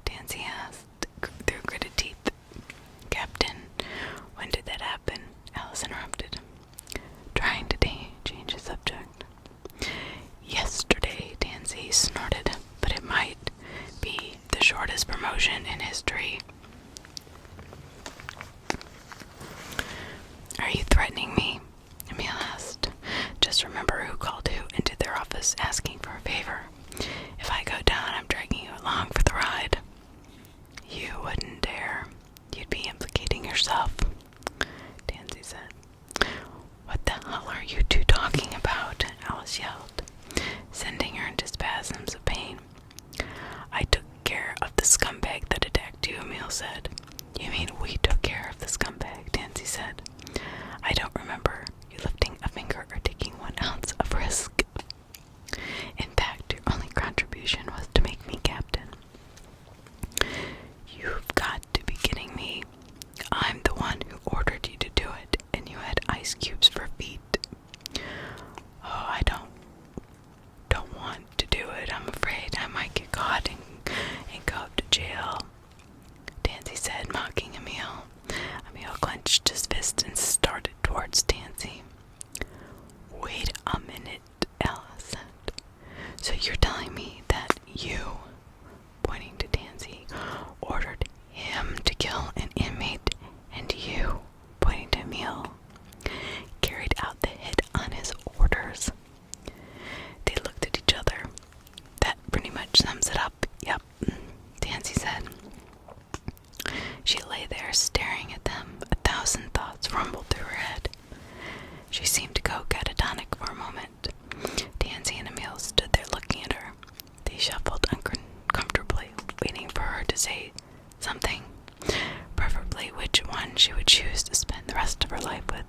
Tansy asked through gritted teeth. "Captain, when did that happen?" Alice interrupted, trying to change the subject. "Yesterday," Tansy snorted, "but it might be the shortest promotion in history." "Are you threatening me?" Emil asked. "Just remember who called who into their office asking for a favor. If I go down, I'm dragging you along for the ride." "You wouldn't dare. You'd be implicating yourself," Tansy said. "What the hell are you two talking about?" Alice yelled, sending her into spasms of pain. "I took care of the scumbag that attacked you," Emil said. "You mean we took care of the scumbag?" Tansy said. "I don't remember you lifting a finger or taking 1 ounce of risk. In fact, your only contribution was to make me captain." "You've got to be kidding me. I'm the one who ordered you to do it, and you had ice cubes for feet." "Oh, I don't want to do it. I'm afraid I might get caught and go to jail," Tansy said, mocking Emil. Emil clenched his fist and started towards Tansy. "Wait a minute," Alice said. "So you're telling me that you," pointing to Tansy, "ordered him to kill an inmate, and you," pointing to Emil, "carried out the hit on his orders?" They looked at each other. "That pretty much sums it up, yep," Tansy said. She lay there staring at them. 1,000 thoughts rumbled through her head. She seemed to go catatonic for a moment. Tansy and Emil stood there looking at her. They shuffled uncomfortably, waiting for her to say something, preferably which one she would choose to spend the rest of her life with.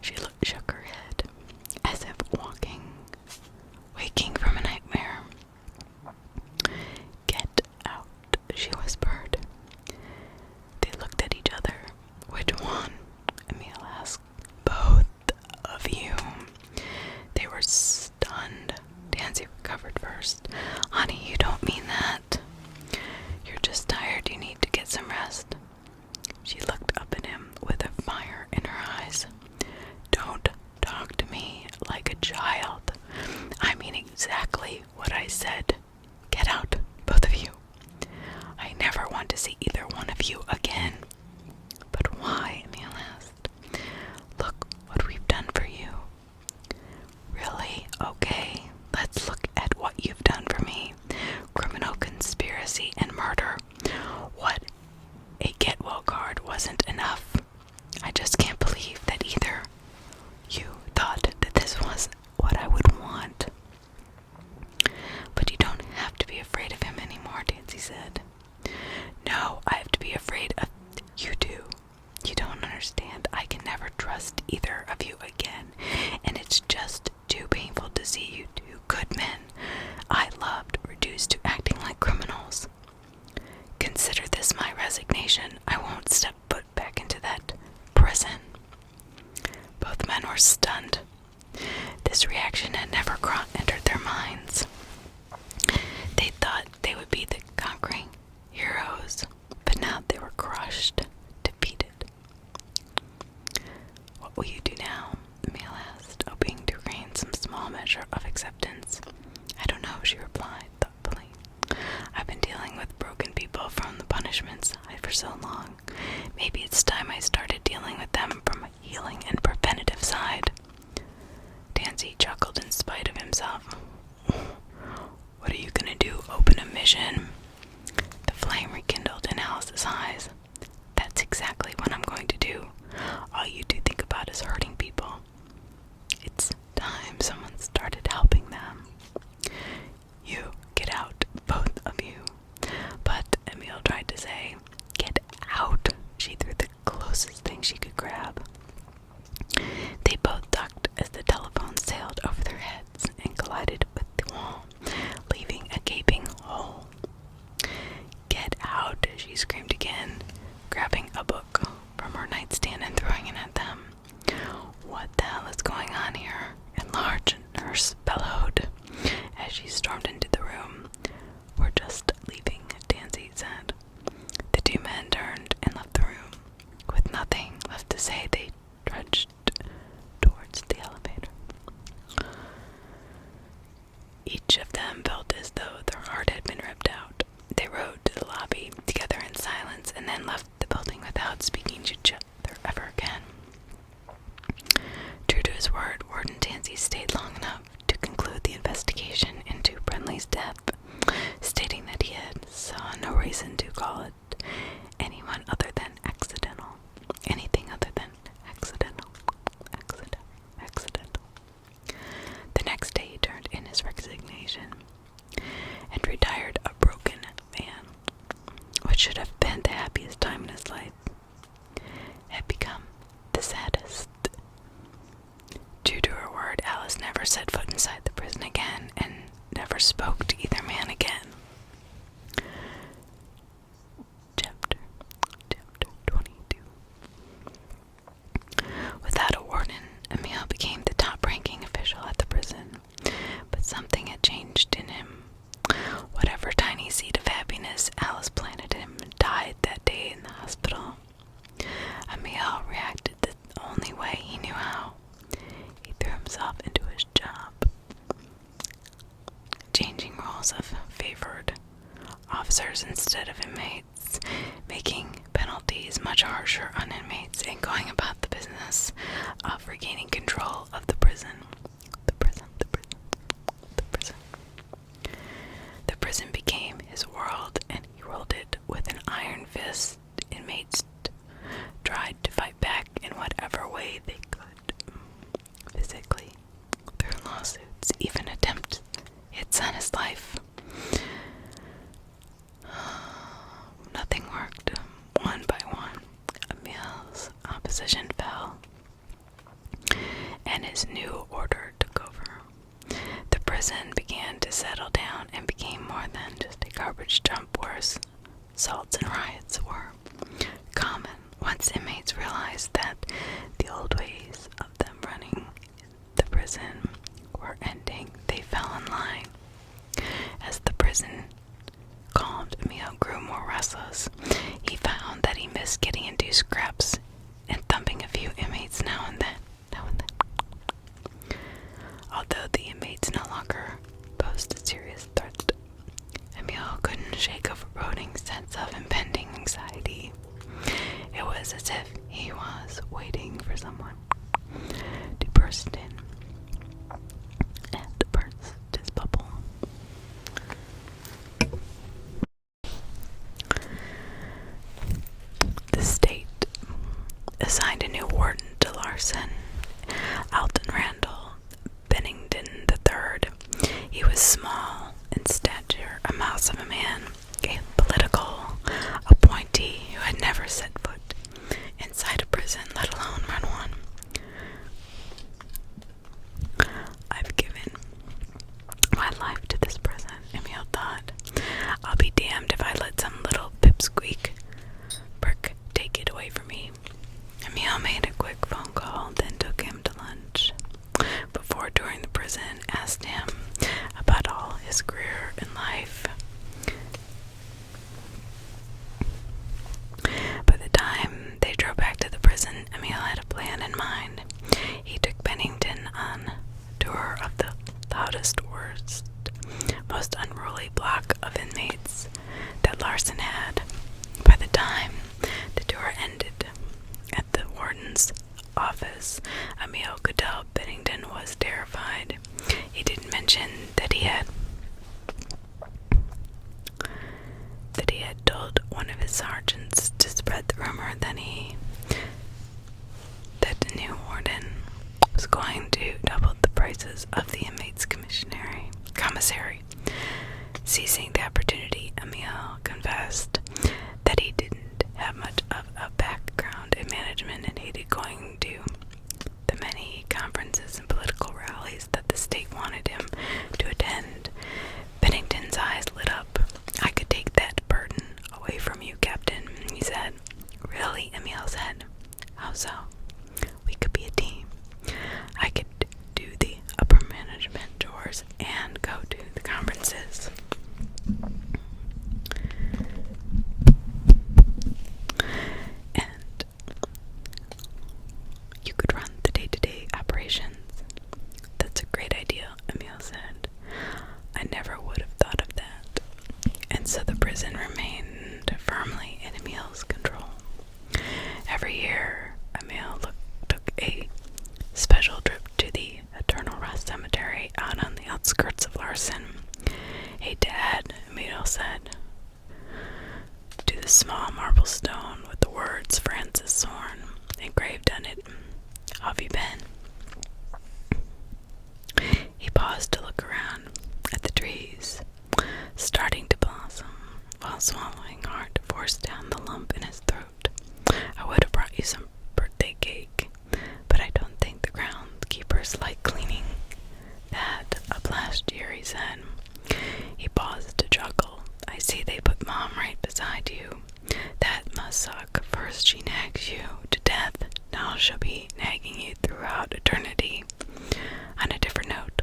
She shook her head, as if waking from a nightmare. "Get out," she whispered. They looked at each other. "Which one?" Emil asked. "Both of you." They were stunned. Tansy recovered first. "Honey, you don't mean that." "You're just tired. You need to get some rest." She looked up at him with a fire in her eyes. "Don't talk to me like a child. I mean exactly what I said. Get out, both of you. I never want to see either one of you again." "But why?" Emil asked. "Look what we've done for you." "Really? Okay. Let's look at what you've done for me. Criminal conspiracy and murder. What? A get-well card wasn't enough. I just can't believe that either you thought that this was what I would want." "But you don't have to be afraid of him anymore," Tansy said. "No, I have to be afraid of you two. You don't understand. I can never trust either of you again, and it's just too painful to see you two good men I loved reduced to acting like criminals. Consider this my resignation. I won't step foot back into that prison." Both men were stunned. This reaction had never entered their minds. They thought they would be the conquering heroes, but now they were crushed, defeated. "What will you do now?" Emil asked, hoping to gain some small measure of acceptance. "I don't know," she replied thoughtfully. "I've been dealing with broken people from the punishment side for so long. Maybe it's time I started dealing with them from a healing and preventative side." Tansy chuckled in spite of himself. vision. The flame rekindled in Alice's eyes. That's exactly what I'm going to do. All you do think about is hurting people. It's time someone started helping them. You, get out, both of you. But Emile tried to say, get out. She threw the closest thing she could grab. They both ducked as the telephone sailed over their heads and collided with the wall, leaving a gaping hole. Get out, she screamed again, grabbing a book from her nightstand and throwing it at them. What the hell is going on here? Enlarged nurse bellowed as she stormed into the room. We're just leaving, Tansy said. The two men turned and left the room. With nothing left to say, they trudged towards the elevator. Each of them felt as though their heart had been ripped out. They rode to the lobby together in silence and then left the building without speaking to each other ever again. True to his word, Warden Tansy stayed long enough to conclude the investigation into Brenly's death, stating that he had saw no reason to call it anyone other than accidental. Anything other than accidental. Accidental. The next day he turned in his resignation and retired a broken man. What should have been the happiest time in his life had become the saddest. True to her word, Alice never set foot inside the prison again and never spoke to either man again. Chapter 22. Without a warden, Emile became the top-ranking official at the prison, but something had changed in him. Whatever tiny seed of happiness Alice planted in him died that day in the hospital. Emile reacted the only way he knew how. He threw himself into his job. Changing roles of favored officers instead of inmates, making penalties much harsher on inmates, and going about the business of regaining control of the prison. The prison became his world, and he ruled it with an iron fist. Inmates tried to fight back in whatever way they could. Physically, through lawsuits, even attempts hits on his life. Nothing worked. One by one, Emile's opposition fell, and his new order took over. The prison began to settle down and became more than just a garbage dump where assaults and riots were common. Once inmates realized that the old ways of them running the prison were ending, they fell in line. As the prison calmed, Emile grew more restless. He found that he missed getting into scraps and thumping a few inmates now and then. Although the inmates no longer posed a serious threat, Emile couldn't shake a foreboding sense of impending anxiety. It was as if he was waiting for someone to burst in and burst his bubble. The state assigned a new warden to Larson, Alton Randall Bennington III. He was small in stature, a mouse of a man, a political appointee who had never set foot inside a prison, let alone run one. I've given my life to this prison, Emile thought. I'll be damned if I let some little pipsqueak prick take it away from me. Emile made a quick phone call, then took him to lunch. Before touring the prison, asked him about all his career in life. By the time they drove back to the prison, Emile had a plan in mind. He took Bennington on a tour of the loudest, worst, most unruly block of inmates that Larson had. By the time the tour ended at the warden's office, Emile could tell Bennington was terrified. He didn't mention that he had commissary. Seizing the opportunity, Emil confessed that he didn't have much of a background in management and hated going to the many conferences and political rallies that the state wanted him to attend. Bennington's eyes lit up. "I could take that burden away from you, Captain," he said. "Really?" Emil said. "How so?" "We could be a team. I could do the upper management chores and go to the conferences." "And you could run the day-to-day operations." "That's a great idea," Emil said. "I never would have thought of that." And so the prison remained firmly in Emil's control. Every year, Emil took a special trip to the Eternal Rest Cemetery out on the outskirts of Larson. "Hey, Dad," Emil said, "to the small marble stone with the words Francis Zorn engraved on it. How have you been?" He paused to look around at the trees starting to blossom while swallowing hard to force down the lump in his throat. "I would have brought you some birthday cake, but I don't think the groundskeepers like cleaning that up last year," he said. He paused to chuckle. "I see they put Mom right beside you. That must suck. First she nags you to death, now she'll be nagging you throughout eternity." On a different note,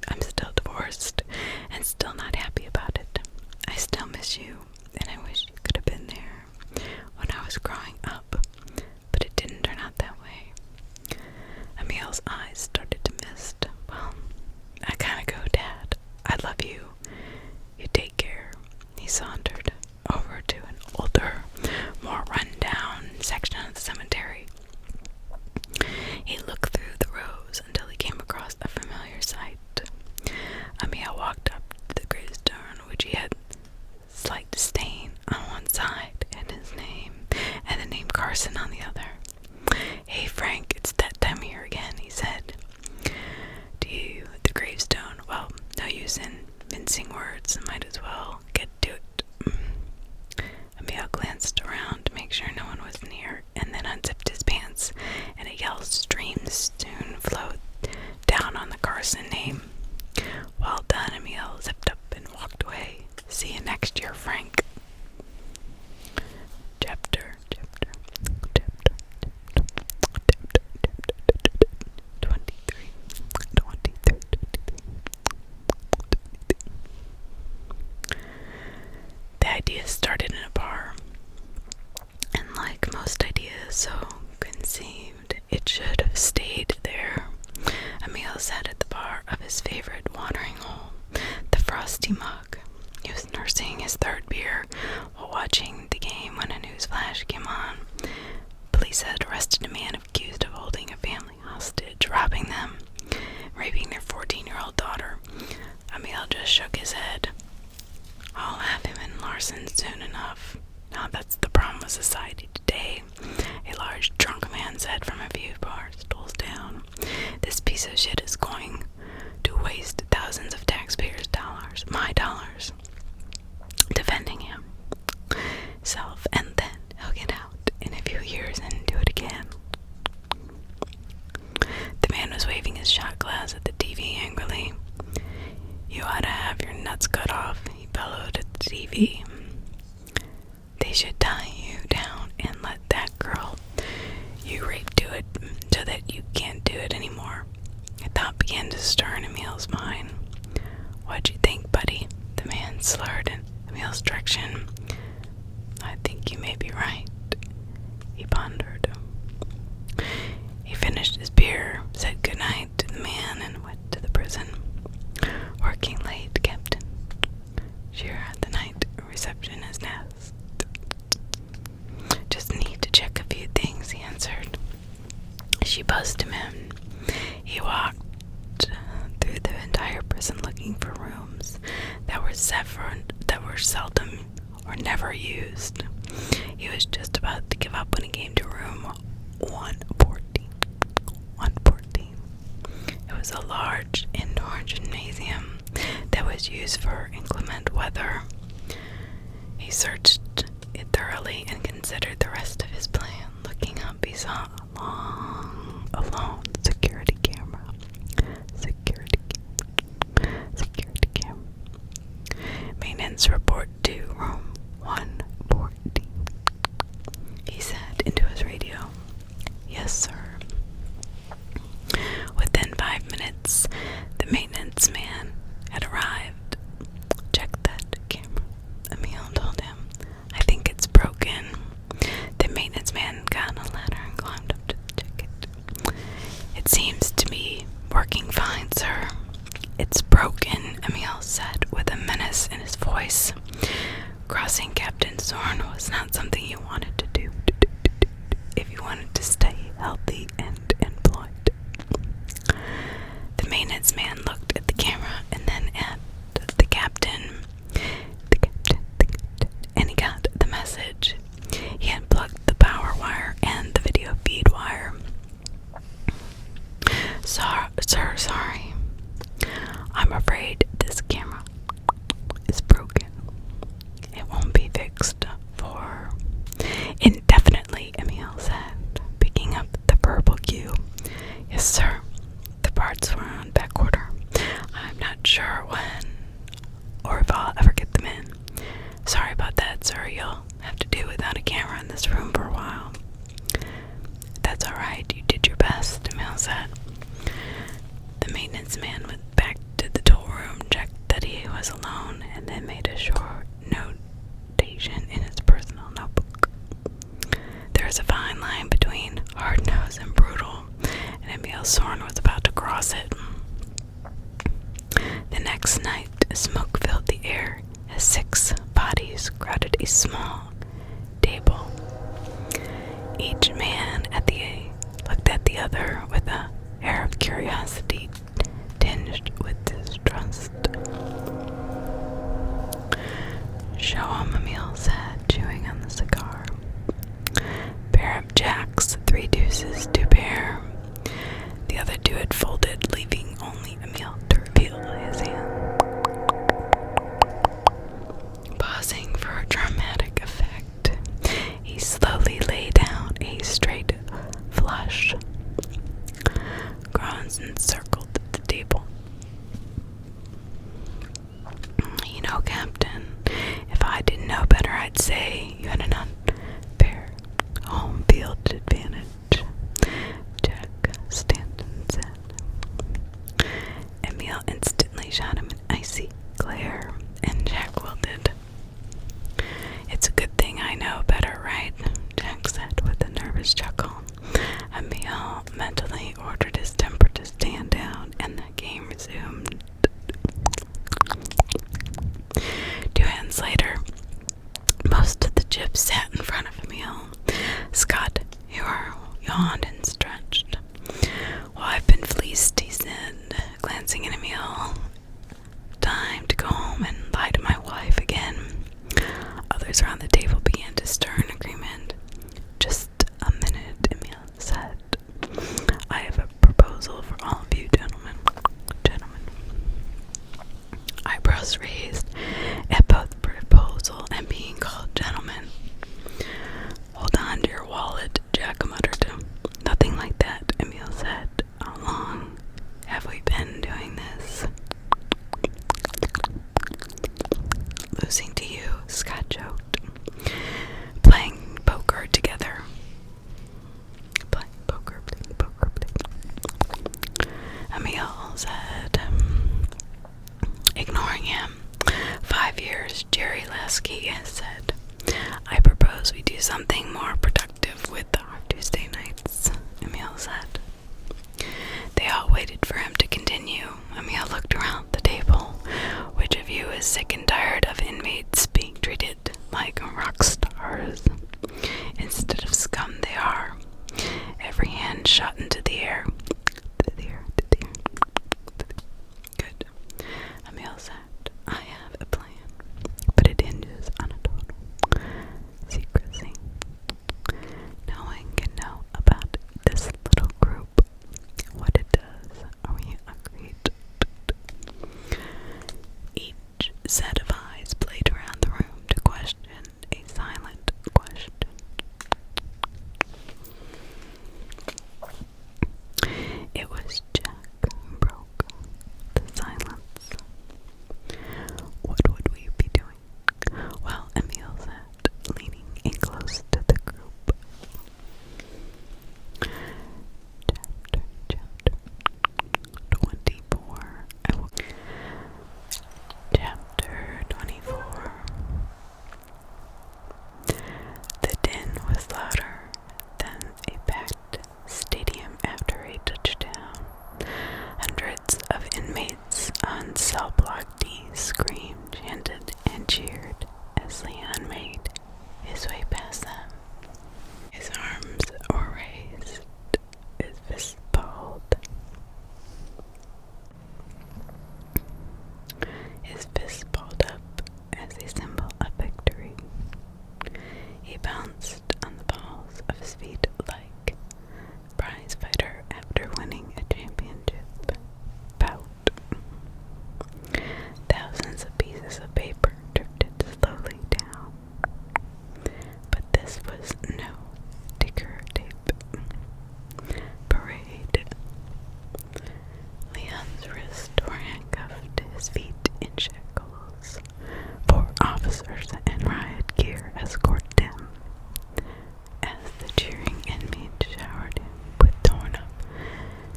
I'm still divorced and still not happy about it. I still miss you, and I wish you could have been there when I was growing up, but it didn't turn out that way. Emil's eyes started to mist. "Well, I gotta go, Dad. I love you. You take care." He sauntered over to an older, more run-down section of the cemetery. He looked through the rows until he came across a familiar sight. Emil walked up to the gravestone, which he had a slight stain on one side and his name, and the name Carson on the other. "Hey, Frank, it's that time of year again," he said. "Do you the gravestone? Well, no use in mincing words. Might as well get to it." Emil glanced around to make sure no one was near, and then unzipped his pants, and a yellow stream soon flowed down on the Carson name. "Well done," Emil zipped up and walked away. "See you next year, Frank." Chapter 23. The idea started in a bar, and like most ideas so conceived, it should have stayed there. Emil sat at the bar of his favorite watering hole, the Frosty Mug. He was nursing his third beer while watching the game when a news flash came on. Police had arrested a man accused of holding a family hostage, robbing them, raping their 14-year-old daughter. Emil just shook his head. "I'll have him in Larson soon enough. Now that's the problem with society today," a large drunk man said from a few bar stools down. "This piece of shit is going to waste thousands of taxpayers' dollars, my dollars, defending himself, and then he'll get out in a few years and do it again." The man was waving his shot glass at the TV angrily. "You ought to have your nuts cut off," he bellowed at the TV. "They should tie you down and let that girl you raped do it so that you can't do it anymore." A thought began to stir in Emil's mind. "What'd you think, buddy?" The man slurred in Emil's direction. "I think you may be right," he pondered. He finished his beer, said goodnight to the man, and went to the prison. "Working late, Captain?" "Sure, at the night receptionist asked." "Just need to check a few things," he answered. She buzzed him in. He walked through the entire prison looking for rooms that were seldom or never used. He was just about to give up when he came to room 114. It was a large indoor gymnasium that was used for inclement weather. He searched it thoroughly and considered the rest of his plan. Looking up, he saw a lone security camera. Security camera. Maintenance report to room 114. He said into his radio. Yes, sir. Within 5 minutes, the maintenance man had arrived. Check that camera, Emil told him. I think it's broken. The maintenance man got on a ladder and climbed up to check it. It seems to be working fine, sir. It's broken, Emil said with a menace in his voice. Crossing Captain Zorn was not something you wanted to do if you wanted to stay healthy and employed. The maintenance man looked at the camera and then at the captain. And he got the message. He had plugged the power wire and the video feed wire. Sorry. I'm afraid this camera is broken. It won't be fixed for indefinitely, Emil said, picking up the verbal cue. Yes, sir. The parts were on back order. I'm not sure when or if I'll ever get them in. Sorry about that, sir. You'll have to do without a camera in this room for a while. That's alright. You did your best, Emil said. The maintenance man went back to the tool room, checked that he was alone, and then made a short notation in his personal notebook. There's a fine line between hard-nosed and brutal, and Emil Zorn was about to cross it. The next night, smoke filled the air as 6 bodies crowded a small table. Each man looked at the other with an air of curiosity tinged with distrust. Show 'em, Emil said, chewing on the cigar. Pair of jacks, 3 deuces, 2 pair. The other 2 had folded, leaving only Emil to reveal his hand. Pausing for a dramatic effect, he slowly lay down a straight flush. Groans encircled the table. You know, Captain, if I didn't know better, I'd say you had an unfair home field advantage, Jack Stanton said. Emil instantly shot him an icy glare, and Jack wilted. It's a good thing I know better, right? Jack said with a nervous chuckle. Emil mentally ordered his temper to stand down, and the game resumed. 2 hands later, most of the chips sat in front of Emil. Scott, you are yawned and stretched. Well, I've been fleeced, he said, glancing at Emil. Time to go home and lie to my wife again. Others around the table began to stir in agreement. Just a minute, Emil said. I have a proposal for all of you, gentlemen. Eyebrows raised at both proposal and being called gentlemen. Hold on to your wallet, Jack muttered. Nothing like that, Emil said. How long have we been doing this? Losing to you, Scott joked. Playing poker together. Playing poker. Emil said, ignoring him. 5 years, Jerry Lasky said. I propose we do something more productive with our Tuesday nights, Emil said. They all waited for him to continue. Emil looked around the table. Which of you is sick and tired of inmates being treated like rock stars instead of scum they are? Every hand shot into the air. Good. Emil said, I have a plan, but it hinges on a total secrecy. No one can know about this little group. What it does, are we agreed? set of eyes played around the room to question a silent question. It was Jack who broke the silence. What would we be doing? Well, Emil said, leaning in close to the group. Chapter 24. Chapter 24. The din was louder than a packed stadium after a touchdown. Hundreds of inmates on cell block D screamed, chanted, and cheered as Leon made his way past them. His arms were raised, his fists balled. His fists balled up as a symbol of victory. He bounced on the balls of his feet like a prize fighter after winning a championship bout. Thousands of pieces of paper drifted slowly down, but this was no ticker tape parade. Leon's wrists were handcuffed, his feet in shackles. 4 officers in riot gear escorted him as the cheering inmates showered him with torn up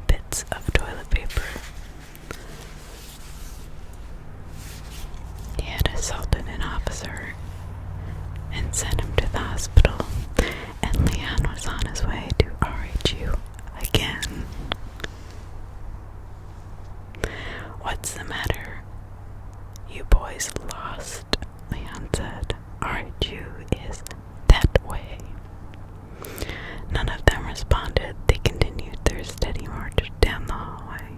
bits of toilet paper. He had assaulted an officer and sent him to the hospital, and Leon was on his way to RHU again. What's the matter? You boys lost, Leon said. RHU is that way. None of them responded. They continued their steady march down the hallway.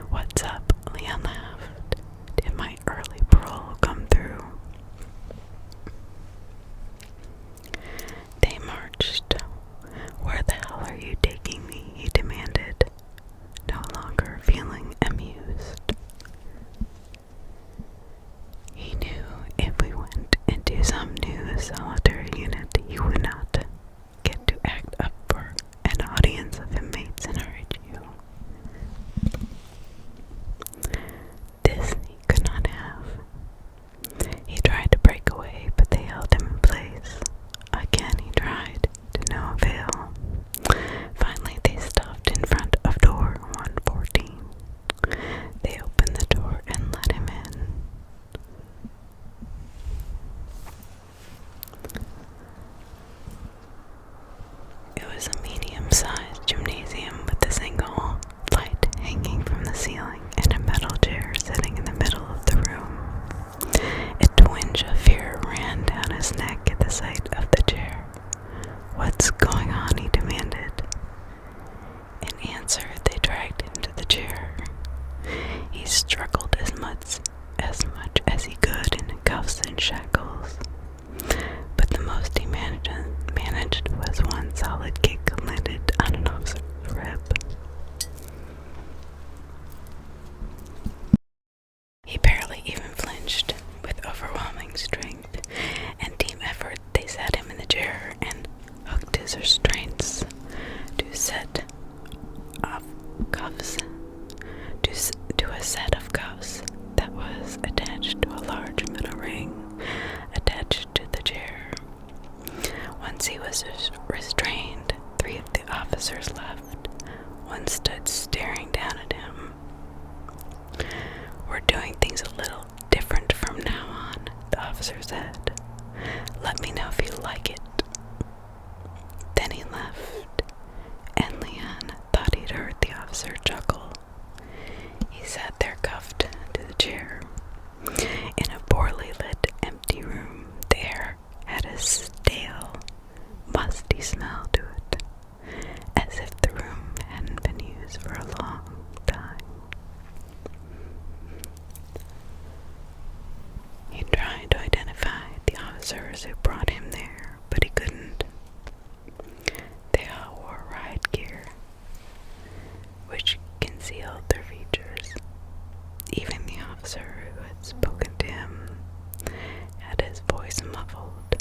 What's up? Leon laughed. Did my early parole come through? They marched. Where the hell are you taking me? He demanded, no longer feeling amused. He knew if we went into some new solitary unit, he would not get to act up for an audience of inmates in RHU. This he could not have. He tried to break away, but they held him in place. Again he tried, to no avail. Finally they stopped in front of door 114. They opened the door and let him in. It was a medium-sized gymnasium with a single light hanging from the ceiling and a metal chair sitting in the middle of the room. A twinge of fear ran down his neck at the sight of the chair. What's going on? He demanded. In answer, they dragged him to the chair. He struggled as much as he could in cuffs and shackles, but the most he managed was one solid kick landed on an officer's rib. He barely even flinched. With overwhelming strength and team effort, they sat him in the chair and hooked his restraints to a set of cuffs that was attached to a large metal ring attached to the chair. Once he was restrained, 3 of the officers left. One stood staring down at him. We're doing things a little different from now on, the officer said. Let me know if you like it. Then he left, and Leon thought he'd heard the officer chuckle. He sat there cuffed to the chair. In a poorly lit, empty room, the air had a stale, musty smell to it, as if the room hadn't been used for a long time. He tried to identify the officers who brought him there, but he couldn't. They all wore riot gear, which concealed their features. Even the officer who had spoken to him had his voice muffled.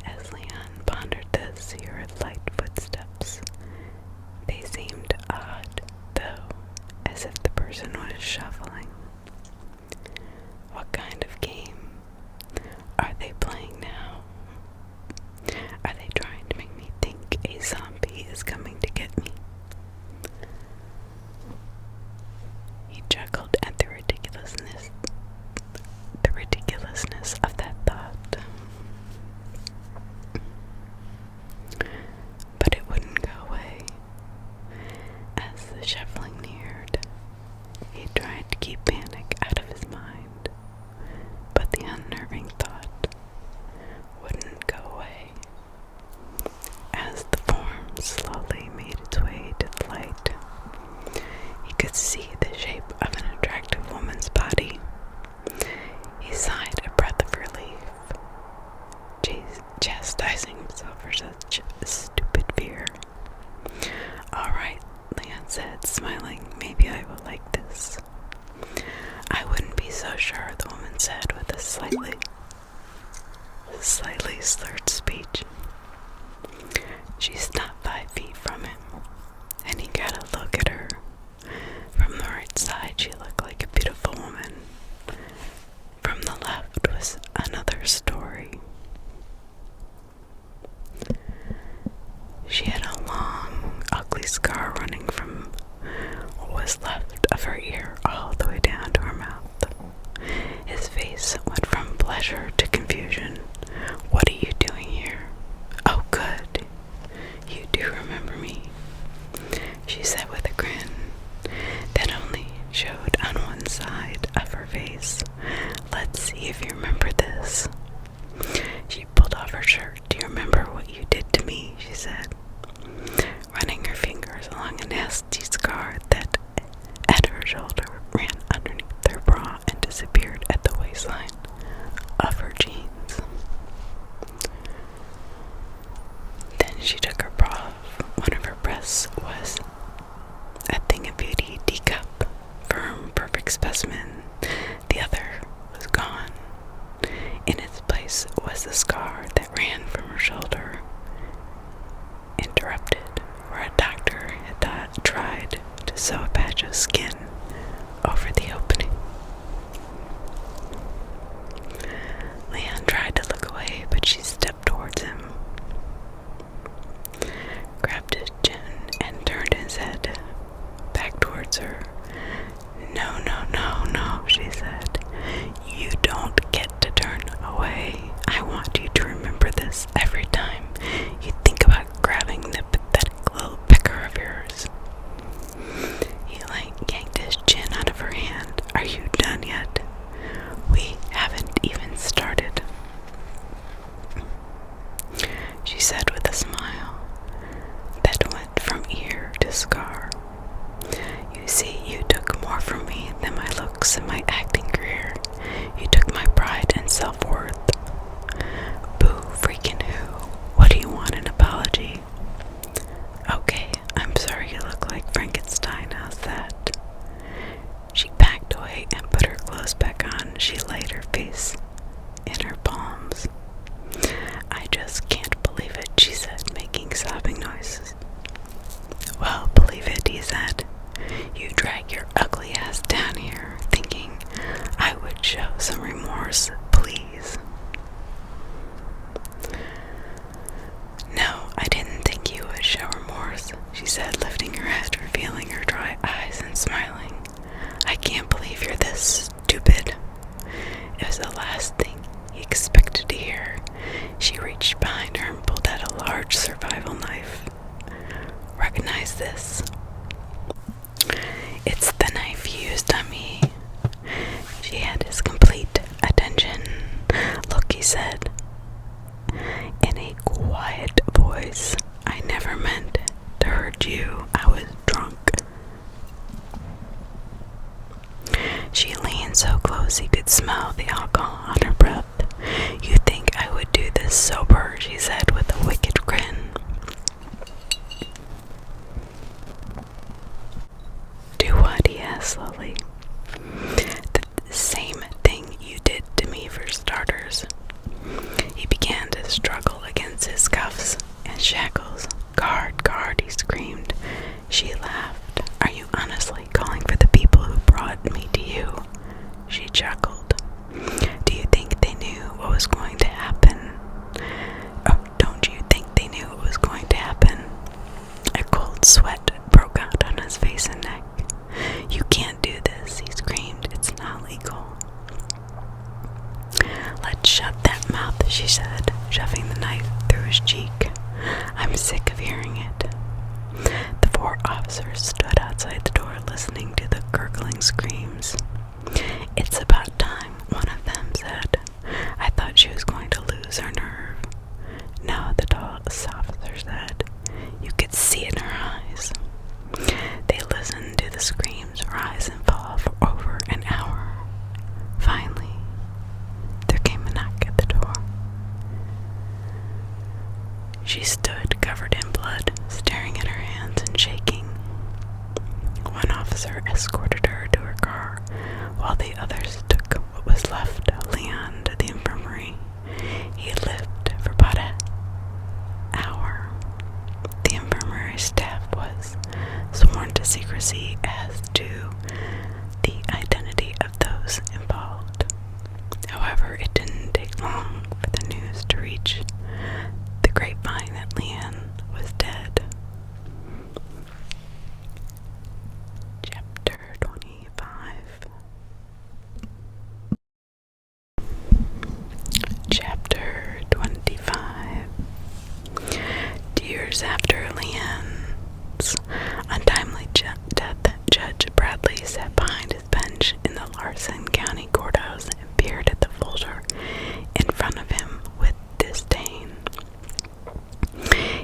As Leon pondered this, he heard light footsteps. They seemed odd, though, as if the person was shuffling. What kind of game are they playing now? Are they trying to make me think a zombie is coming to get me? He chuckled at the ridiculousness of that thought. But it wouldn't go away. As the shuffling neared, he tried to keep panic out of his mind, but the unnerving thought wouldn't go away. As the form slowly made its way to the light, he could see the shape of an attractive woman's body. He sighed a breath of relief, chastising himself for such a stupid fear. "All right," Leon said, smiling. "Maybe I will like this." "I wouldn't be so sure," the woman said with a slightly slurred speech. She stopped 5 feet from him, and he got a look at her. From the right side, she looked like a beautiful woman. From the left was another story. She had a long, ugly scar running from what was left of her ear all the way down to her mouth. His face went from pleasure to confusion. "What are you doing here?" "Oh, good. You do remember me," she said with a grin that only showed on one side of her face. "Let's see if you remember this." She pulled off her shirt. "Do you remember what you did to me?" she said, running her fingers along a nasty scar that at her shoulder ran underneath her bra and disappeared at the waistline of her jeans. Then she took her bra off. One of her breasts was a thing of beauty, teacup, firm, perfect specimen. The other was gone. In its place was the scar that ran from her shoulder, interrupted, where a doctor had tried to sew a patch of skin over the opening. Leon tried to look away, but she stepped towards him, grabbed his chin, and turned his head back towards her. No, she said. "You don't get to turn away. I want you to remember this every time you think about grabbing the pathetic little pecker of yours." He yanked his chin out of her hand. "Are you done yet? We haven't even started," she said with a smile that went from ear to scar. "You see, you took more from me than my looks and my acting career. You took my pride and self-worth." "Boo freaking who? What do you want, an apology?" "Okay, I'm sorry you look like Frankenstein. How's that?" She backed away and put her clothes back on. She laid her face in her palms. "I just can't believe it," she said, making sobbing noises. "Well, believe it," he said. "You drag your ugly ass down here thinking I would show some remorse, please." "No, I didn't think you would show remorse," she said, lifting her head, revealing her dry eyes and smiling. "I can't believe you're this stupid." It was the last thing he expected to hear. She reached behind her and pulled out a large survival knife. "Recognize this?" "It's the knife you used on me." She had his complete attention. "Look," he said, in a quiet voice, "I never meant to hurt you. I was drunk." She leaned so close he could smell the alcohol on her breath. "You think I would do this sober?" she said with a wicked grin. "Do what?" he asked slowly. "The same she said, shoving the knife through his cheek. I'm sick of hearing it. The 4 officers stood outside the door listening to the gurgling screams. It's about time, one of them said. I thought she was going to lose her nerve. No, the tallest officer said. You could see it in her eyes. They listened to the screams rise and fall for over an hour. Finally, there came a knock at the door. She stood covered in blood, staring at her hands and shaking. One officer escorted her to her car, while the others took what was left of Leon to the infirmary. He lived for about an hour. The infirmary staff was sworn to secrecy as to the identity of those involved. However, it didn't take long for the news to reach the grapevine that Leanne was dead. Chapter 25. Chapter 25. Years after Leanne's untimely death, Judge Bradley sat behind his bench in the Larson County Courthouse and peered at the folder in front of him with disdain.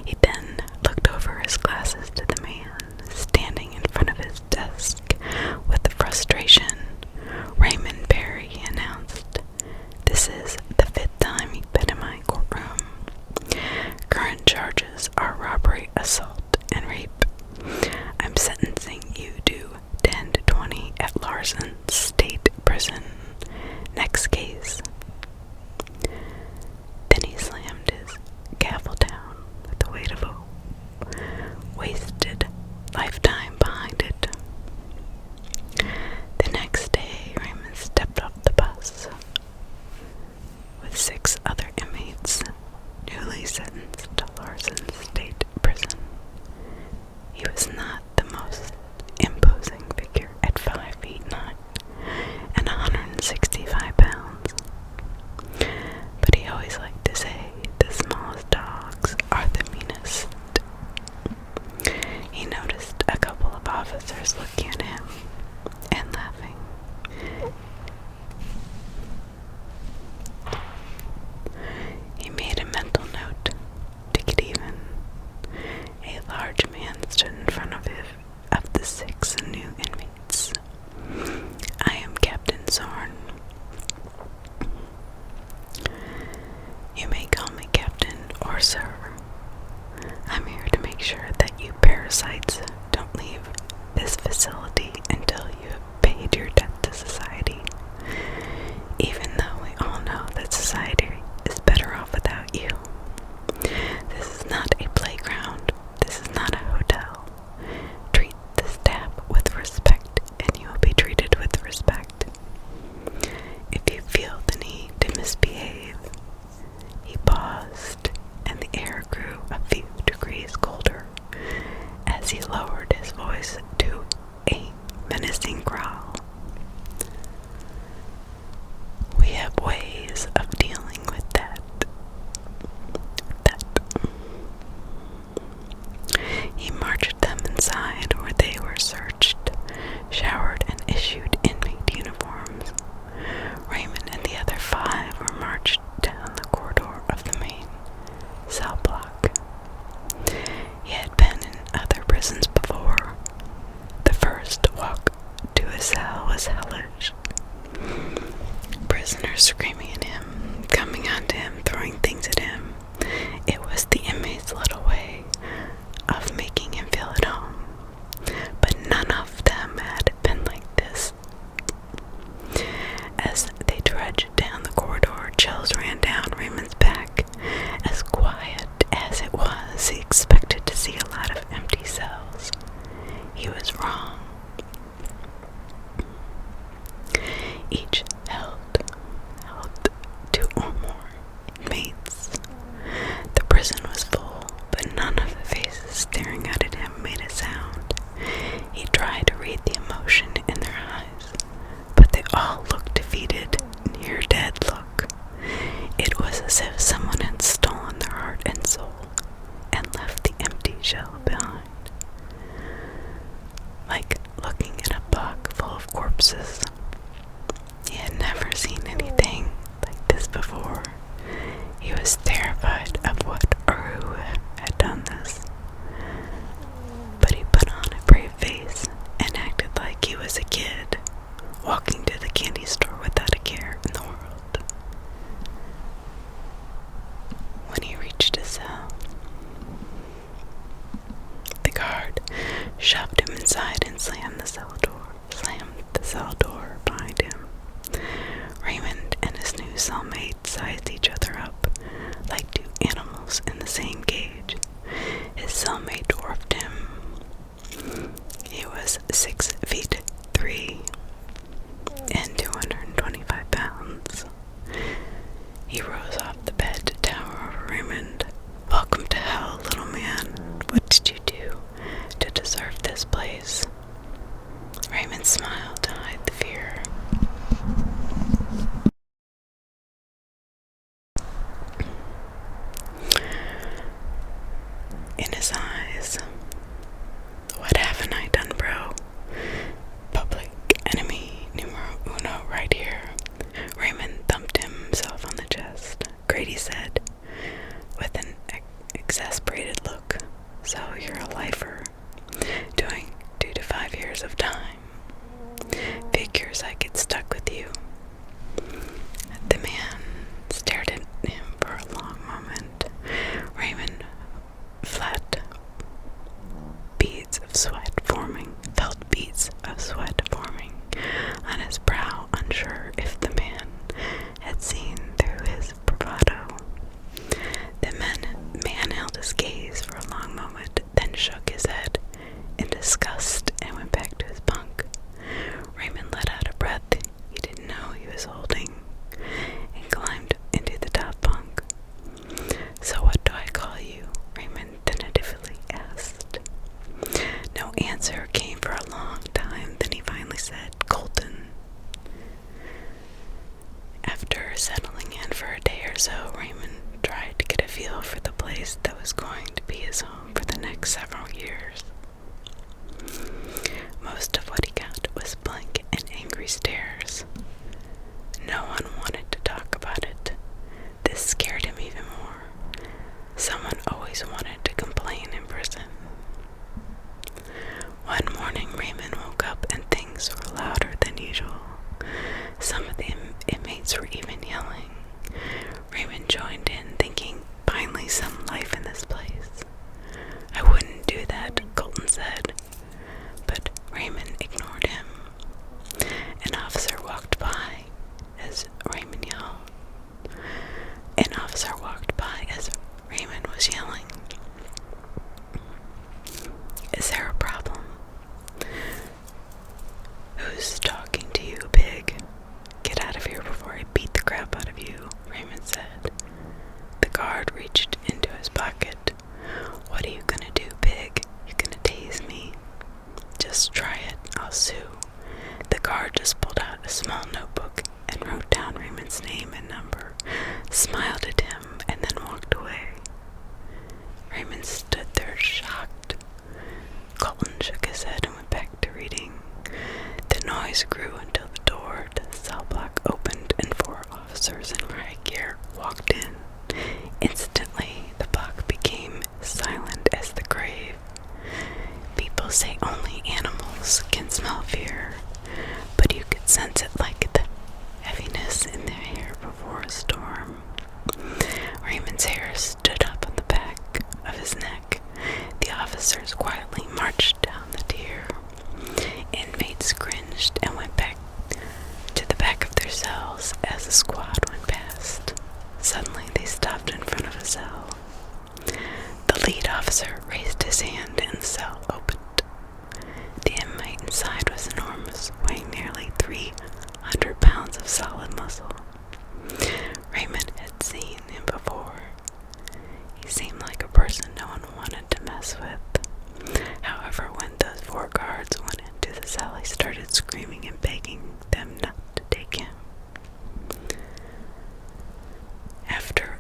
He then looked over his glasses to the man standing in front of his desk with frustration. Raymond Perry, he announced. This is the 5th time you've been in my courtroom. Current charges are robbery, assault, and rape. I'm sentencing you to 10 to 20 at Larson State Prison. Next case. Then he slammed his gavel down with the weight of a wasted lifetime behind it. The next day, Raymond stepped off the bus with 6 other inmates newly sentenced to Larson State Prison. He was not the most imposing figure at 5 feet 9 and 165 pounds, but he always liked to say the smallest dogs are the meanest. He noticed a couple of officers looking at him and laughing. He made a mental note to get even. A large man stood in front of the 6 new inmates. I am Captain Zorn. You may call me Captain or Sir. I'm here to make sure that you parasites don't leave this facility until you have paid your debt to society. Even though we all know that society is better off without you. This is not a playground. This is not a hotel. Treat the staff with respect and you will be treated with respect. If you feel the need to misbehave. He paused and the air grew a few degrees colder as he lowered his voice to a menacing growl. We have ways of dealing with that. He marched them inside where they were searched, showered, and issued inmate uniforms. Raymond and the other 5 were marched down the corridor of the main cell block. He had been in other prisons before. The first walk to his cell was hellish. Prisoners screaming at him, coming onto him, throwing things at him. It was the inmate's little way of making him feel at home. But none of them had been like this. As they trudged down the corridor, chills ran down Raymond's back. As quiet as it was, he expected to see a lot of empty cells. He was wrong. Each held as if someone had stolen their heart and soul and left the empty shell behind. Like looking at a bog full of corpses. He had never seen anything like this before. He was terrified of what or who had done this. But he put on a brave face and acted like he was a kid, walking to the candy store without a care in the world. When he reached his cell, the guard shoved him inside and slammed the cell door behind him. Raymond and his new cellmate sized each other up like two animals in the same cage. His cellmate dwarfed him. He was 6'3" and 225 pounds. He rose off the bed to tower over Raymond. "Welcome to hell, little man. What did you do to deserve this place?" Raymond smiled to hide the fear. In his eyes. "What haven't I done, bro? Public enemy numero uno right here." Raymond thumped himself on the chest. "Grady," said, with an exasperated look, "so you're a lifer, doing 2 to 5 years of time. Figures I get stuck with you." The man stared at him for a long moment. Raymond felt beads of sweat forming on his brow, unsure if the man had seen through his bravado. The man held his gaze for a long moment, then shook his head in disgust and went back to his bunk. Raymond let out a breath he didn't know he was holding and climbed into the top bunk. "So what do I call you?" Raymond tentatively asked. No answer came for a long time. Then he finally said, "Colton." After settling in for a day or so, Raymond tried to get a feel for the place that was going to be his home for the next several years. Most of what he got was blank and angry stares. No one wanted to talk about it. This scared him even more. Someone always wanted to complain in prison. One morning, Raymond woke up and things were louder than usual. Some of the inmates were even yelling. Raymond joined in, thinking, finally some life in this place. "I wouldn't do that," Colton said. But Raymond ignored him. An officer walked by as Raymond was yelling. "Is there a problem?" "Who's talking to you, pig? Get out of here before I beat the crap out of you," Raymond said. The guard reached into his pocket. "What are you gonna do, pig? You gonna tase me?" "Just try it. I'll sue." The guard just pulled out a small notebook and wrote down Raymond's name and number, smiled at him, and then walked away. Raymond stood there shocked. Colton shook his head and went back to reading. The noise grew until the door to the cell block opened and 4 officers in riot gear walked in. Instantly, the block became silent as the grave. People say only animals can smell fear, but you could sense it like the heaviness in the air before a storm. Raymond's hair stood up on the back of his neck. The officers quietly marched down the tier. Inmates cringed and went back to the back of their cells as the squad went past. Suddenly they stopped in front of a cell. The lead officer raised his hand and the cell opened. The inmate inside was enormous, weighing nearly 300 pounds of solid muscle. Raymond had seen him before. He seemed like a person no one wanted to mess with. However, when those 4 guards went into the cell, he started screaming and begging them not to take him. After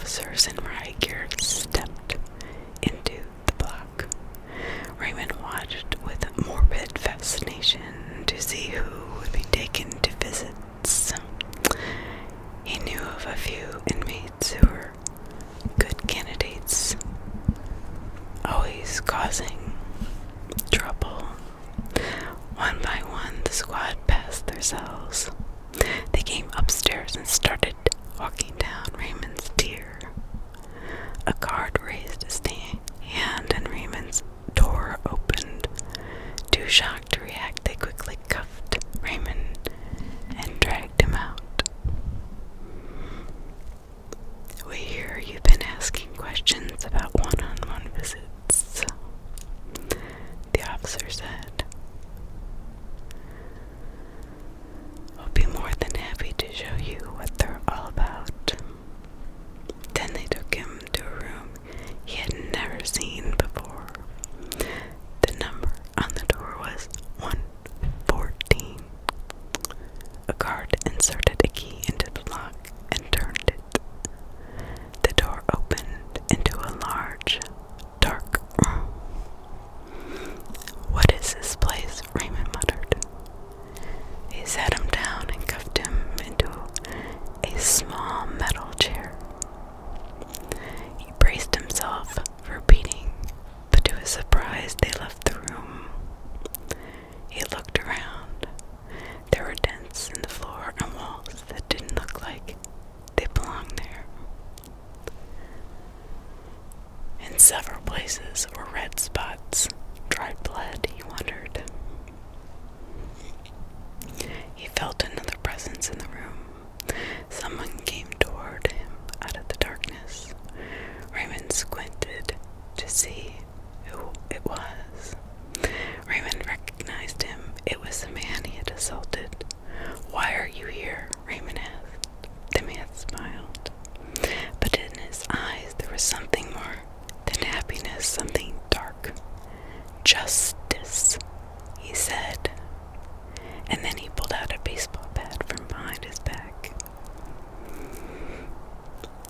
officers in riot gear stepped into the block. Raymond watched with morbid fascination to see who would be taken to visits. He knew of a few inmates who were good candidates, always causing trouble. One by one, the squad passed their cells. They came upstairs and started walking down Raymond's tier. A guard raised his hand and Raymond's door opened. Too shocked to react, they quickly cuffed Raymond and dragged him out. We hear you've been asking questions about one-on-one visits, the officer said. I'll be more than happy to show you what they're all about. Then they took him to a room he had never seen before. The number on the door was 114. A guard inserted a key into the lock and turned it. The door opened into a large, dark room. What is this place? Raymond muttered. He sat him down and cuffed him into a small metal chair. He braced himself for a beating, but to his surprise they left the room. He looked around. There were dents in the floor and walls that didn't look like they belonged there. In several places were red spots, dried blood, he wondered. He felt another presence in the room. Someone came toward him out of the darkness. Raymond squinted to see who it was. Raymond recognized him. It was the man he had assaulted. Why are you here? Raymond asked. The man smiled. But in his eyes there was something more than happiness, something dark. Justice, he said. And then he pulled out a baseball bat from behind his back.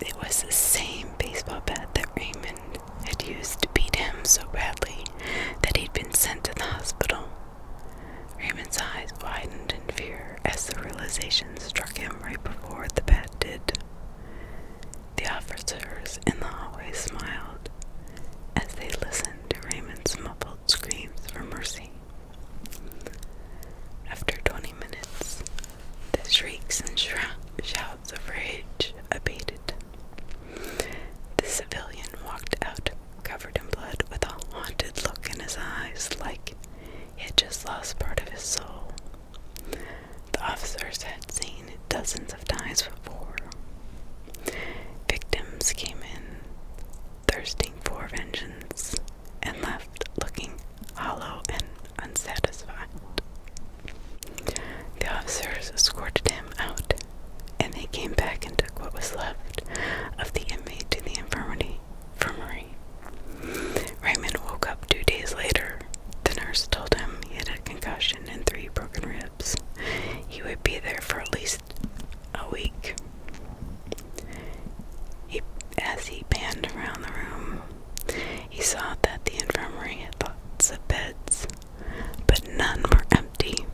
It was the same baseball bat that Raymond had used to beat him so badly that he'd been sent to the hospital. Raymond's eyes widened in fear as the realization struck him right before the bat did. The officers in the hallway smiled as they listened to Raymond's muffled screams for mercy. After 20 minutes, the shrieks and shouts of rage abated. The civilian walked out, covered in blood, with a haunted look in his eyes, like he had just lost part of his soul. The officers had seen it dozens of times before. Victims came in, thirsting for vengeance, and left looking hollow and unsatisfied. The officers escorted him out, and they came back and took what was left of the inmate to the infirmary. Raymond woke up 2 days later. The nurse told him he had a concussion and 3 broken ribs. He would be there for at least a week. As he panned around the room, he saw that the infirmary had lots of beds, but none were empty.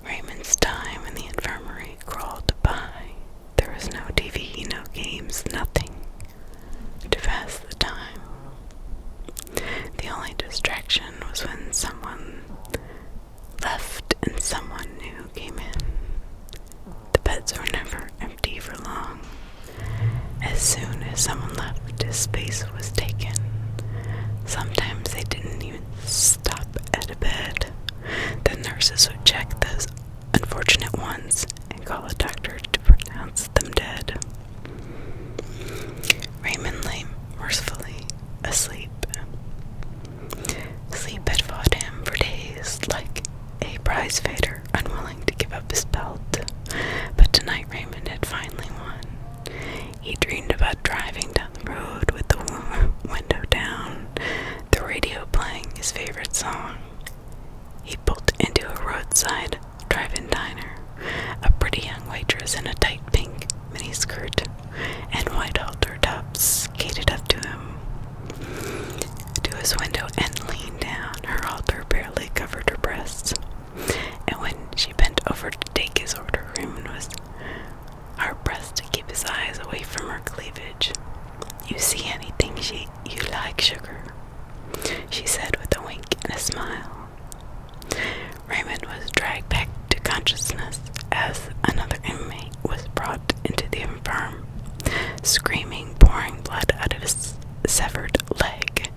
Raymond's time in the infirmary crawled by. There was no TV, no games, nothing to pass the time. The only distraction was when someone left and someone new came in. The beds were never empty for long. As soon as someone left, his space was taken. Sometimes they didn't even stop at a bed. The nurses would check those unfortunate ones and call a doctor to pronounce them dead. Raymond lay mercifully asleep. Sleep had fought him for days like a prize fighter, unwilling to give up his belt. But tonight Raymond had finally won. He dreamed about driving down the road with the window down, the radio playing his favorite song. He pulled into a roadside drive-in diner. A pretty young waitress You see anything you like, sugar? She said with a wink and a smile. Raymond was dragged back to consciousness as another inmate was brought into the infirm, screaming, pouring blood out of his severed leg.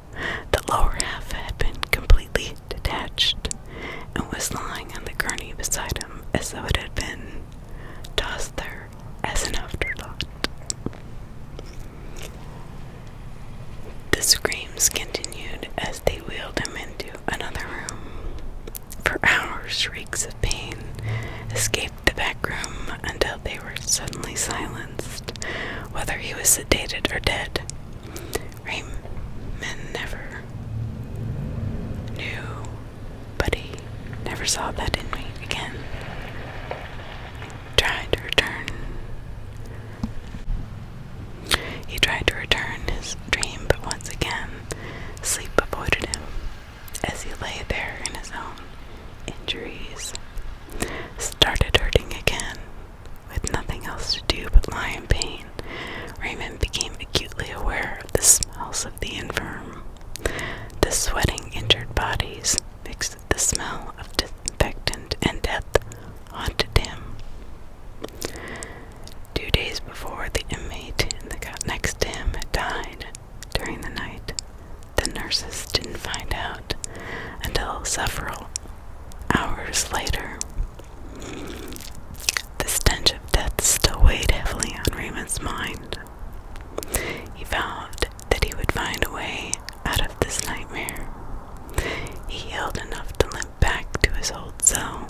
The lower half had been completely detached and was lying on the gurney beside him as though it had been tossed there as an afterthought. The screams continued as they wheeled him into another room. For hours, shrieks of pain escaped the back room until they were suddenly silenced, whether he was sedated or dead. Raymond never knew, but he never saw that inmate again. He tried to return his dream, but once again, sleep avoided him as he lay there in his own injuries. Started hurting again, with nothing else to do but lie in pain. Raymond became acutely aware of the smells of the infirm. The sweating, injured bodies mixed with the smell of disinfectant and death haunted him. 2 days before, the inmate in the cot next to him had died during the night. The nurses didn't find out until several hours later. The stench of death still weighed heavily on Raymond's mind. He vowed that he would find a way out of this nightmare. He yelled enough to limp back to his old cell.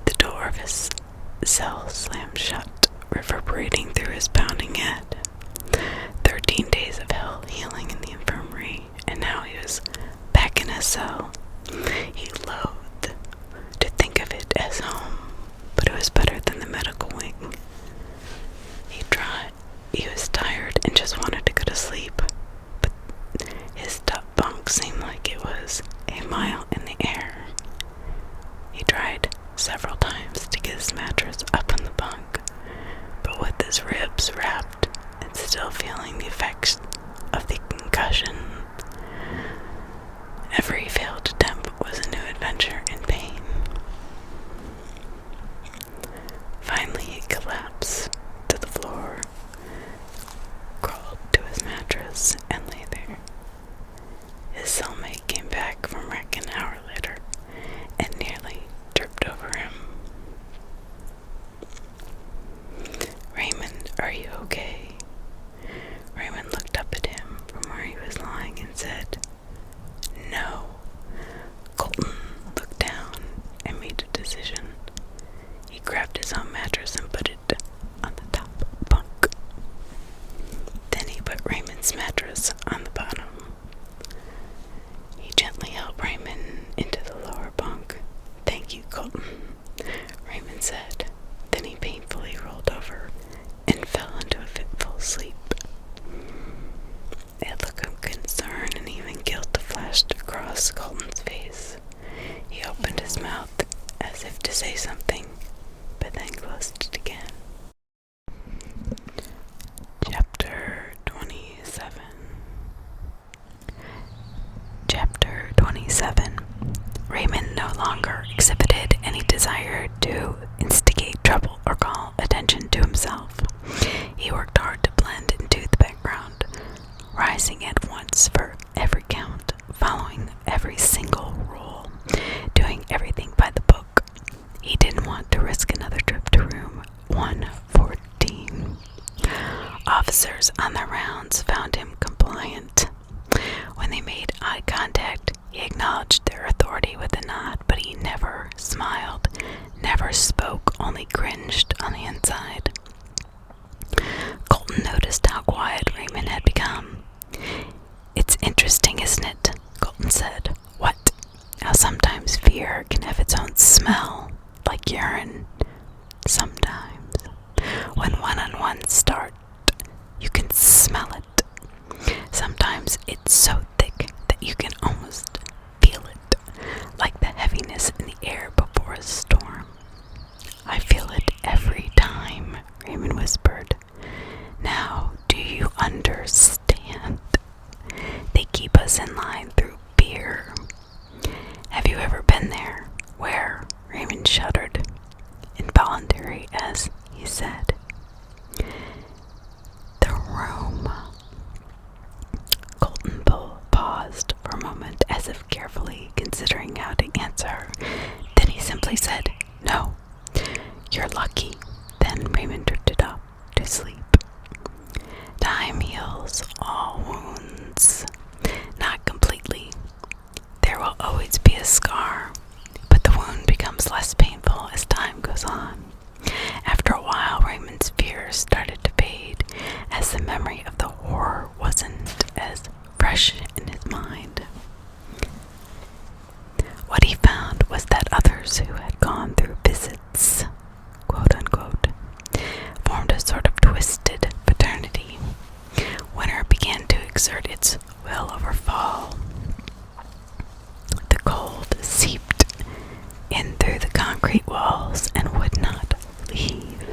The door of his cell slammed shut, reverberating through his pounding head. 13 days of hell healing in the infirmary, and now he was back in his cell. He loathed to think of it as home, but it was better than the medical wing. He was tired and just wanted to go to sleep, but his top bunk seemed like it was a mile in the air. He tried several times to get his mattress up on the bunk, but with his ribs wrapped and still feeling the effects of the concussion, every failed attempt was a new adventure in pain. Finally, he collapsed to the floor, crawled to his mattress, and lay there. His cellmate came back from rec an hour later and nearly tripped over him. "Raymond, are you okay?" Raymond looked up at him from where he was lying and said, "No." Colton looked down and made a decision. He grabbed his own mattress and put it on the top bunk. Then he put Raymond's mattress on the bottom. He gently helped Raymond into the lower bunk. "Thank you, Colton," Raymond said. Then he painfully rolled over and fell into a fitful sleep. A look of concern and even guilt flashed across Colton's face. He opened his mouth as if to say something, but then closed it again. Chapter 27. Chapter 27. Raymond no longer exhibited any desire to instigate trouble or call attention to himself. He worked hard to blend into the background, rising at once for every count, following every single rule, doing everything by the book. He didn't want to risk another trip to room 114. Officers on their rounds found him compliant. When they made eye contact, he acknowledged their authority with a nod, but he never smiled, never spoke, only cringed on the inside. Colton noticed how quiet Raymond had become. "It's interesting, isn't it?" Colton said. "What?" "How sometimes fear can have its own smell, like urine. Sometimes. When one-on-ones start, you can smell it. Sometimes it's so thick that you can almost feel it, like the heaviness in the air before a storm." "I feel it every time," Raymond whispered. "Now, do you understand?" story as he said, "The room." Colton paused for a moment as if carefully considering how to answer. Then he simply said, "No, you're lucky." Then Raymond drifted off to sleep. Time heals all wounds. Not completely. There will always be a scar, but the wound becomes less painful as time goes on. After a while, Raymond's fears started to fade as the memory of the horror wasn't as fresh in his mind. What he found was that others who had gone through visits, quote unquote, formed a sort of twisted fraternity. Winter began to exert its will over fall. The cold seeped in through the concrete walls and would not leave.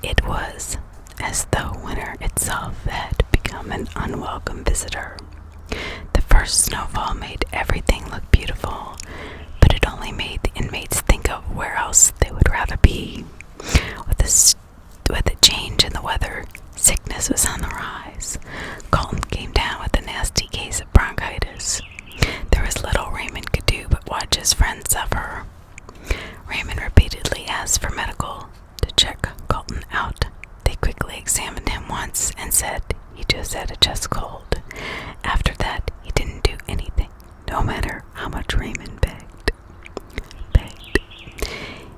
It was as though winter itself had become an unwelcome visitor. The first snowfall made everything look beautiful, but it only made the inmates think of where else they would rather be. With a change in the weather, sickness was on the rise. Colton came down with a nasty case of bronchitis. There was little Raymond could do but watch his friend suffer. Raymond repeatedly asked for medical to check Colton out. They quickly examined him once and said he just had a chest cold. After that, he didn't do anything, no matter how much Raymond begged.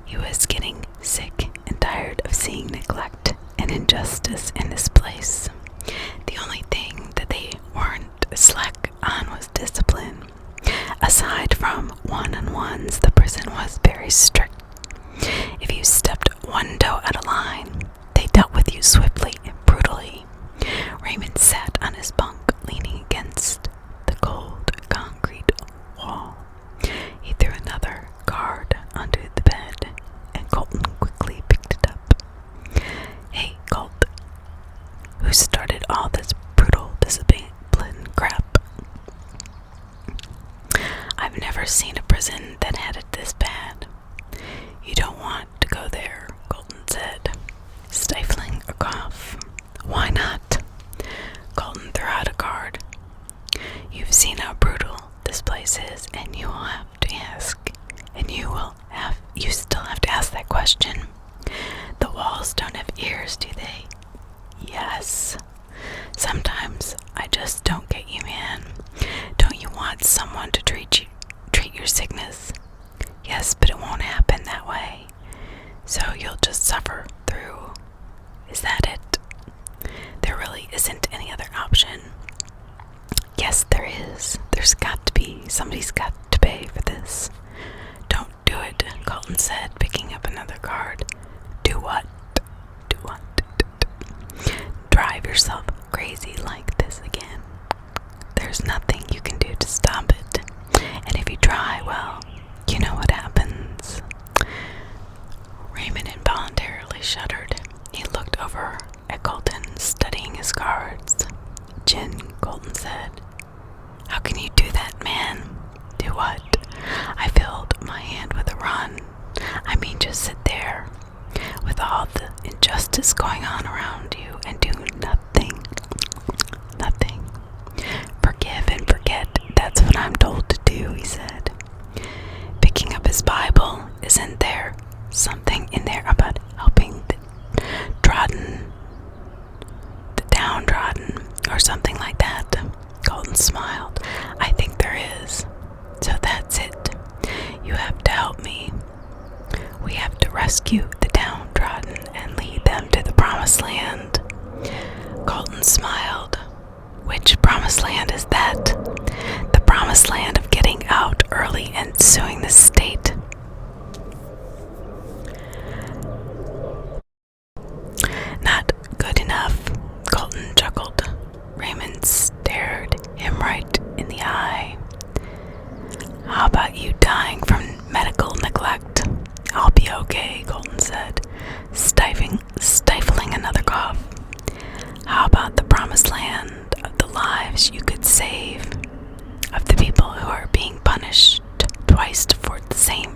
He was getting sick and tired of seeing neglect and injustice in this place. The only thing that they weren't slack on was discipline. Aside from one-on-ones, the prison was very strict. If you stepped one toe out of line, they dealt with you swiftly and brutally. Raymond sat on his bunk, leaning against the cold concrete wall. He threw another card onto the bed, and Colton quickly picked it up. "Hey, Colt, who started all this brutal discipline crap? I've never seen a prison that had it this bad." "You don't want to go there," Colton said, stifling a cough. "Why not?" Colton threw out a card. "You've seen how brutal this place is, and you will have to ask, and you still have to ask that question. The walls don't have ears, do they?" "Yes. Sometimes I just don't get you, man. Don't you want someone to treat your sickness?" "Yes, but it won't happen that way. So you'll just suffer through. Is that it? There really isn't any other option." "Yes, there is. There's got to be. Somebody's got to pay for this." "Don't do it," Colton said, picking up another card. "Do what?" "Do what?" "Drive yourself crazy like this again. There's nothing you can do to stop it. And if you try, well, you know what happens." Raymond involuntarily shuddered. He looked over at Colton, studying his cards. "Gin," Colton said. "How can you do that, man?" "Do what?" "I filled my hand with a run. I mean, just sit there with all the injustice going on around you and do nothing. Nothing. Forgive and forget. That's what I'm told to do," he said. Picking up his Bible, "Isn't there something in there about helping the downtrodden, or something like that?" Colton smiled. "I think there is. So that's it. You have to help me. We have to rescue the downtrodden and lead them to the promised land." Colton smiled. "Which promised land is that?" "The promised land of getting out early and suing the state." "Not good enough," Colton chuckled. Raymond stared him right in the eye. "How about you dying from medical neglect?" "I'll be okay," Colton said, stifling another cough. "How about the promised land of the lives you could save, of the people who are being punished twice for the same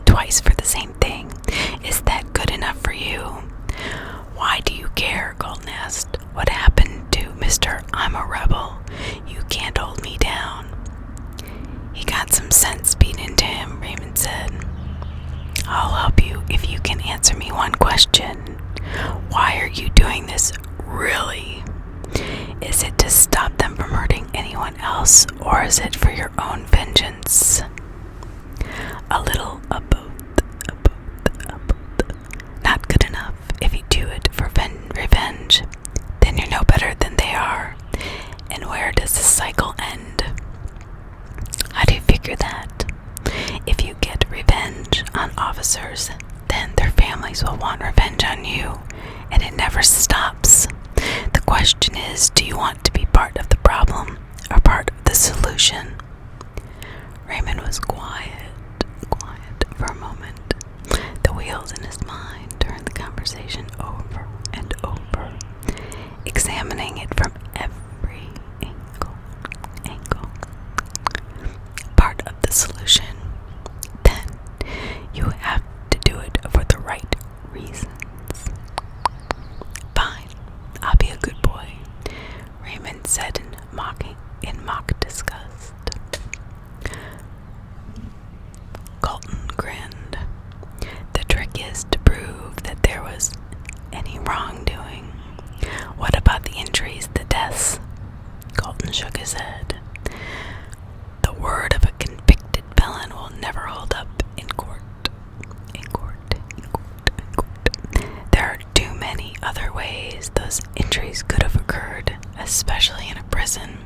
answer me one question. Why are you doing this, really? Is it to stop them from hurting anyone else, or is it for your own vengeance? A little of both. Not good enough. If you do it for revenge, then you're no better than they are. And where does the cycle end? How do you figure that? If you get revenge on officers, then their families will want revenge on you, and it never stops. The question is, do you want to be part of the problem or part of the solution? Raymond was quiet for a moment. The wheels in his mind turned the conversation over and over, examining it from every angle. Part of the solution. Then you have to do it for the right reasons. Fine, I'll be a good boy, Raymond said in mock disgust. Colton grinned. The trick is to prove that there was any wrongdoing. What about the injuries, the deaths? Colton shook his head. The word of a convicted felon will never hold up in court. There are too many other ways those injuries could have occurred, especially in a prison.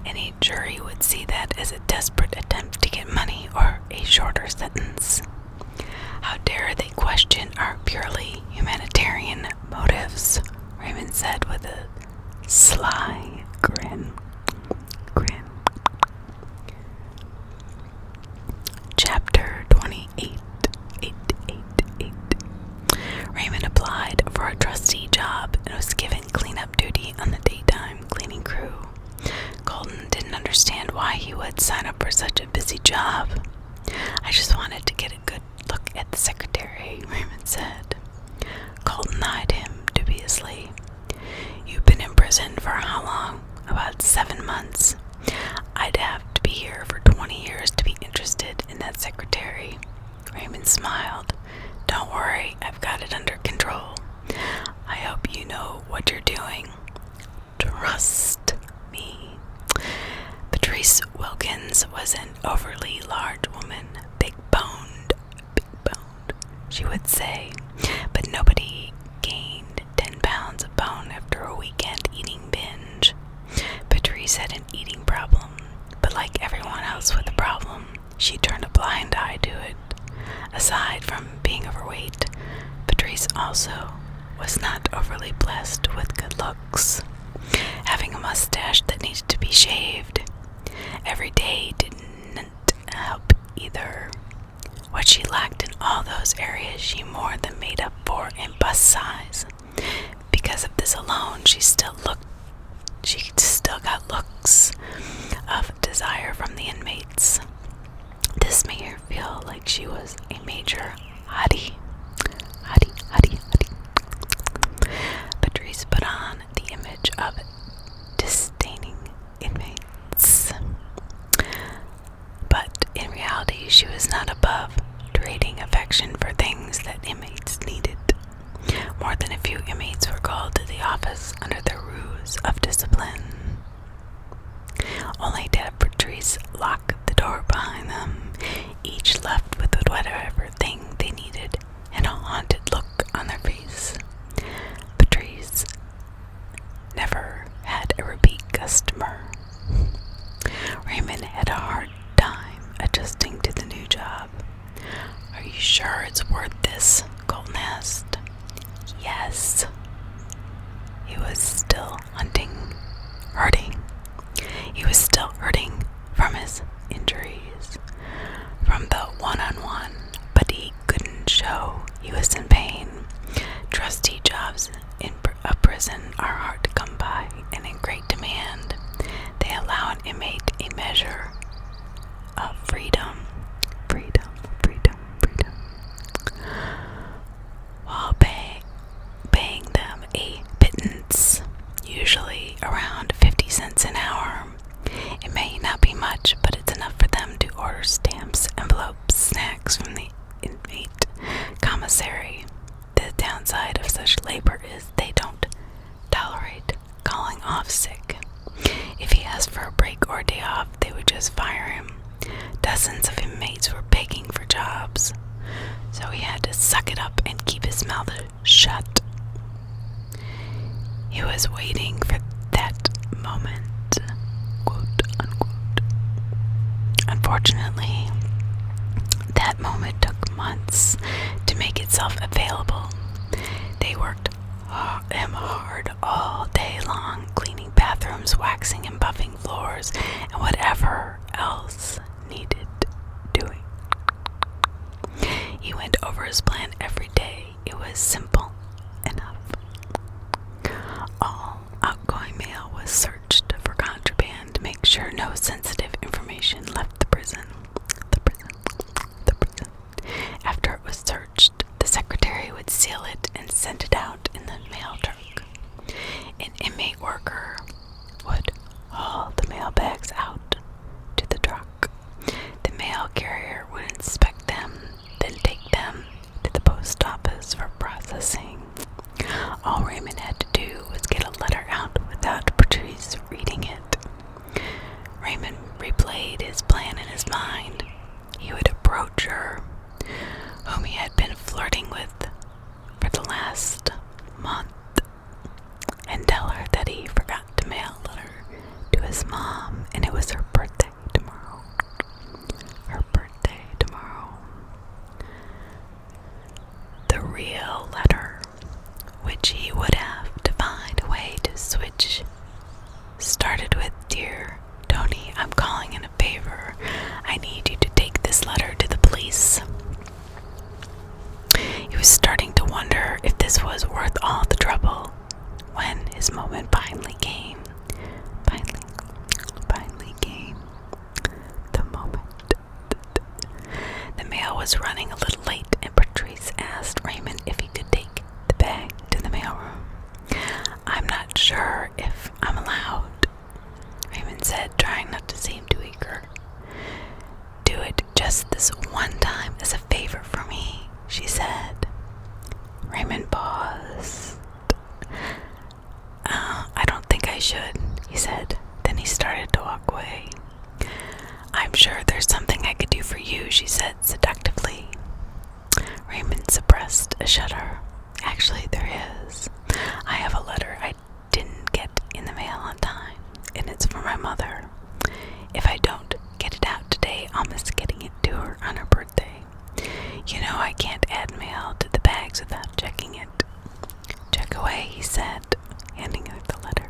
Any jury would see that as a desperate attempt to get money or a shorter sentence. How dare they question our purely humanitarian motives, Raymond said with a sly grin. Chapter 28. Raymond applied for a trustee job and was given cleanup duty on the daytime cleaning crew. Colton didn't understand why he would sign up for such a busy job. I just wanted to get a good look at the secretary, Raymond said. Colton eyed him dubiously. You've been in prison for how long? About 7 months. I'd have to be here for 20 years to be interested in that secretary. Raymond smiled. Don't worry, I've got it under control. I hope you know what you're doing. Trust me. Patrice Wilkins was an overly large woman, big boned, she would say, but nobody gained 10 pounds of bone after a weekend eating binge. Patrice had an eating problem, but like everyone else with a problem, she turned a blind eye to it. Aside from being overweight, Patrice also was not overly blessed with good looks. Having a mustache that needed to be shaved every day didn't help either. What she lacked in all those areas she more than made up for in bust size. Because of this alone, she still got looks of desire from the inmates. This made her feel like she was a major hottie. Patrice put on the image of disdaining inmates. But in reality, she was not above trading affection for things that inmates needed. More than a few inmates were called to the office under the ruse of discipline, only to have Patrice lock the door behind them, each left with whatever thing they needed and a haunted look on their face. Patrice never had a repeat customer. Raymond had a hard time adjusting to the new job. Are you sure it's worth this? Colton asked. Yes. He was still hurting. He was still hurting from his injuries, from the one-on-one, but he couldn't show he was in pain. Trustee jobs in a prison are hard to come by and in great demand. They allow an inmate a measure of freedom, while paying them a pittance, usually around 50 cents an hour. It may not be much, but it's enough for them to order stamps, envelopes, snacks from the inmate commissary. labor is they don't tolerate calling off sick. If he asked for a break or a day off, they would just fire him. Dozens of inmates were begging for jobs, so he had to suck it up and keep his mouth shut. He was waiting for that moment, quote unquote. Unfortunately, that moment took months to make itself available. They worked him hard all day long, cleaning bathrooms, waxing and buffing floors, and whatever else needed doing. He went over his plan every day. It was simple enough. All outgoing mail was searched for contraband to make sure no sensitive information left the prison. After it was searched, the secretary would seal it and send it out in the mail truck. An inmate worker would haul the mail bags out to the truck. The mail carrier would inspect them, then take them to the post office for processing. All Raymond had to do was get a letter out without Patrice reading it. Raymond replayed his plan in his mind. He would approach her, whom he had been flirting with for the last month, and tell her that he forgot to mail a letter to his mom, and it was her birthday tomorrow. The real letter, which he would have to find a way to switch, started with, "Dear Tony, I'm calling in a favor. I need you to take this letter to the police." He was starting to wonder if this was worth all the trouble when his moment finally came. Finally came. The moment. The mail was running a little late, and Patrice asked Raymond if he could take the bag to the mailroom. "I'm not sure if I'm allowed," Raymond said, trying not to seem too eager. "Do it just this one time as a favor for me," she said. Raymond paused. "I don't think I should," he said. Then he started to walk away. "I'm sure there's something I could do for you," she said seductively. Raymond suppressed a shudder. "Actually, there is. I have a letter I didn't get in the mail on time, and it's for my mother. If I don't get it out today, I'll miss getting it to her on her birthday. You know I can't add mail to the bags without checking it." "Check away," he said, handing her the letter.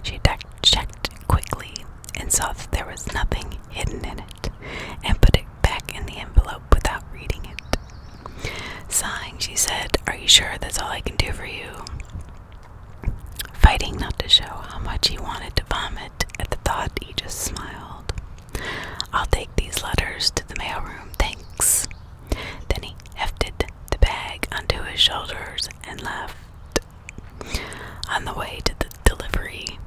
She checked quickly and saw that there was nothing hidden in it, and put it back in the envelope without reading it. Sighing, she said, "Are you sure that's all I can do for you?" Fighting not to show how much he wanted to vomit at the thought, he just smiled. "I'll take these letters to the mailroom, thanks." Then he hefted the bag onto his shoulders and left. On the way to the delivery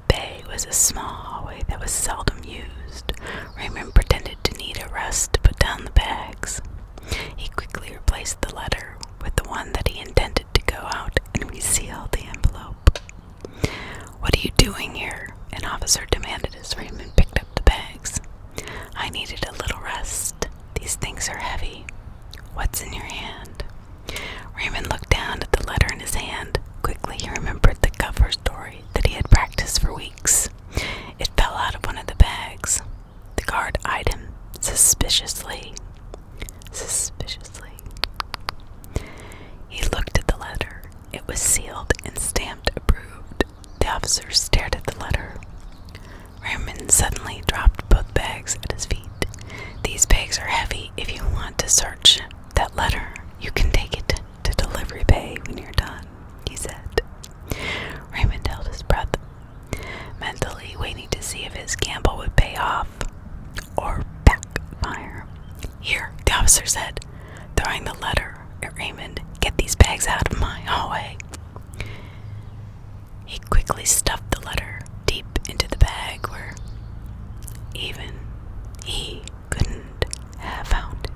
bay was a small hallway that was seldom used. Raymond pretended to need a rest to put down the bags. He quickly replaced the letter with the one that he intended to go out and reseal the envelope. "What are you doing here?" an officer demanded as Raymond picked up the bags. "I needed a little rest. These things are heavy. What's in your hand?" Raymond looked down at the letter in his hand. Quickly he remembered the cover story that he had practiced for weeks. It fell out of one of the bags. The guard eyed him suspiciously. He looked at the letter. It was sealed and stamped approved. The officer stared at the letter. Raymond suddenly dropped both bags at his feet. "These bags are heavy. If you want to search that letter, you can take it to delivery bay when you're done," he said. Raymond held his breath, mentally waiting to see if his gamble would pay off or backfire. "Here," the officer said, throwing the letter at Raymond. "Get these bags out of my hallway." He quickly stuffed the letter deep into the bag where even he couldn't have found it.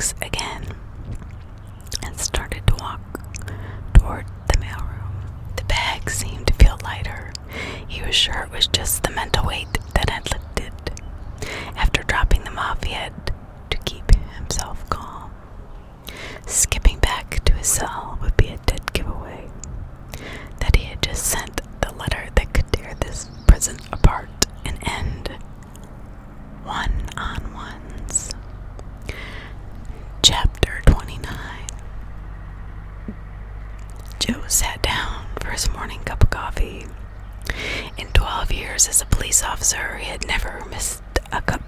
box again and started to walk toward the mailroom. The bag seemed to feel lighter. He was sure it was just the mental weight that had lifted. After dropping them off, he had to keep himself calm. Skipping back to his cell would be a dead giveaway that he had just sent the letter that could tear this prison apart and end one-on-ones. Chapter 29. Joe sat down for his morning cup of coffee. In 12 years as a police officer, he had never missed a cup.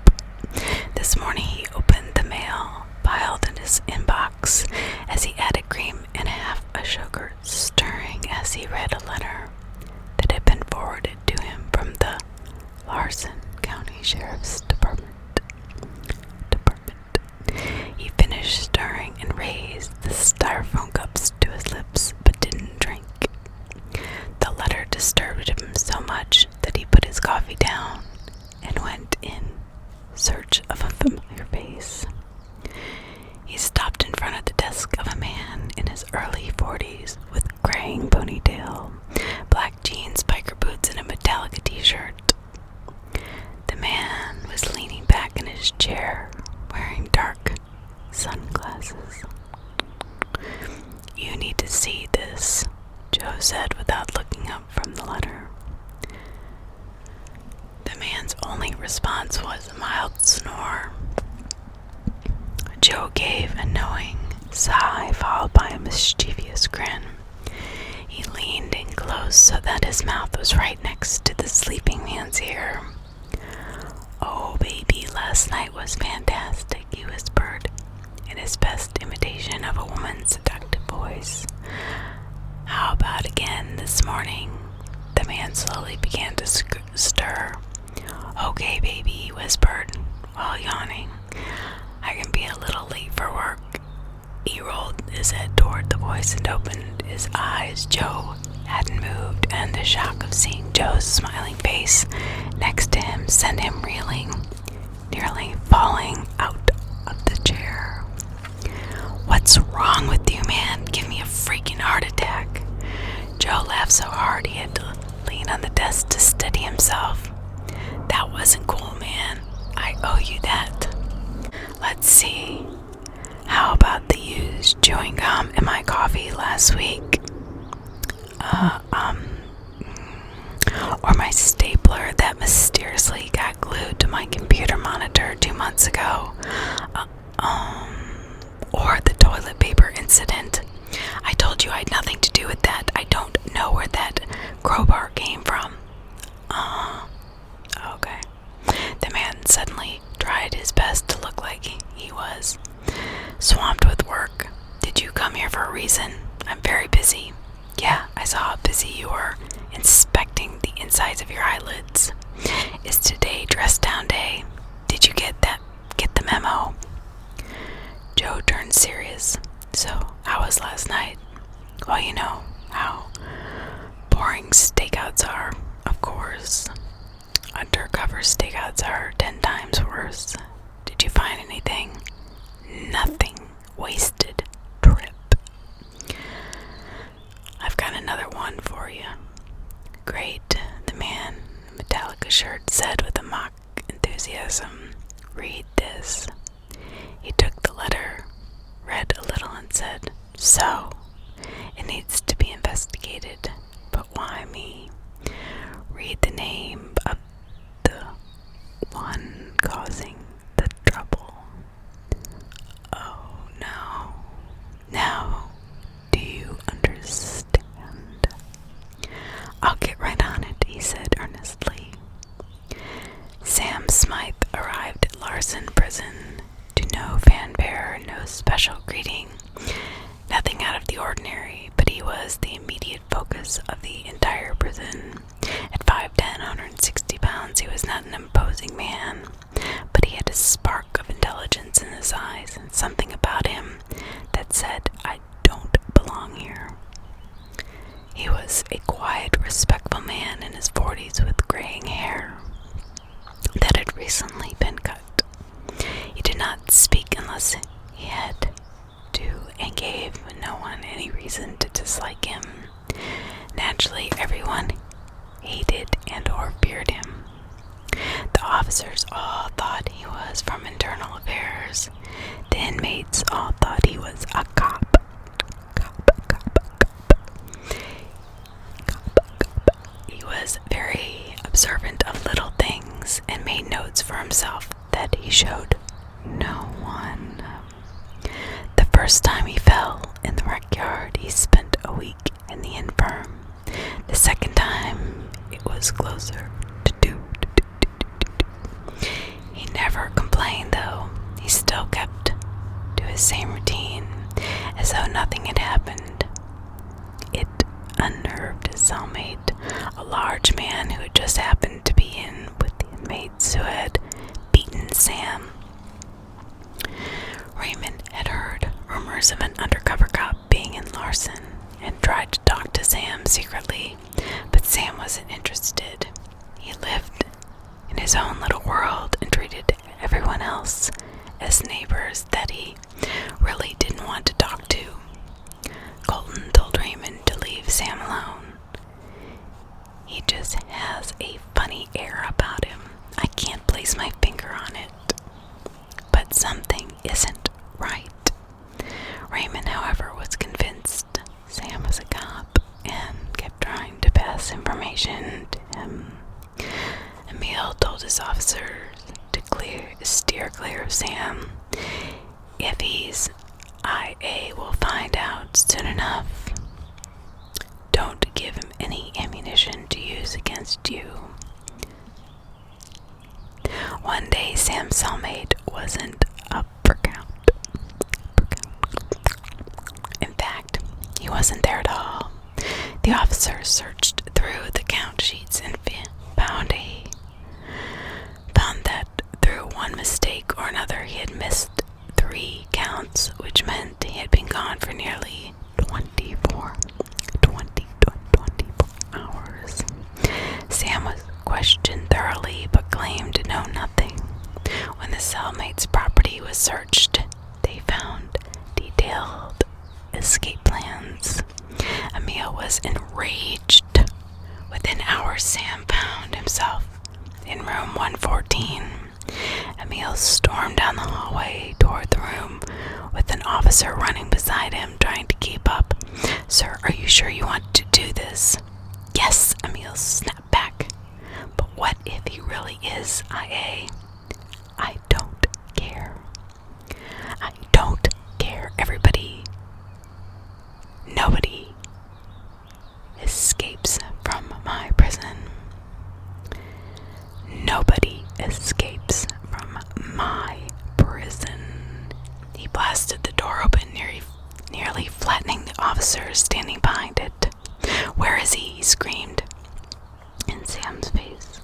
This morning he opened the mail piled in his inbox as he added cream and half a sugar, stirring as he read a letter that had been forwarded to him from the Larson County Sheriff's Department. He finished stirring and raised the styrofoam cups to his lips, but didn't drink. The letter disturbed him so much that he put his coffee down and went in search of a familiar face. He stopped in front of the desk of a man in his early 40s with graying ponytail, black jeans, biker boots, and a Metallica t-shirt. The man was leaning back in his chair, wearing dark sunglasses. "You need to see this," Joe said without looking up from the letter. The man's only response was a mild snore. Joe gave a knowing sigh followed by a mischievous grin. He leaned in close so that his mouth was right next to the sleeping man's ear. "Oh, baby, last night was fantastic," he whispered, in his best imitation of a woman's seductive voice. "How about again this morning?" The man slowly began to stir. "Okay, baby," he whispered, while yawning. "I can be a little late for work." He rolled his head toward the voice and opened his eyes. Joe hadn't moved, and the shock of seeing Joe's smiling face next to him sent him reeling, nearly falling out of the chair. "What's wrong with you, man? Give me a freaking heart attack." Joe laughed so hard he had to lean on the desk to steady himself. "That wasn't cool, man. I owe you that. Let's see. How about the used chewing gum in my coffee last week? Or my stapler that mysteriously got glued to my computer monitor 2 months ago? Or the toilet paper incident. I told you I had nothing to do with that. I don't know where that crowbar came from." Okay. The man suddenly tried his best to look like he was swamped with work. "Did you come here for a reason? I'm very busy." "Yeah, I saw how busy you were inspecting the insides of your eyelids. Is today dress down day? Did you get the memo?" Joe turned serious. "So, how was last night?" "Well, you know how boring stakeouts are, of course. Undercover stakeouts are 10 times worse. Did you find anything?" "Nothing. Wasted trip." "I've got another one for you." "Great," the man in the Metallica shirt said with a mock enthusiasm. "Read this." He took the letter, read a little, and said, "So, it needs to be investigated. But why me? Read the name of the one causing the trouble." "Oh, no. Now, do you understand?" "I'll get right on it," he said earnestly. Sam Smythe arrived at Larson Prison to no fanfare, no special greeting, nothing out of the ordinary, but he was the immediate focus of the entire prison. At 5'10", 160 pounds, he was not an imposing man, but he had a spark of intelligence in his eyes and something about him that said, "I don't belong here." He was a quiet, respectful man in his 40s with graying hair that had recently been cut. He did not speak unless he had to and gave no one any reason to dislike him. Naturally, everyone hated and or feared him. The officers all thought he was from internal affairs. The inmates all thought he was a cop. He was very observant of little things and made notes for himself that he showed no one. The first time he fell in the rec yard, he spent a week in the infirm. The second time, it was closer to do. He never complained, though. He still kept to his same routine, as though nothing had happened. It unnerved his cellmate, a large man who had just happened to be in with the inmates who had beaten Sam. Raymond had heard rumors of an undercover cop being in Larson and tried to talk to Sam secretly, but Sam wasn't interested. He lived in his own little world and treated everyone else as neighbors that he really didn't want to talk to. Colton told Raymond to leave Sam alone. He just has a funny air about him. I can't place my finger on it, but something isn't right. Raymond, however, was convinced Sam was a cop and kept trying to pass information to him. Emil told his officers to steer clear of Sam. If he's IA, we'll find out soon enough. Don't give him any ammunition to use against you. One day, Sam's cellmate wasn't up for count. In fact, he wasn't there at all. The officers searched through the count sheets and found that through one mistake or another he had missed 3 counts, which meant he had been gone for nearly 24 hours. Sam was questioned thoroughly but claimed to know nothing. When the cellmate's property was searched, they found detailed escape plans. Emil was enraged. Within hours, Sam found himself in room 114. Emil stormed down the hallway toward the room with an officer running beside him, trying to keep up. "Sir, are you sure you want to do this?" "Yes," Emil snapped back. "But what if he really is IA?" "I don't care. I don't care. Nobody escapes from my prison. Nobody escapes from my prison." He blasted the door open, nearly flattening the officers standing behind it. "Where is he?" he screamed in Sam's face.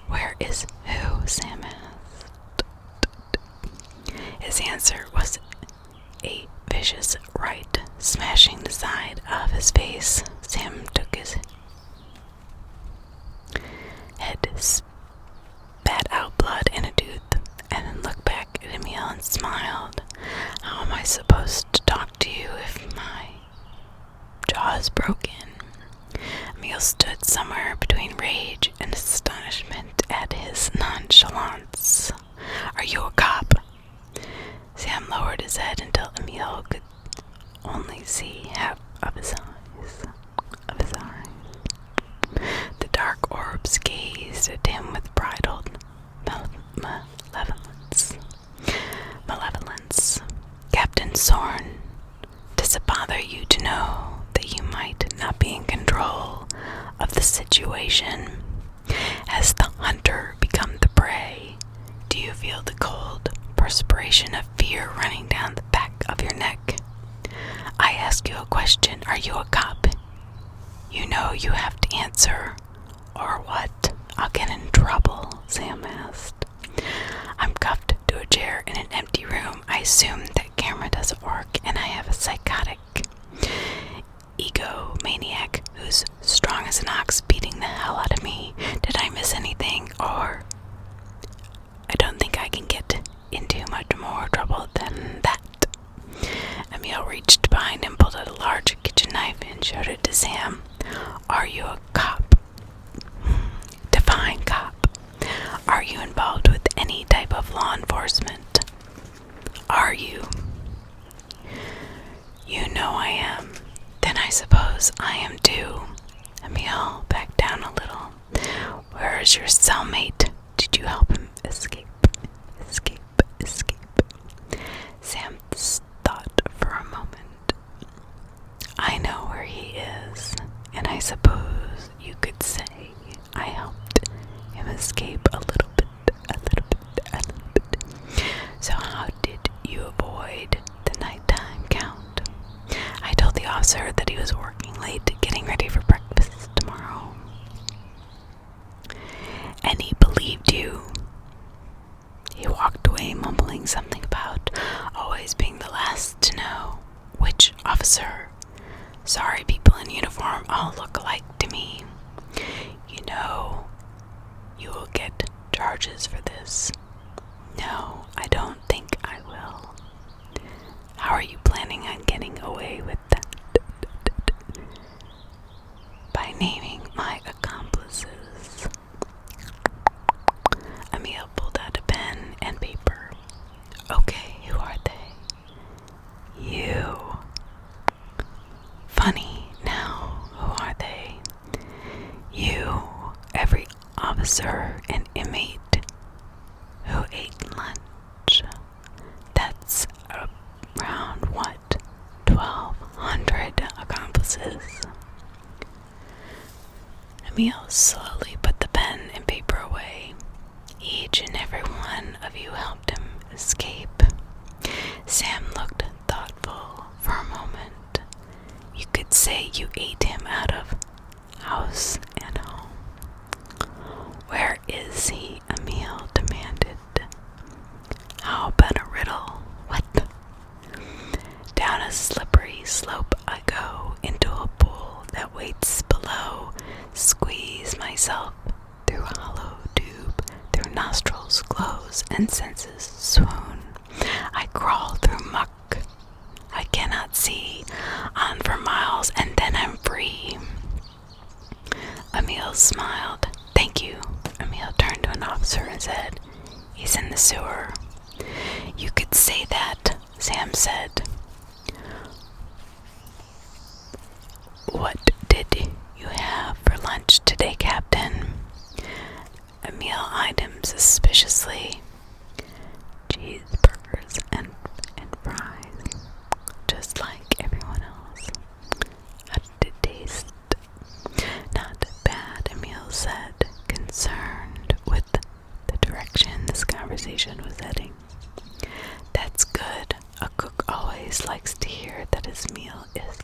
"Where is who?" Sam asked. His answer was a vicious right, smashing the side of his face. Sam took his head, spat out blood and a tooth, and then looked back at Emil and smiled. "How am I supposed to talk to you if my jaw is broken?" Emil stood somewhere between rage and astonishment at his nonchalance. "Are you a cop?" Sam lowered his head until Emil could only see half of his eyes. The dark orbs gazed at him with bridled malevolence. "Captain Zorn, does it bother you to know that you might not be in control of the situation? Has the hunter become the prey? Do you feel the cold perspiration of fear running down the back of your neck? I ask you a question. Are you a cop? You know you have to answer, or what? I'll get in trouble," Sam asked. "I'm cuffed to a chair in an empty room. I assume that camera doesn't work, and I have a psychotic egomaniac who's strong as an ox beating the hell out of me. Did I miss anything? Or I don't think I can get into much more trouble than that." was your cellmate. Did you help him escape? Escape, escape. Sam thought for a moment. I know where he is, and I suppose you could say I helped him escape a little bit, a little bit, a little bit. So how did you avoid the nighttime count? I told the officer that he was working late, getting ready for breakfast tomorrow. And he believed you. He walked away mumbling something about always being the last to know. Which officer? Sorry, people in uniform all look alike to me. You know, you will get charges for this. No, I don't think I will. How are you planning on getting away with that? By naming my accomplices. Emil pulled out a pen and paper. Okay, who are they? You. Funny, now, who are they? You, every officer and inmate who ate lunch. That's around, what, 1,200 accomplices. Emil slowly put the pen and paper away. Each and every one of you helped him escape. Sam looked thoughtful for a moment. You could say you ate him out of house and home. Where is he? Emil demanded. How about a riddle? What? Down a slippery slope I go into a pool that waits below. Squeeze myself through a hollow tube, through nostrils close and senses swoon. I crawl through muck I cannot see, on for miles, and then I'm free. Emil smiled. Thank you. Emil turned to an officer and said, he's in the sewer. You could say that, Sam said. What did you have for lunch today, Captain? Emil eyed him suspiciously. Cheeseburgers and fries, just like everyone else. How did it taste? Not bad, Emil said, concerned with the direction this conversation was heading. That's good. A cook always likes to hear that his meal is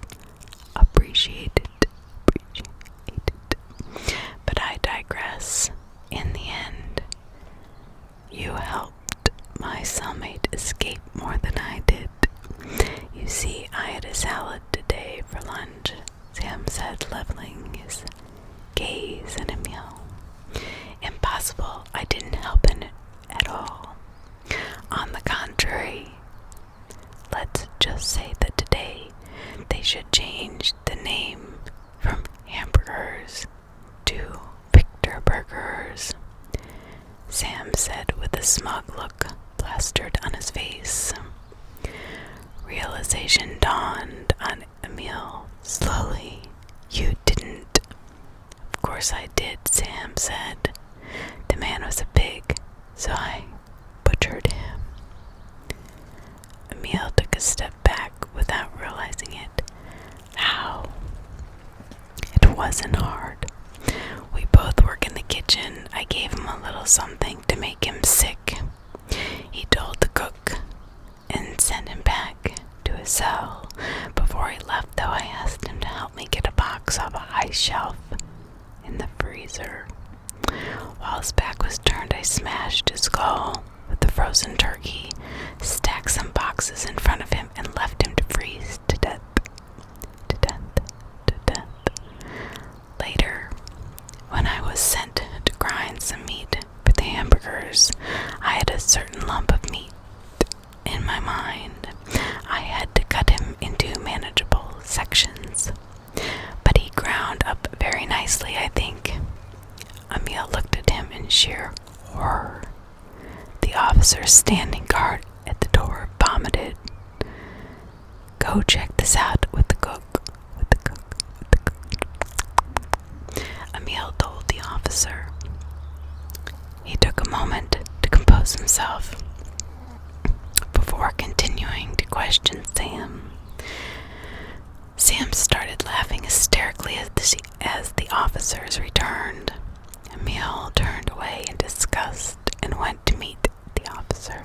appreciated. But I digress. In the end, you helped my cellmate escape more than I did. You see, I had a salad today for lunch, Sam said, leveling his gaze at Emil. Impossible. I didn't help in it at all. On the contrary, let's just say that today they should change the name from hamburgers to Victor Burgers, Sam said with a smug look plastered on his face. Realization dawned on Emil slowly. You didn't. Of course I did, Sam said. The man was a pig, so I butchered him. Emil took a step back without realizing it. How? It wasn't hard. We both work in the kitchen. I gave him a little something to make him sick. He told the cook and sent him back to his cell. Before he left, though, I asked him to help me get a box off a high shelf in the freezer. While his back was turned, I smashed his skull with the frozen turkey, stacked some boxes in front of him, and left him to freeze to death. To death. To death. Later, when I was sent to grind some meat for the hamburgers, I had a certain lump of meat in my mind. I had to cut him into manageable sections, but he ground up very nicely, I think. Emil looked at him in sheer horror. The officer standing guard at the door vomited. Go check this out with the cook. Emil told the officer. compose himself before continuing to question Sam. Sam started laughing hysterically as the officers returned. Emil turned away in disgust and went to meet the officer.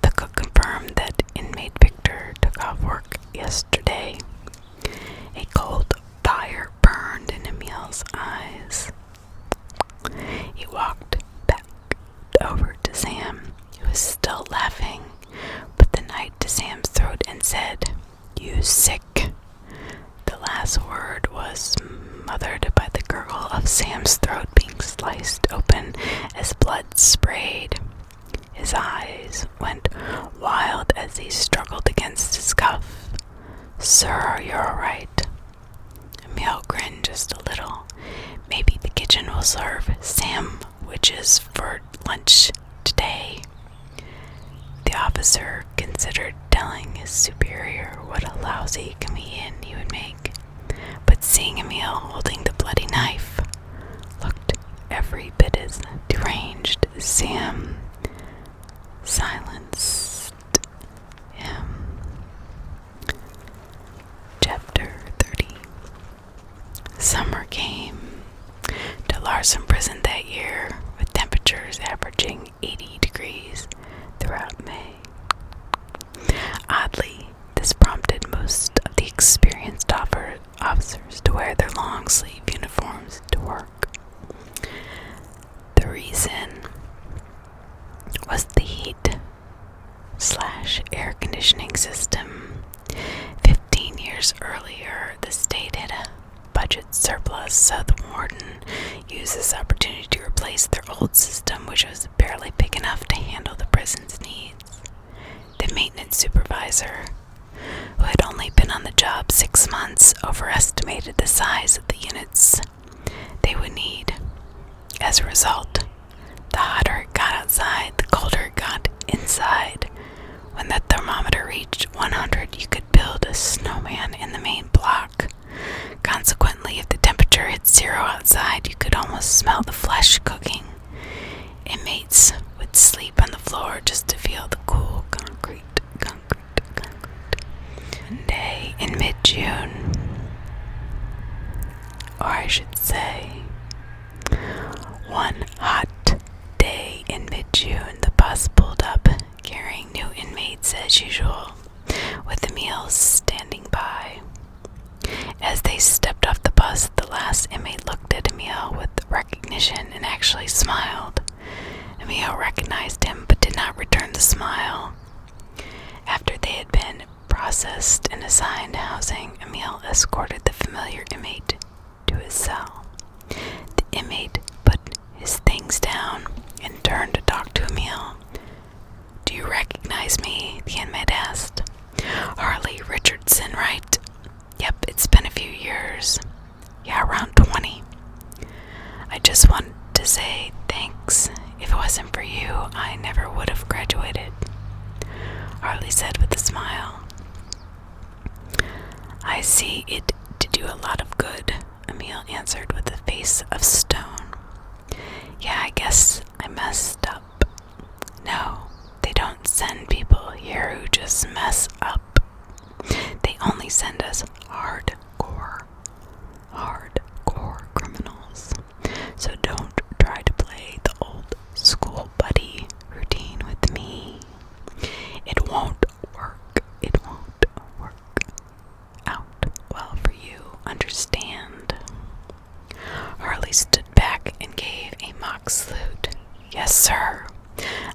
The cook confirmed that inmate Victor took off work yesterday. A cold fire burned in Emil's eyes. He walked back over to Sam, who was still laughing, put the knife to Sam's throat and said, "You sick." The last word was smothered by the gurgle of Sam's throat being sliced open as blood sprayed. His eyes went wild as he struggled against his cuff. "Sir, you're all right." Emil grinned just a little. "Maybe the kitchen will serve sandwiches for lunch today." The officer considered telling his superior what a lousy comedian he would make, but seeing Emil holding the bloody knife looked every bit as deranged as Sam, silenced him. Chapter 30. Summer came to Larson Prison that year, with temperatures averaging 80 degrees throughout May. Oddly, this prompted most of the experienced officers to wear their long-sleeve uniforms to work. The reason was the heat/air conditioning system. 15 years earlier, the state had a budget surplus, so the warden used this opportunity to replace their old system, which was barely big enough to handle the prison's needs. The maintenance supervisor, who had only been on the job 6 months, overestimated the size of the units they would need. As a result, the hotter it got outside, the colder it got inside. When the thermometer reached 100, you could build a snowman in the main block. Consequently, if the temperature hit 0 outside, you could almost smell the flesh cooking. Inmates would sleep on the floor just to feel the cool concrete. One day in mid-June, or I should say, one hot day in mid-June, the bus pulled up, carrying new inmates as usual, with Emil standing by. As they stepped off the bus, the last inmate looked at Emil with recognition and actually smiled. Emil recognized him but did not return the smile. After they had been processed and assigned housing, Emil escorted the familiar inmate to his cell. The inmate put his things down and turned to talk to Emil. "Do you recognize me?" the inmate asked. "Harley Richardson, right?" "Yep, it's been a few years." "Yeah, around 20. "I just wanted to say thanks. If it wasn't for you, I never would have graduated," Harley said with a smile. "I see it did you a lot of good," Emil answered with a face of stone. "Yeah, I guess I messed up." "No, they don't send people here who just mess up. They only send us hardcore criminals. So don't try to play the old school buddy routine with me. It won't work. It won't work out well for you, understand?" Harley stood back and gave a mock salute. "Yes, sir."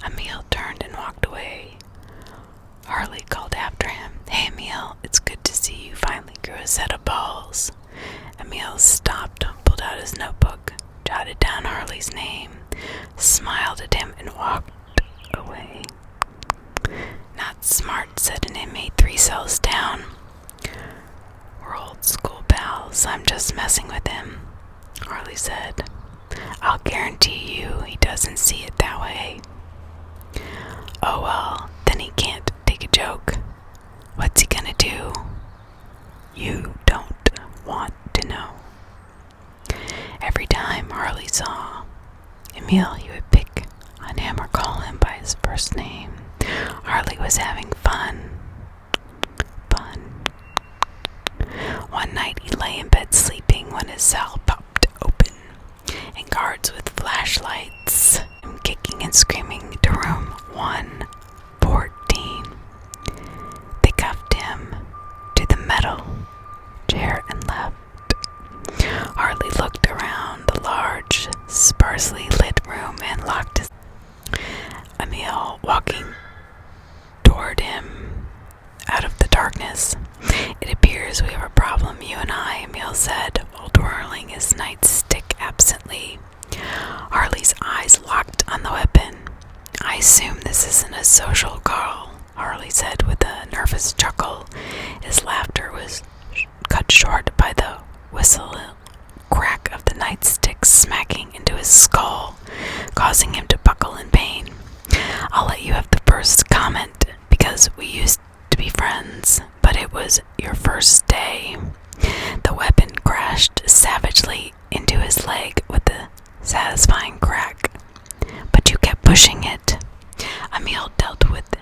Emil turned and walked away. Harley called after him, "Hey, Emil, it's good to see you finally grew a set of balls." Emil stopped, pulled out his notebook, jotted down Harley's name, smiled at him, and walked away. "Not smart," said an inmate 3 cells down. "We're old school pals. I'm just messing with him," Harley said. "I'll guarantee you he doesn't see it that way." "Oh well, then he can't take a joke. What's he gonna do?" "You don't want to know." Every time Harley saw Emil, he would pick on him or call him by Harley was having fun. One night he lay in bed sleeping when his cell popped open, and guards with flashlights and kicking and screaming to room 114. They cuffed him to the metal chair and left. Harley looked around the large, sparsely lit room and locked his. Emil walking toward him out of the darkness. "It appears we have a problem, you and I," Emil said, while twirling his nightstick absently. Harley's eyes locked on the weapon. "I assume this isn't a social call," Harley said with a nervous chuckle. His laughter was cut short by the whistle crack of the nightstick smacking into his skull, causing him to buckle in pain. "I'll let you have the first comment, because we used to be friends, but it was your first day." The weapon crashed savagely into his leg with a satisfying crack. "But you kept pushing it." Emil dealt with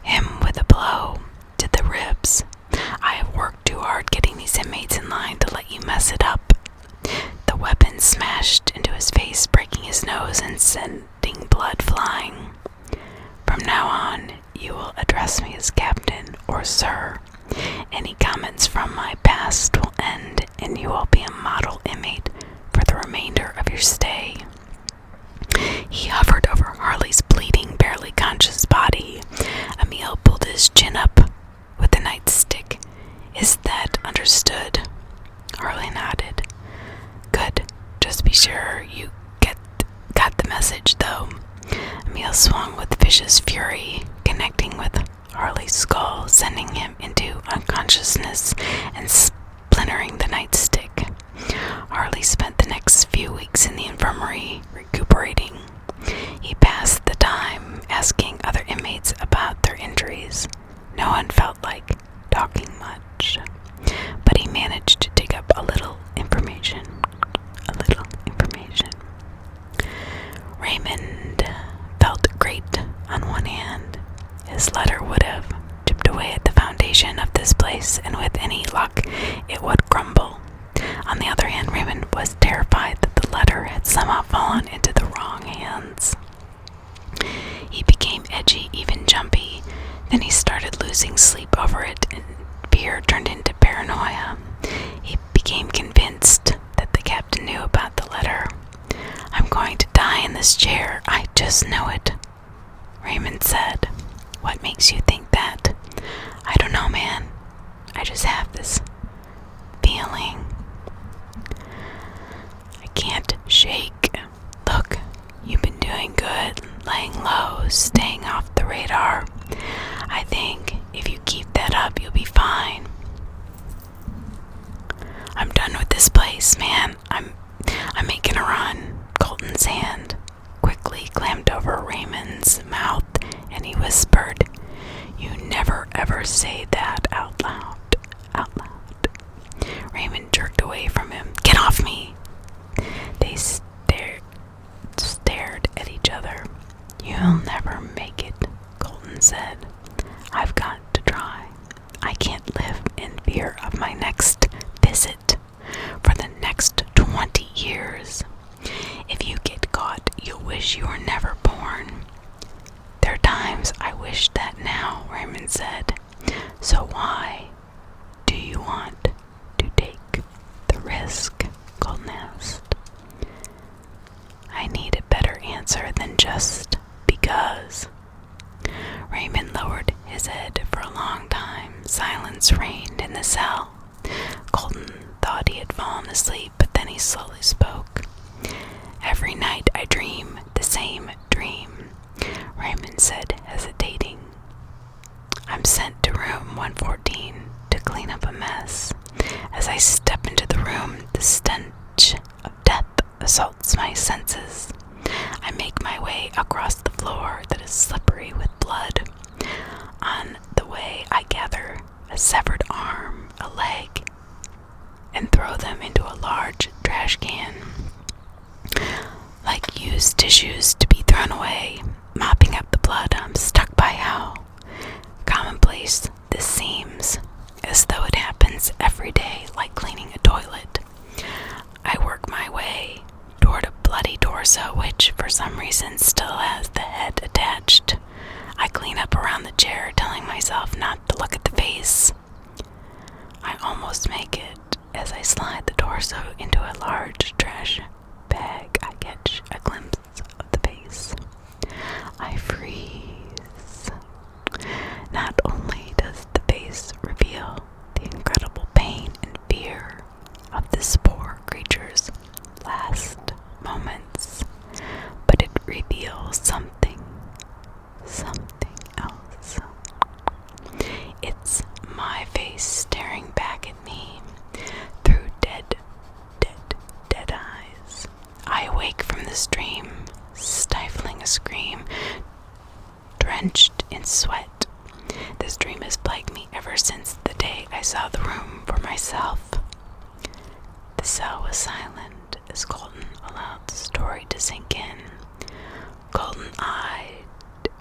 him with a blow to the ribs. "I have worked too hard getting these inmates in line to let you mess it up." The weapon smashed into his face, breaking his nose and sending blood flying. "From now on, you will address me as Captain or Sir. Any comments from my past will end, and you will be a model inmate for the remainder of your stay." He hovered over Harley's bleeding, barely conscious body. Emil pulled his chin up with the nightstick. "Is that understood?" Harley nodded. "Good. Just be sure you got the message, though." Emil swung with vicious fury, connecting with Harley's skull, sending him into unconsciousness and splintering the nightstick. Harley spent the next few weeks in the infirmary, recuperating. He passed the time asking other inmates about their injuries. No one felt like talking much, but he managed to dig up a little information. Raymond felt great on one hand. His letter would have chipped away at the foundation of this place, and with any luck, it would crumble. On the other hand, Raymond was terrified that the letter had somehow fallen into the wrong hands. He became edgy, even jumpy. Then he started losing sleep over it, and fear turned into paranoia. He became convinced that the captain knew about the letter. "I'm going to die in this chair. I just know it," Raymond said. "What makes you think that?" "I don't know, man. I just have this feeling. I can't shake. Look, you've been doing good, laying low, staying off the radar. I think if you keep that up, you'll be fine." "I'm done with this place, man. I'm making a run." Colton's hand quickly clamped over Raymond's mouth, and he whispered, "You never ever say that out loud. Raymond jerked away from him. "Get off me!" They stared at each other. "You'll never make it," Colton said. "I've got to try. I can't live in fear of my next visit for the next 20 years. If you get caught, you'll wish you were never born." "There are times I wish that now," Raymond said. "So why do you want to take the risk?" Colton asked. "I need a better answer than just because." Raymond lowered his head for a long time. Silence reigned in the cell. Colton thought he had fallen asleep, but then he slowly spoke. "Every night I dream the same dream," Raymond said, hesitating. "I'm sent to room 114 to clean up a mess. As I step into the room, the stench of death assaults my senses. I make my way across the floor that is slippery with blood. On the way, I gather a severed arm, a leg, and throw them into a large trash can. Like used tissues to be thrown away. Mopping up the blood, I'm stuck by how chair, telling myself not to look at the face. I almost make it. As I slide the torso into a large trash bag, I catch a glimpse of the face. I freeze. Not only does the face reveal the incredible pain and fear of this poor creature's last moments, but it reveals something else. It's my face staring back at me through dead eyes. I awake from this dream, stifling a scream, drenched in sweat. This dream has plagued me ever since the day I saw the room for myself. The cell was silent as Colton allowed the story to sink in. Colton eyed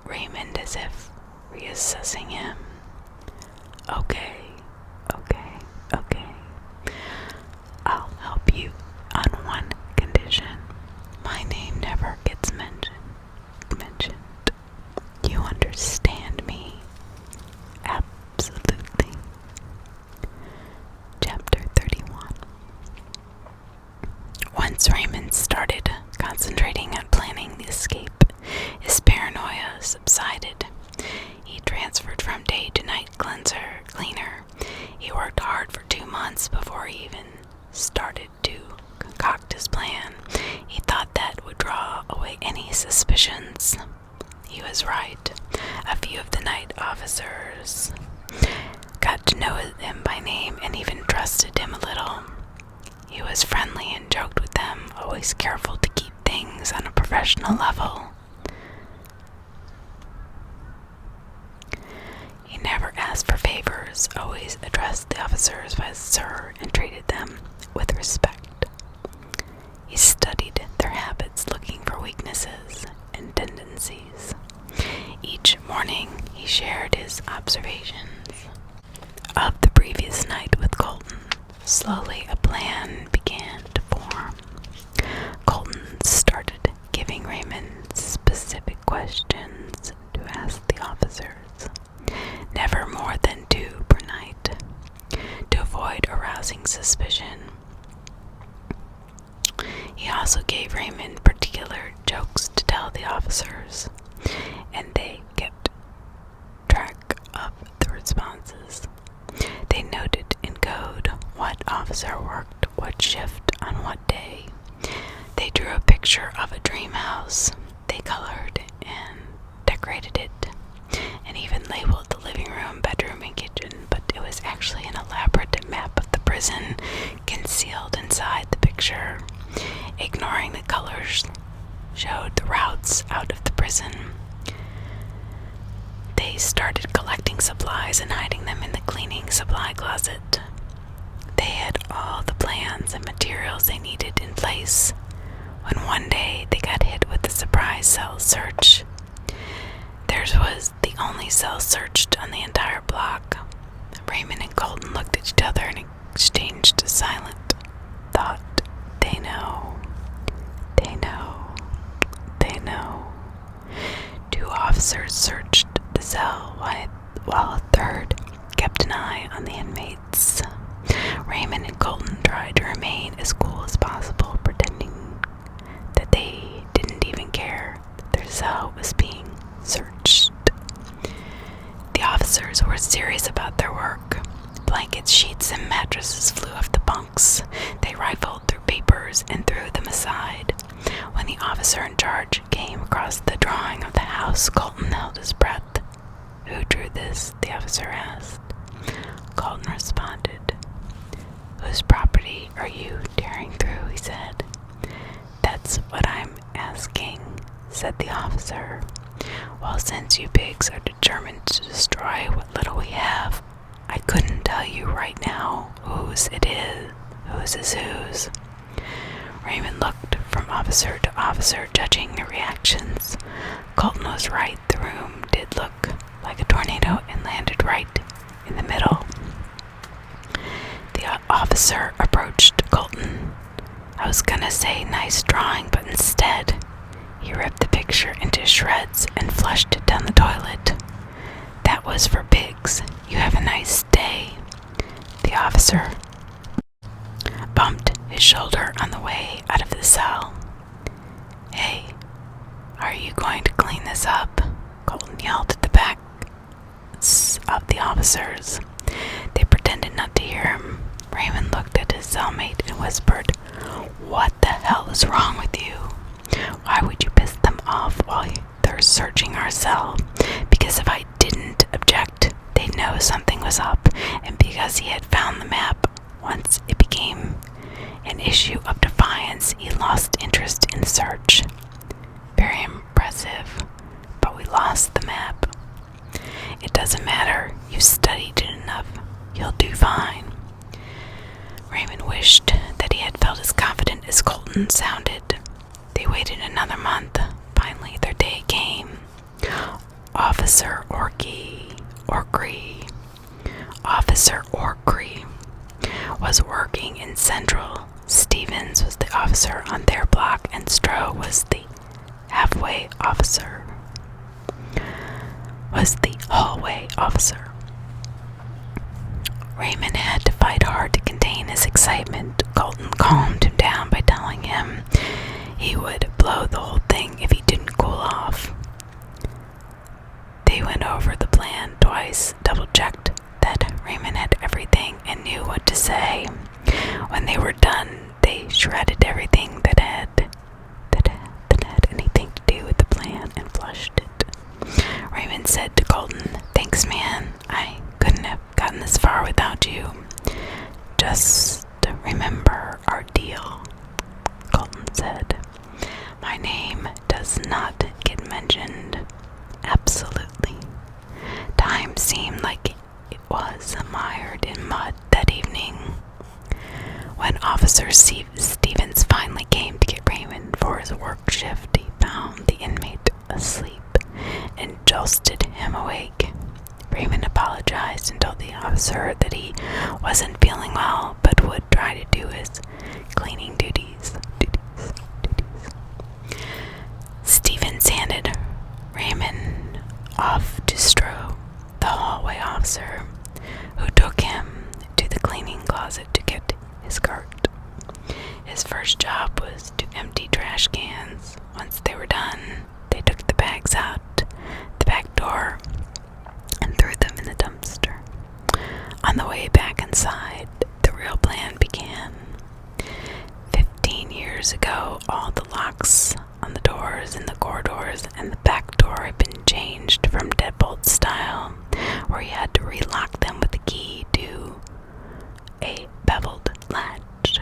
Raymond as if reassessing him. Okay. I'll help you on one condition. My name never gets mentioned. You understand me? Absolutely. Chapter 31. Once Raymond started concentrating on planning the escape, his paranoia subsided. He transferred from day to night cleaner. He worked hard for 2 months before he even started to concoct his plan. He thought that would draw away any suspicions. He was right. A few of the night officers got to know him by name and even trusted him a little. He was friendly and joked with them, always careful to keep things on a professional level. He never asked for favors, always addressed the officers by sir and treated them with respect. He studied their habits, looking for weaknesses and tendencies. Each morning, he shared his observations of the previous night with Colton. Slowly, a plan began to form. Colton started giving Raymond specific questions to ask the officers, never more than 2 per night, to avoid arousing suspicion. He also gave Raymond particular jokes to tell the officers, and they kept track of the responses. They noted in code what officer worked what shift on what day. They drew a picture of a dream house. They colored and decorated it, and even labeled the living room, bedroom, and kitchen, but it was actually an elaborate map of the prison concealed inside the picture. Ignoring the colors showed the routes out of the prison. They started collecting supplies and hiding them in the cleaning supply closet. They had all the plans and materials they needed in place when one day they got hit with a surprise cell search. Theirs was the only cell searched on the entire block. Raymond and Colton looked at each other and exchanged a silent thought. They know. 2 officers searched the cell while a third kept an eye on the inmates. Raymond and Colton tried to remain as cool as possible, pretending that they didn't even care that their cell was being searched. The officers were serious about their work. Blankets, sheets, and mattresses flew off the bunks. They rifled through papers and threw them aside. When the officer in charge came across the drawing of the house, Colton held his breath. "Who drew this?" the officer asked. Colton responded. "Whose property are you tearing through?" he said. "That's what I'm asking," said the officer. "Well, since you pigs are determined to destroy what little we have, I couldn't tell you right now whose it is. Whose is whose." Raymond looked from officer to officer, judging their reactions. Colton was right. The room did look like a tornado and landed right in the middle. The officer approached Colton. "I was gonna say nice drawing, but instead, he ripped the picture into shreds and flushed it down the toilet. That was for pigs. You have a nice day." The officer bumped his shoulder on the way out of the cell. "Hey, are you going to clean this up?" Colton yelled at the back of the officers. They pretended not to hear him. Raymond looked at his cellmate and whispered, "What the hell is wrong with you? Why would you piss them off while they're searching our cell? Because if I didn't object, they'd know something was up, and because he had found the map, once it became an issue of defiance, he lost interest in the search." "Very impressive, but we lost the map." "It doesn't matter. You studied it enough. You'll do fine." Raymond wished that he had felt as confident as Colton sounded. They waited another month. Finally, their day came. Officer Orcree was working in Central. Stevens was the officer on their block, and Stroh was the hallway officer. Raymond had to fight hard to contain his excitement. Colton calmed him down by telling him he would blow the whole thing if he didn't cool off. They went over the plan twice, double-checked that Raymond had everything and knew what to say. When they were done, they shredded everything that had anything to do with the plan and flushed it. Raymond said to Colton, "Thanks, man. I couldn't have gotten this far without you. Just remember our deal," Colton said. "My name does not get mentioned." "Absolutely." Time seemed like it was mired in mud that evening. When Officer Stevens finally came to get Raymond for his work shift, he found the inmate asleep and jolted him awake. Raymond apologized and told the officer that he wasn't feeling well, but would try to do his cleaning duties. Stevens handed Raymond off to Stroh, the hallway officer, who took him to the cleaning closet to get his cart. His first job was to empty trash cans. Once they were done, they took the bags out the back door and threw them in the dumpster. On the way back inside, the real plan began. 15 years ago, all the locks on the doors in the corridors and the back door had been changed from deadbolt style, where you had to relock them with the key, to a beveled latch,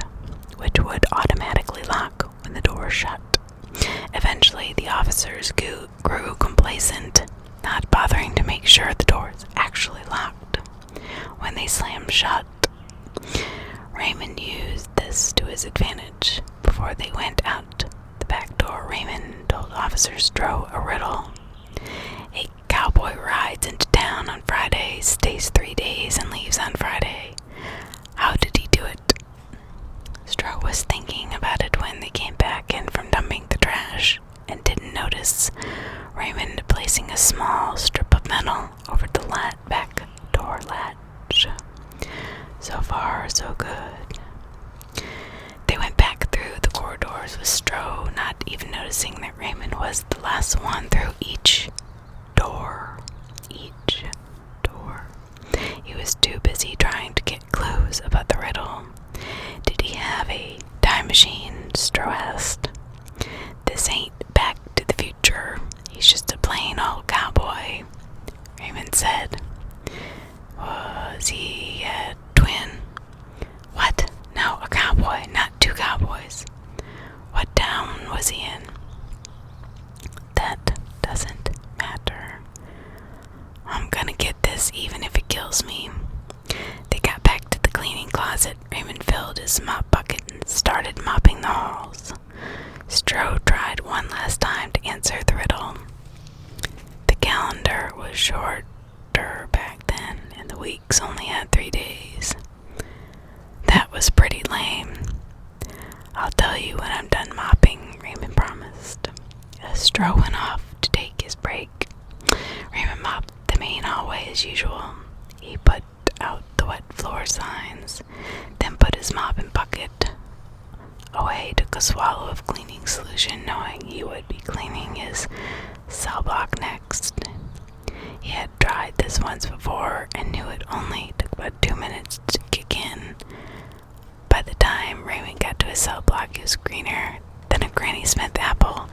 which would automatically lock when the door shut. Eventually, the officers grew complacent, not bothering to make sure the doors actually locked when they slammed shut. Raymond used this to his advantage. Before they went out the back door, Raymond told Officer Stroh a riddle. A cowboy rides into town on Friday, stays 3 days, and leaves on Friday. How did he do it? Stroh was thinking about it when they came back in from dumping the trash and didn't notice Raymond placing a small strip of metal over the back door latch. So far, so good. They went back through the corridors with Stroh, not even noticing that Raymond was the last one through each door. He was too busy trying to get clues about the riddle. "Did he have a time machine?" Stroh asked. "This ain't Back to the Future. He's just a plain old cowboy," Raymond said. "Was he a twin?" "What? No, a cowboy, not two cowboys." "What town was he in?" "That doesn't matter. I'm gonna get this even if it kills me." They got back to the cleaning closet. Raymond filled his mop bucket and started mopping the halls. Stroh tried one last time to answer the riddle. The calendar was shorter back then, and the weeks only had 3 days. "That was pretty lame." "I'll tell you when I'm done mopping," Raymond promised. Stroh went off to take his break. Raymond mopped the the main hallway as usual. He put out the wet floor signs, then put his mop and bucket away, took a swallow of cleaning solution, knowing he would be cleaning his cell block next. He had tried this once before and knew it only took about 2 minutes to kick in. By the time Raymond got to his cell block, he was greener than a Granny Smith apple.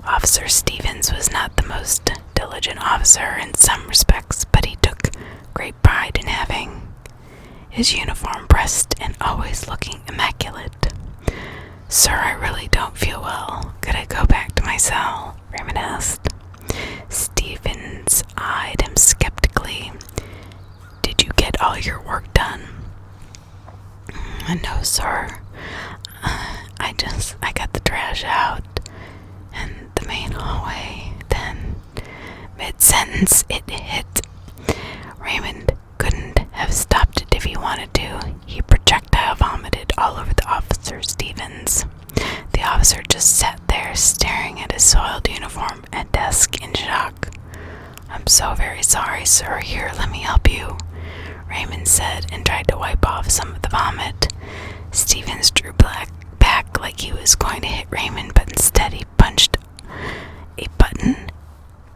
Officer Stevens was not the most diligent officer in some respects, but he took great pride in having his uniform pressed and always looking immaculate. "Sir, I really don't feel well. Could I go back to my cell?" Raymond asked. Stevens eyed him skeptically. "Did you get all your work done?" "No, sir. I got the trash out and the main hallway." Then, mid-sentence, it hit. Raymond couldn't have stopped it if he wanted to. He projectile vomited all over the officer Stevens. The officer just sat there staring at his soiled uniform and desk in shock. "I'm so very sorry, sir. Here, let me help you," Raymond said, and tried to wipe off some of the vomit. Stevens drew back like he was going to hit Raymond, but instead he punched a button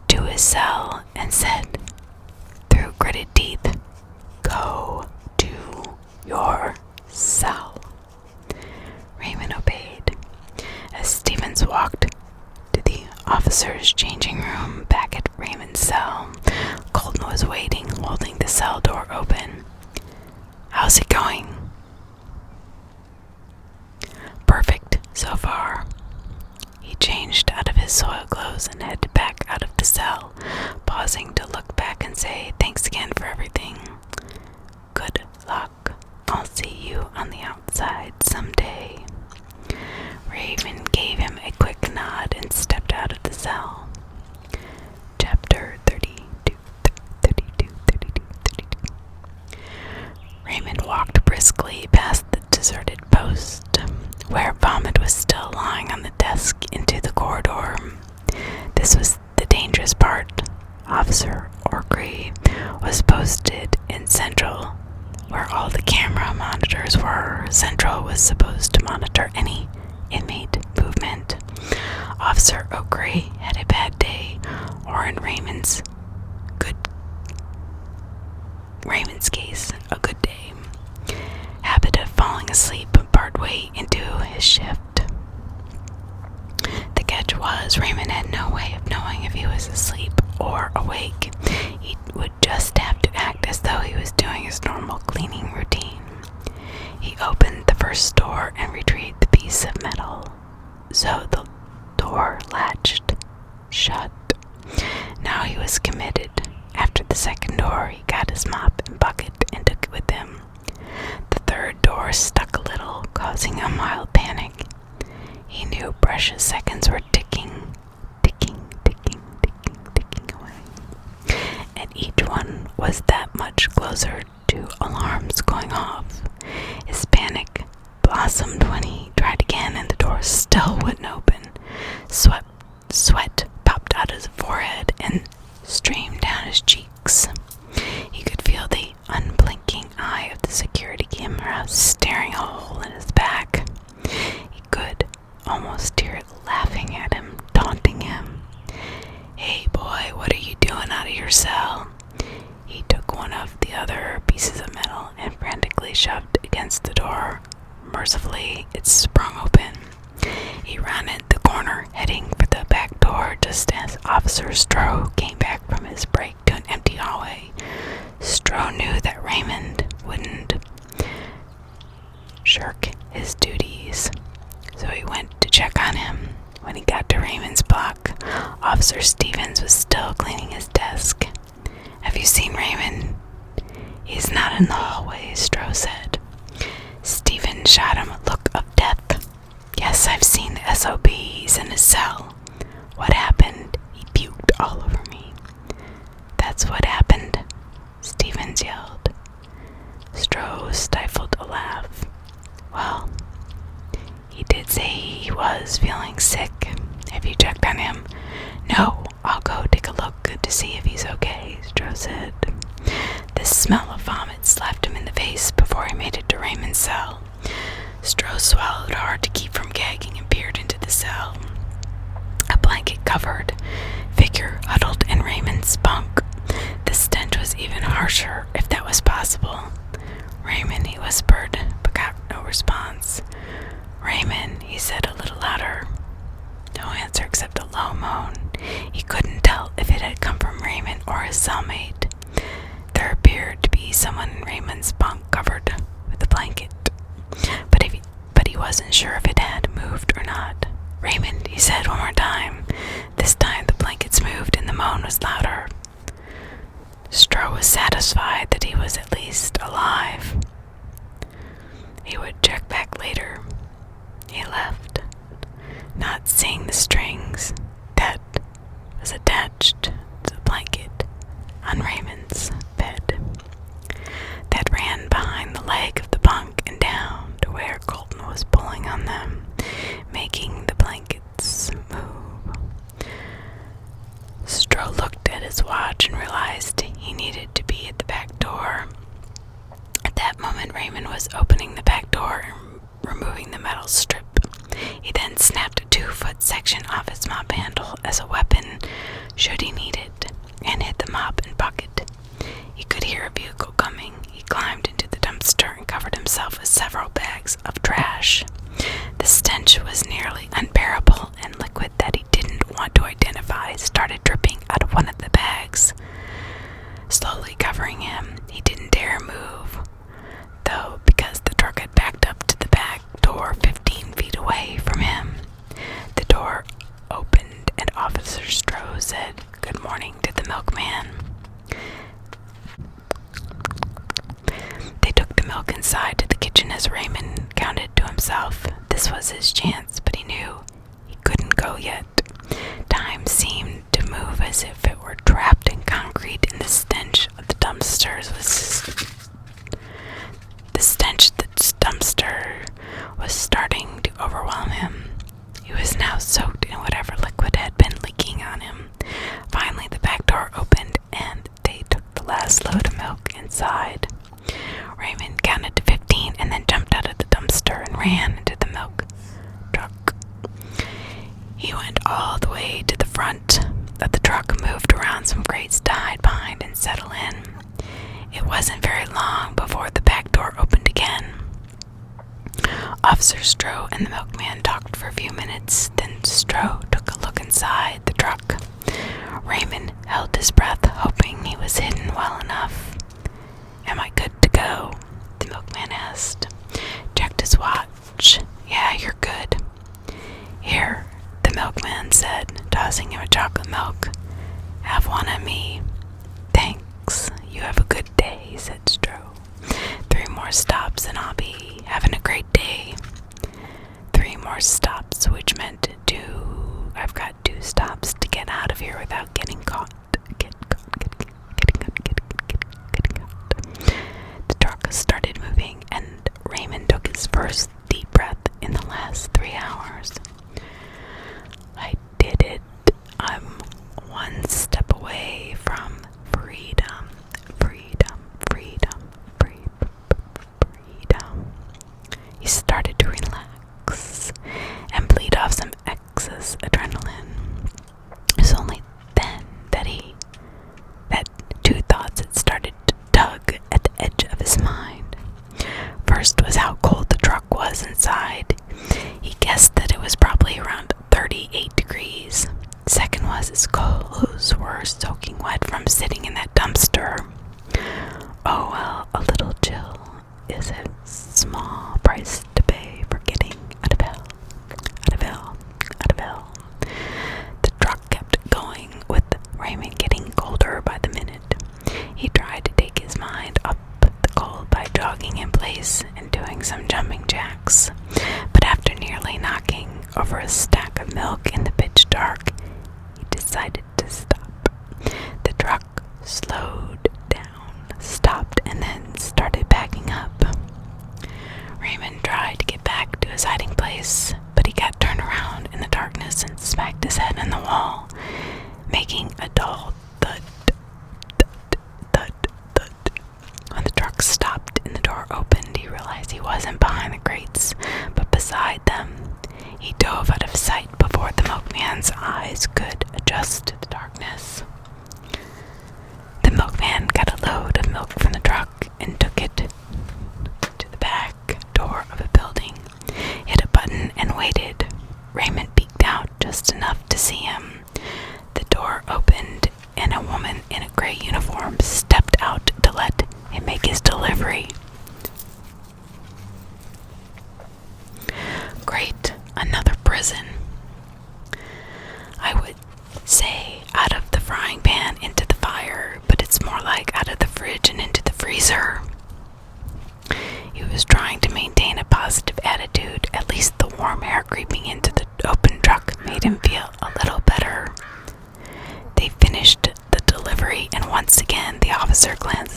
to his cell and said, through gritted teeth, "Go to your cell." Raymond obeyed. As Stevens walked to the officer's changing room back at Raymond's cell, Colton was waiting, holding the cell door open. "How's it going?" "Perfect, so far." He changed out of his soiled clothes and headed back out of the cell, pausing to look back and say, "Thanks again for everything. Good luck. I'll see you on the outside someday." Raymond gave him a quick nod and stepped out of the cell. Chapter 32. Raymond walked briskly past the deserted post, where vomit was still lying on the desk, into the corridor. This was the dangerous part. Officer Orgreave was posted in Central, where all the camera monitors were. Central was supposed to monitor any inmate movement. Officer O'Grey had a bad day, or in Raymond's case, a good day. Habit of falling asleep partway into his shift. The catch was, Raymond had no way of knowing if he was asleep or awake. He would just have to act as though he was doing his normal cleaning routine. He opened the first door and retrieved the piece of metal, so the door latched shut. Now he was committed. After the second door, he got his mop and bucket and took it with him. The third door stuck a little, causing a mild panic. He knew precious seconds were ticking away, and each one was that much closer to alarms going off. His panic blossomed when he tried again and the door still wouldn't open. Sweat popped out his forehead and streamed down his cheeks. He could feel the unblinking eye of the security camera staring a hole in his back. He could almost hear it laughing at him, taunting him. "Hey boy, what are you doing out of your cell?" He took one of the other pieces of metal and frantically shoved against the door. Mercifully, it sprung open. He rounded the corner, heading for the back door just as Officer Stroh came back from his break to an empty hallway. Stroh knew that Raymond wouldn't shirk his duties, so he went to check on him. When he got to Raymond's block, Officer Stevens was still cleaning his desk. "Have you seen Raymond?" "He's not in the hallway," Stroh said. Stevens shot him a look of death. "Yes, I've seen the SOB. He's in his cell." "What happened?" "He puked all over me." "That's what happened," Stevens yelled. Stroh stifled a laugh. "Well, he did say he was feeling sick. Have you checked on him?" "No, I'll go take a look to see if he's okay," Stroh smell of vomit slapped him in the face before he made it to Raymond's cell. Stroh swallowed hard to keep from gagging and peered into the cell. A blanket-covered figure huddled in Raymond's bunk. The stench was even harsher, if that was possible. "Raymond," he whispered, but got no response. "Raymond," he said a little louder. No answer except a low moan. He couldn't tell if it had come from Raymond or his cellmate. There appeared to be someone in Raymond's bunk covered with a blanket, but he wasn't sure if it had moved or not. "Raymond," he said one more time. This time the blankets moved and the moan was louder. Stroh was satisfied that he was at least alive. He would check back later. He left, not seeing the strings that was attached to the blanket on Raymond's bed, that ran behind the leg of the bunk and down to where Colton was pulling on them, making the blankets move. Stroh looked at his watch and realized he needed to be at the back door. At that moment, Raymond was opening the back door and removing the metal strip. He then snapped a 2-foot section off his mop handle as a weapon should he need it, and hid the mop and bucket. He could hear a vehicle coming. He climbed into the dumpster and covered himself with several bags of trash. The stench was nearly unbearable, and liquid that he didn't want to identify started dripping out of one of the bags, slowly covering him. He didn't dare move, though, because the truck had backed up to the back door 15 feet away from him. The door opened and Officer Stroh said good morning to the milkman. They took the milk inside to the kitchen as Raymond counted to himself. This was his chance, but he knew he couldn't go yet. Time seemed to move as if it were trapped in concrete, and the stench of the dumpster was starting to overwhelm him. He was now soaked in whatever liquid had been leaking on him. Finally, the back door opened, and they took the last load of milk inside. Raymond counted to 15 and then jumped out of the dumpster and ran into the milk truck. He went all the way to the front of the truck, moved around some crates to hide behind and settle in. It wasn't very long before the back door opened again. Officer Stroh and the milkman talked for a few minutes. Then Stroh took a look inside the truck. Raymond held his breath, hoping he was hidden well enough. "Am I good to go?" the milkman asked. Checked his watch. "Yeah, you're good." "Here," the milkman said, tossing him a chocolate milk. "Have one of me." "Thanks. You have a good day," said Stroh. 3 more stops and I'll be having a great day." 3 more stops, which meant I've got 2 stops to get out of here without getting caught. Getting caught. The truck started moving, and Raymond took his first deep breath in the last 3 hours. "I did it. I'm one step away from freedom. Freedom, freedom, freedom." He started to relax and bleed off some excess adrenaline. It was only then that 2 thoughts had started to tug at the edge of his mind. First was how cold the truck was inside. He guessed that it was probably around 38 degrees. Second was his clothes were soaking wet from sitting in that dumpster. Oh well, a little chill is a small price to pay for getting out of hell. The truck kept going, with Raymond getting colder by the minute. He tried to take his mind off the cold by jogging in place and doing some jumping jacks. But after nearly knocking over a stack of milk in the pitch dark, he decided to stop. The truck slowed down, stopped, and then started backing up. Raymond tried to get back to his hiding place, but he got turned around in the darkness and smacked his head on the wall, making a dull thud, thud, thud, thud.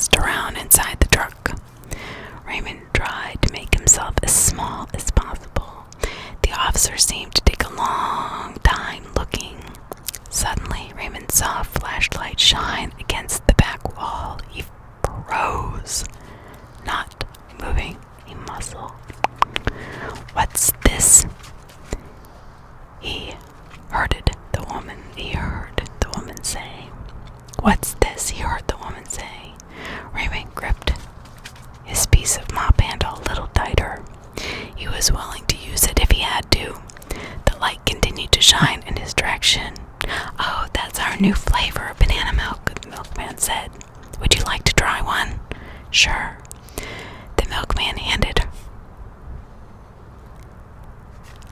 danced around inside the truck. Raymond tried to make himself as small as possible. The officer seemed to take a long time looking. Suddenly, Raymond saw a flashlight shine against the back wall. He froze, not moving a muscle. "What's this?" He heard the woman say. "What's this?" he heard the woman say. Raymond gripped his piece of mop handle a little tighter. He was willing to use it if he had to. The light continued to shine in his direction. "Oh, that's our new flavor of banana milk," the milkman said. "Would you like to try one?" "Sure." The milkman handed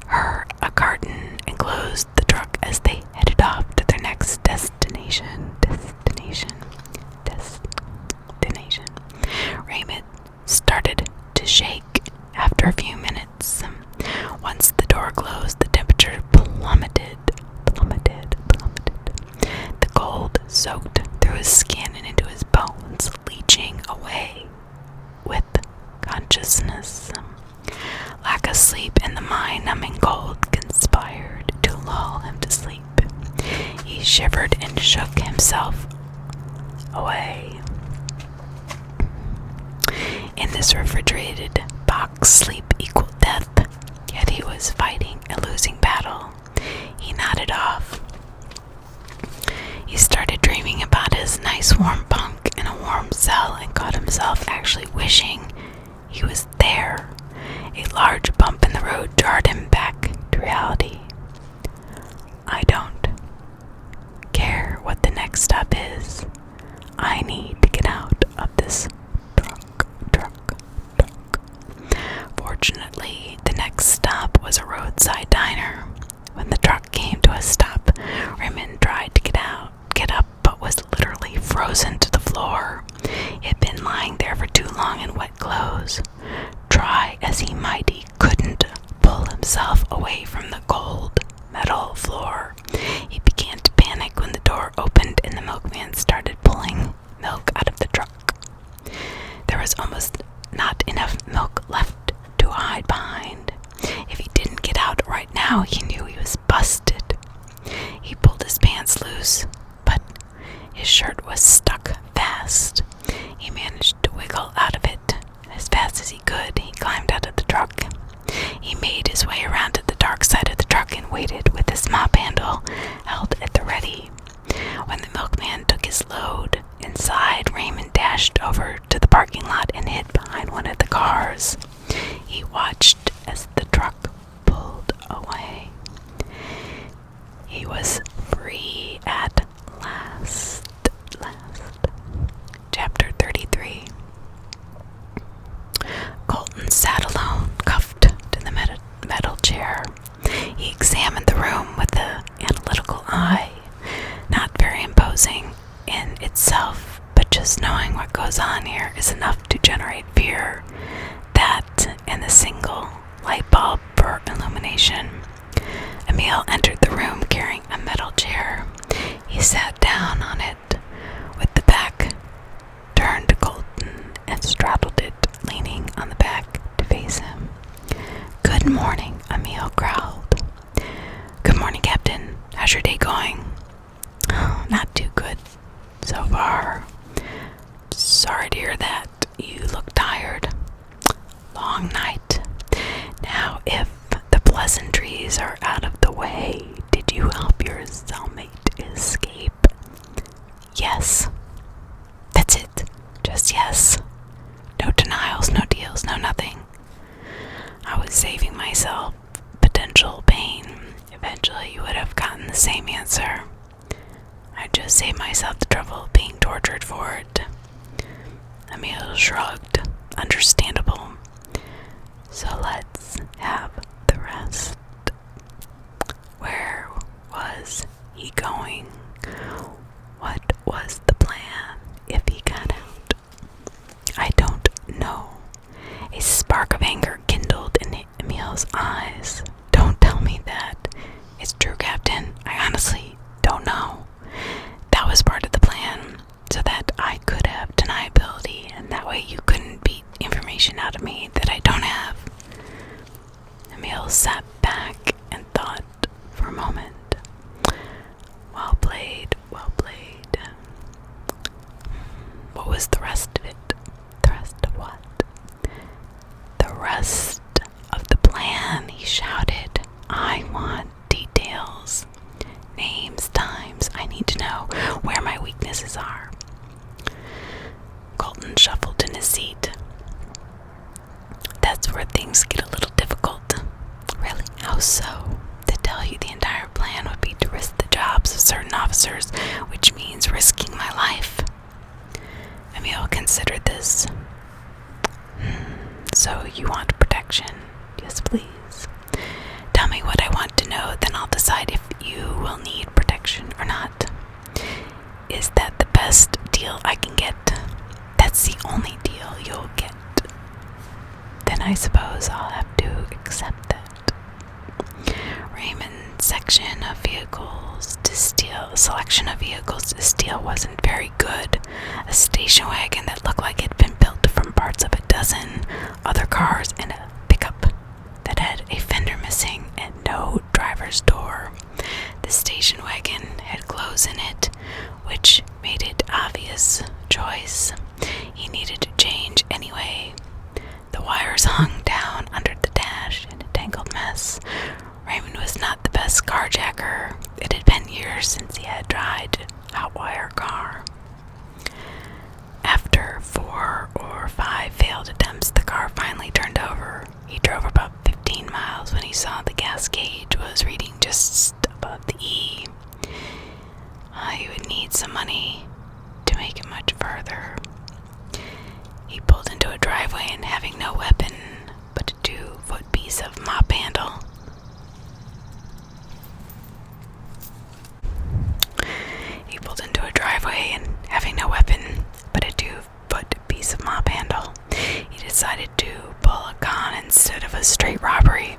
her a carton and closed the truck as they headed off to their next destination. Raymond started to shake after a few minutes. Once the door closed, the temperature plummeted. The cold soaked through his skin and into his bones, leaching away with consciousness. Lack of sleep and the mind-numbing cold conspired to lull him to sleep. He shivered and shook himself away. In this refrigerated box, sleep equaled death, yet he was fighting a losing battle. He nodded off. He started dreaming about his nice warm bunk in a warm cell and caught himself actually wishing he was there. A large bump in the road jarred him back to reality. "I don't care what the next stop is. I need to get out of this truck. Fortunately, the next stop was a roadside diner. When the truck came to a stop, Raymond tried to get up, but was literally frozen to the floor. He had been lying there for too long in wet clothes. Try as he might, he couldn't pull himself away from the cold metal floor. He began to panic when the door opened and the milkman started pulling milk out of the truck. There was almost not enough milk left to hide behind. If he didn't get out right now, he knew he was busted. He pulled his pants loose, but his shirt was stuck fast. He managed to wiggle out of it, and as fast as he could, he climbed out of the truck. He made his way around to the dark side of the truck and waited with his mop handle held at the ready. When the milkman took his load inside, Raymond dashed over to the parking lot and hid behind one of the cars. He watched as the truck pulled away. He was free at last. Chapter 33. Colton sat alone, cuffed to the metal chair. He examined the room with an analytical eye. Not very imposing in itself, but just knowing what goes on here is enough to generate fear. That and the single light bulb for illumination. Emil entered the room carrying a metal chair. He sat down on it with the back turned to Colton and straddled it, leaning on the back to face him. "Good morning," Emil growled. "Good morning, Captain. How's your day going?" "Oh, not too good so far." "Sorry to hear that. You look tired." "Long night. Now, if the pleasantries are out of the way, did you help your cellmate escape?" "Yes." "That's it. Just yes. No denials, no deals, no nothing." "I was saving myself potential pain. Eventually you would have gotten the same answer. I just saved myself the trouble of being tortured for it." Emil shrugged. "Understandable. So let's have the rest. Where was he going? What was the plan if he got out?" "I don't know." A spark of anger kindled in Emil's eyes. "Don't tell me that." "It's true, Captain. I honestly don't know. That was part of the plan, so that I could have deniability information out of me that I don't have. Emil sat back and thought for a moment. Well played, well played. What was the rest of it? The rest of what? The rest of the plan, he shouted. I want details. Names, times. I need to know where my weaknesses are. Colton shuffled in his seat. That's where things get a little difficult. Really? How so? To tell you the entire plan would be to risk the jobs of certain officers, which means risking my life. Emil considered this. So you want protection? Yes, please. Tell me what I want to know, then I'll decide if you will need protection or not. Is that the best deal I can get? That's the only deal you'll get. Then I suppose I'll have to accept that. Raymond's selection of vehicles to steal wasn't very good. A station wagon that looked like it'd been built from parts of a dozen other cars, and a pickup that had a fender missing and no driver's door. The station wagon had clothes in it, which made it obvious choice. He needed to change anyway. The wires hung down under the dash in a tangled mess. Raymond was not the best carjacker. It had been years since he had tried a hot wire car. After 4 or 5 failed attempts, the car finally turned over. He drove about 15 miles when he saw the gas gauge was reading just above the E. He would need some money to make it much further. He pulled into a driveway and, having no weapon but a 2-foot piece of mop handle, he decided to pull a con instead of a straight robbery.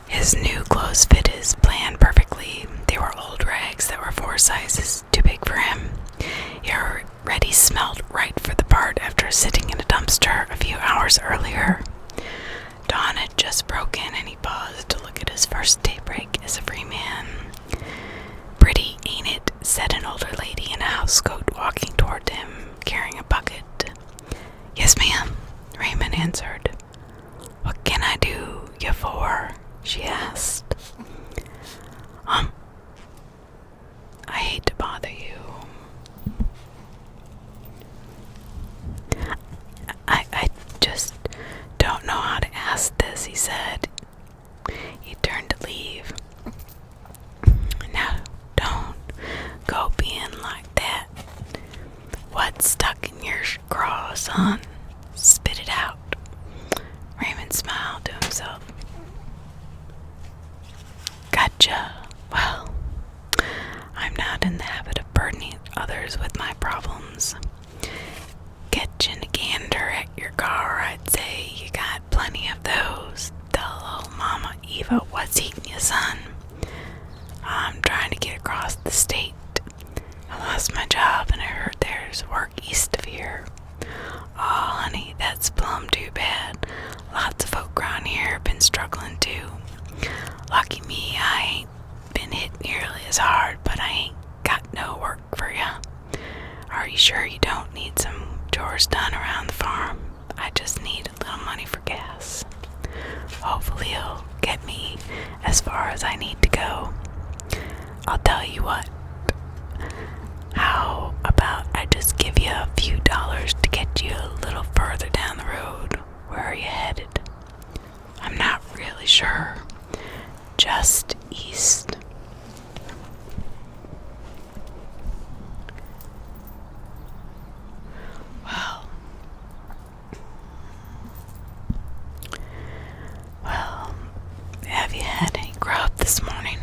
His new clothes fit his plan perfectly. They were old rags that were 4 sizes too big for him. He already smelled right for the part after sitting in a dumpster a few hours earlier. Dawn had just broken and he paused to look at his first daybreak as a free man. "Pretty, ain't it?" said an older lady in a housecoat walking toward him, carrying a bucket. "Yes, ma'am," Raymond answered. "What can I do you for?" she asked. I hate to bother you. I just don't know how to ask this," he said. He turned to leave. "Now, don't go being like that. What's stuck in your craw, son? Spit it out." Raymond smiled to himself. "Gotcha. Well, I'm not in the habit of burdening others with my problems. Catching a gander at your car, I'd say you got plenty of those. Tell old Mama Eva what's eating you, son. I'm trying to get across the state. I lost my job and I heard there's work east of here. Oh, honey, that's plumb too bad. Lots of folk around here have been struggling too. Lucky me, I ain't been hit nearly as hard, but I ain't got no work for ya. Are you sure you don't need some chores done around the farm? I just need a little money for gas. Hopefully it'll get me as far as I need to go. I'll tell you what. How about I just give you a few dollars to get you a little further down the road? Where are you headed?" "I'm not really sure. Just east." Well, have you had any grub this morning?"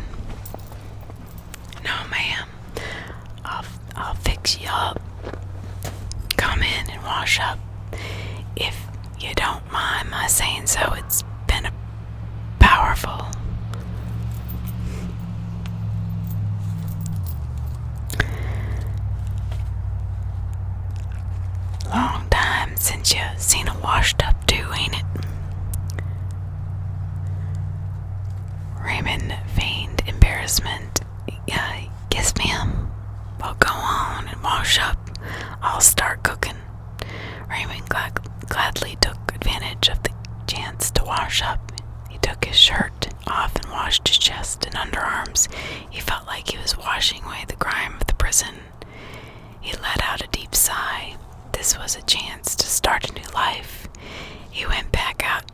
"No, ma'am. I'll fix you up. Come in and wash up. If you don't mind my saying so, it's been a powerful long time since you seen a washed up too, ain't it? Raymond feigned embarrassment. Yes, ma'am. Well, go on and wash up. I'll start cooking. Raymond gladly took advantage of the chance to wash up. He took his shirt off and washed his chest and underarms. He felt like he was washing away the grime of the prison. He let out a deep sigh. This was a chance to start a new life. He went back out,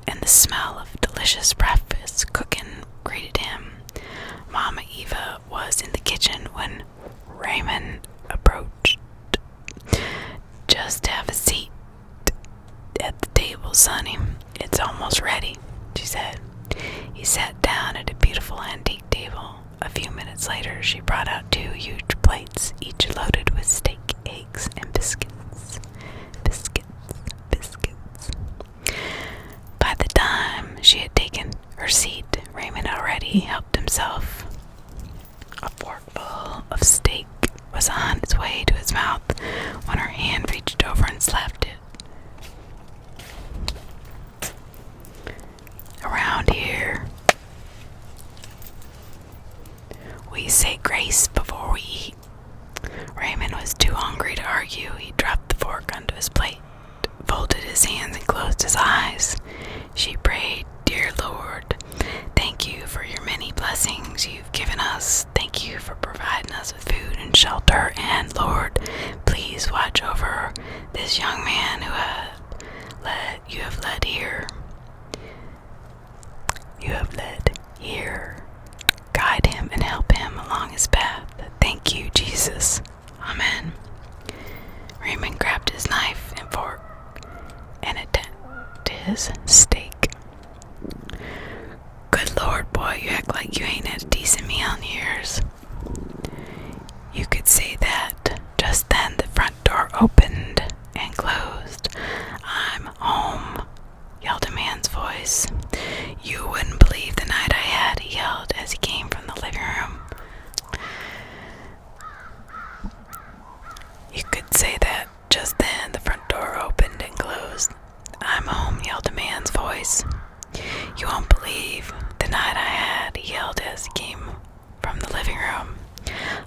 and the smell of delicious breakfast cooking greeted him. Mama Eva was in the kitchen when Raymond approached. Just have a seat at the table, sonny. It's almost ready, she said. He sat down at a beautiful antique table. A few minutes later, she brought out 2 huge plates, each loaded with steak, eggs, and biscuits. Biscuits. By the time she had taken her seat, Raymond already helped himself. A forkful of steak was on its way to his mouth when her hand reached over and slapped it. Around here, we say grace before we eat. Raymond was too hungry to argue. He dropped the fork onto his plate, folded his hands, and closed his eyes. She prayed, "Dear Lord, thank you for your many blessings you've given us. Thank you for providing us with food and shelter. And Lord, please watch over this young man who you have led here. Guide him and help him along his path. Thank you, Jesus. Amen." Raymond grabbed his knife and fork and attacked his steak. "Good Lord, boy, you act like you ain't had a decent meal in years." "You could say that." Just then the front door opened and closed. "I'm home," yelled a man's voice. "You wouldn't believe the night I had," he yelled as he came from the living room. "You could say that." Just then the front door opened and closed. "I'm home," yelled a man's voice. "You won't believe the night I had," he yelled as he came from the living room.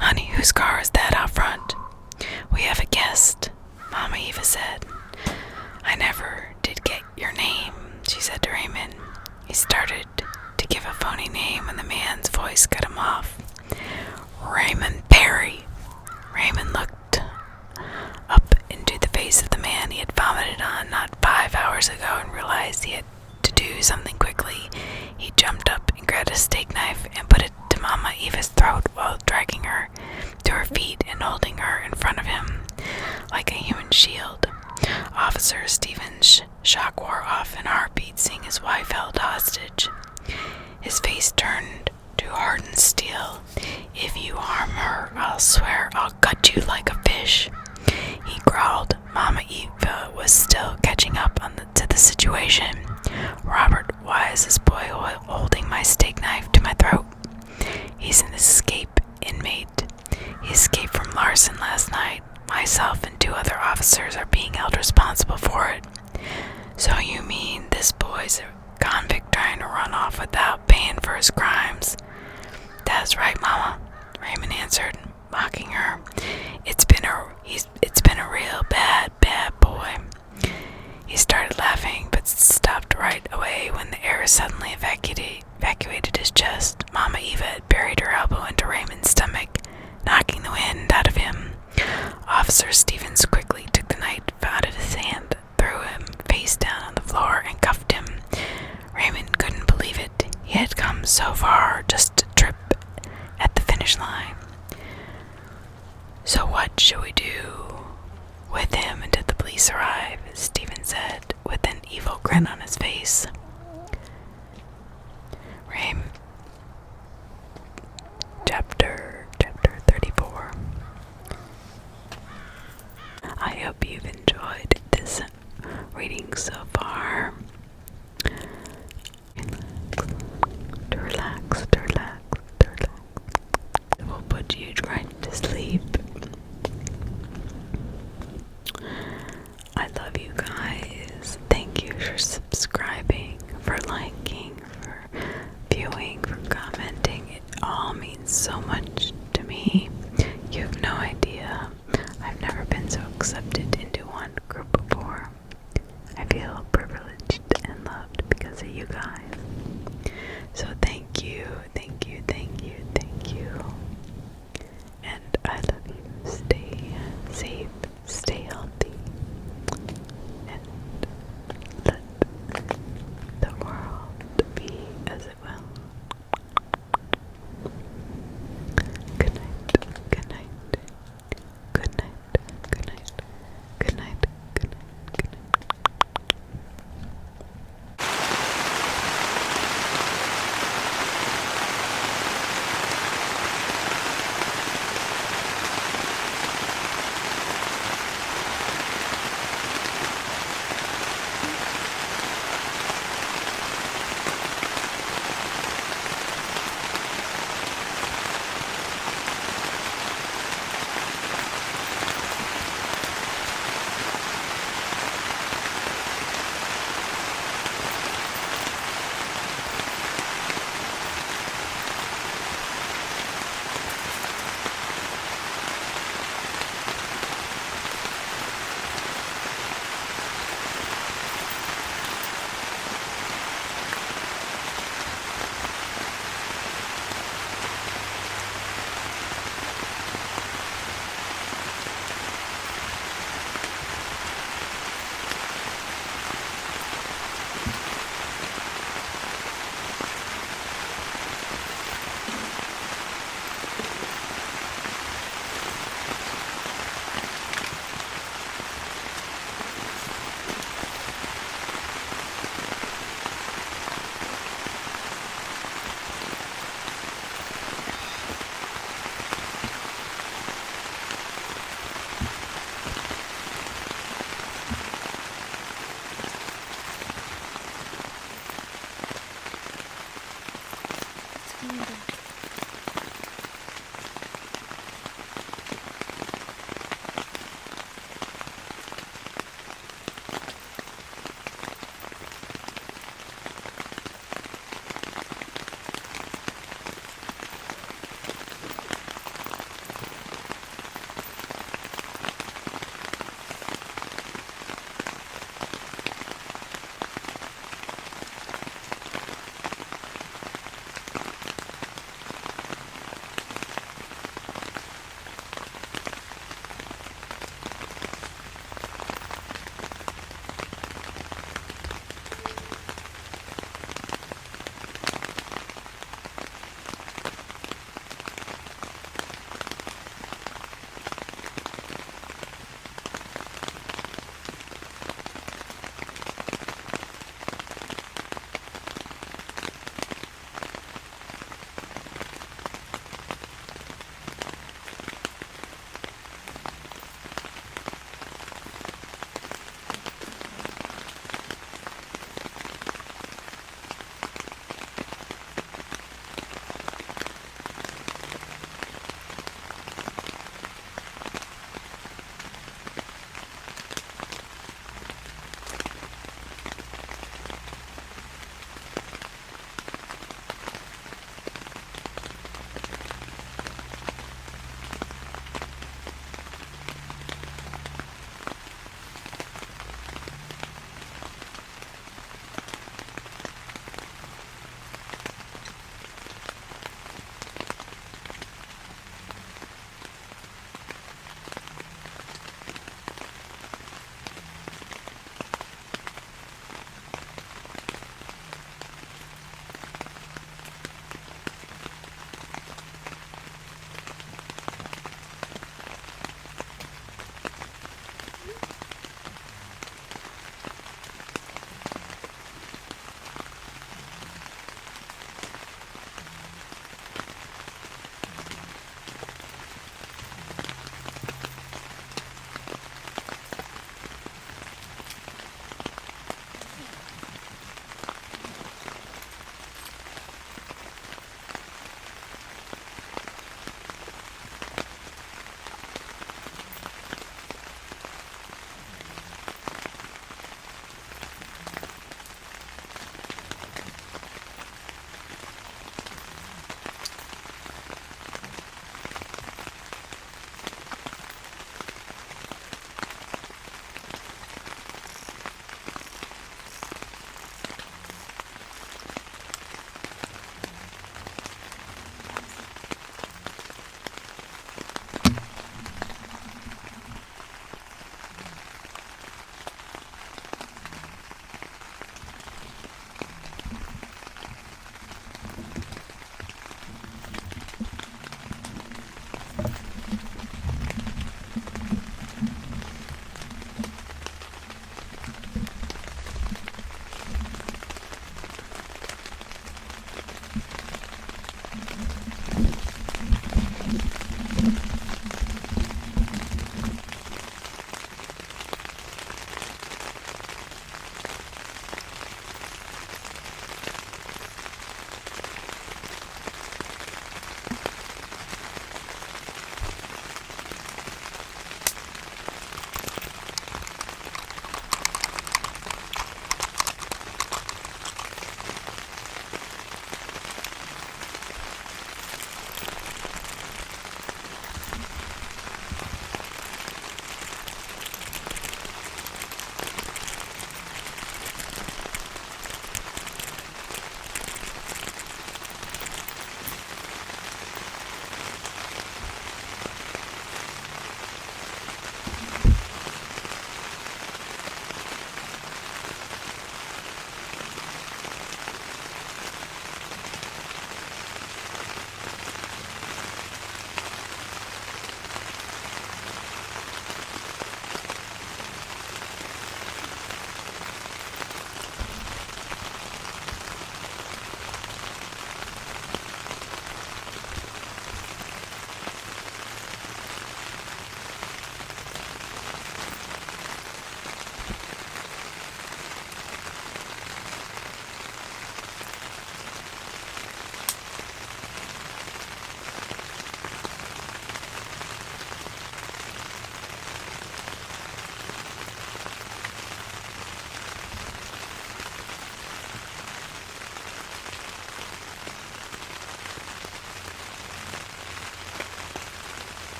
"Honey, whose car is that out front?" "We have a guest," Mama Eva said. "I never did get your name," she said to Raymond. He started to give a phony name when the man's voice cut him off. "Raymond Perry." Raymond looked up into the face of the man he had vomited on not 5 hours ago and realized he had to do something quickly. He jumped up and grabbed a steak knife and put it to Mama Eva's throat while dragging her to her feet and holding her in front of him like a human shield. Officer Stevens' shock wore off in a heartbeat, seeing his wife held hostage. His face turned to hardened steel. "If you harm her, I'll swear I'll cut you like a fish," he growled. Mama Eva was still catching up to the situation. "Robert, why is this boy holding my steak knife to my throat?" "He's an escape inmate. He escaped from Larson last night. Myself and 2 other officers are being held responsible for it." "So you mean this boy's a convict trying to run off without paying for his crimes?" "That's right, Mama," Raymond answered, mocking her. It's been a real bad boy." He started laughing, but stopped right away when the air suddenly evacuated his chest. Mama Eva had buried her elbow into Raymond's stomach, knocking the wind out of him. Officer Stevens quickly took the knife out of his hand, threw him face down on the floor, and cuffed him. Raymond couldn't believe it. He had come so far just to trip at the finish line. "So what should we do with him until the police arrive?" Stephen said, with an evil grin on his face. Chapter 34. I hope you've enjoyed this reading so far. Relax. It will put you right to sleep. I love you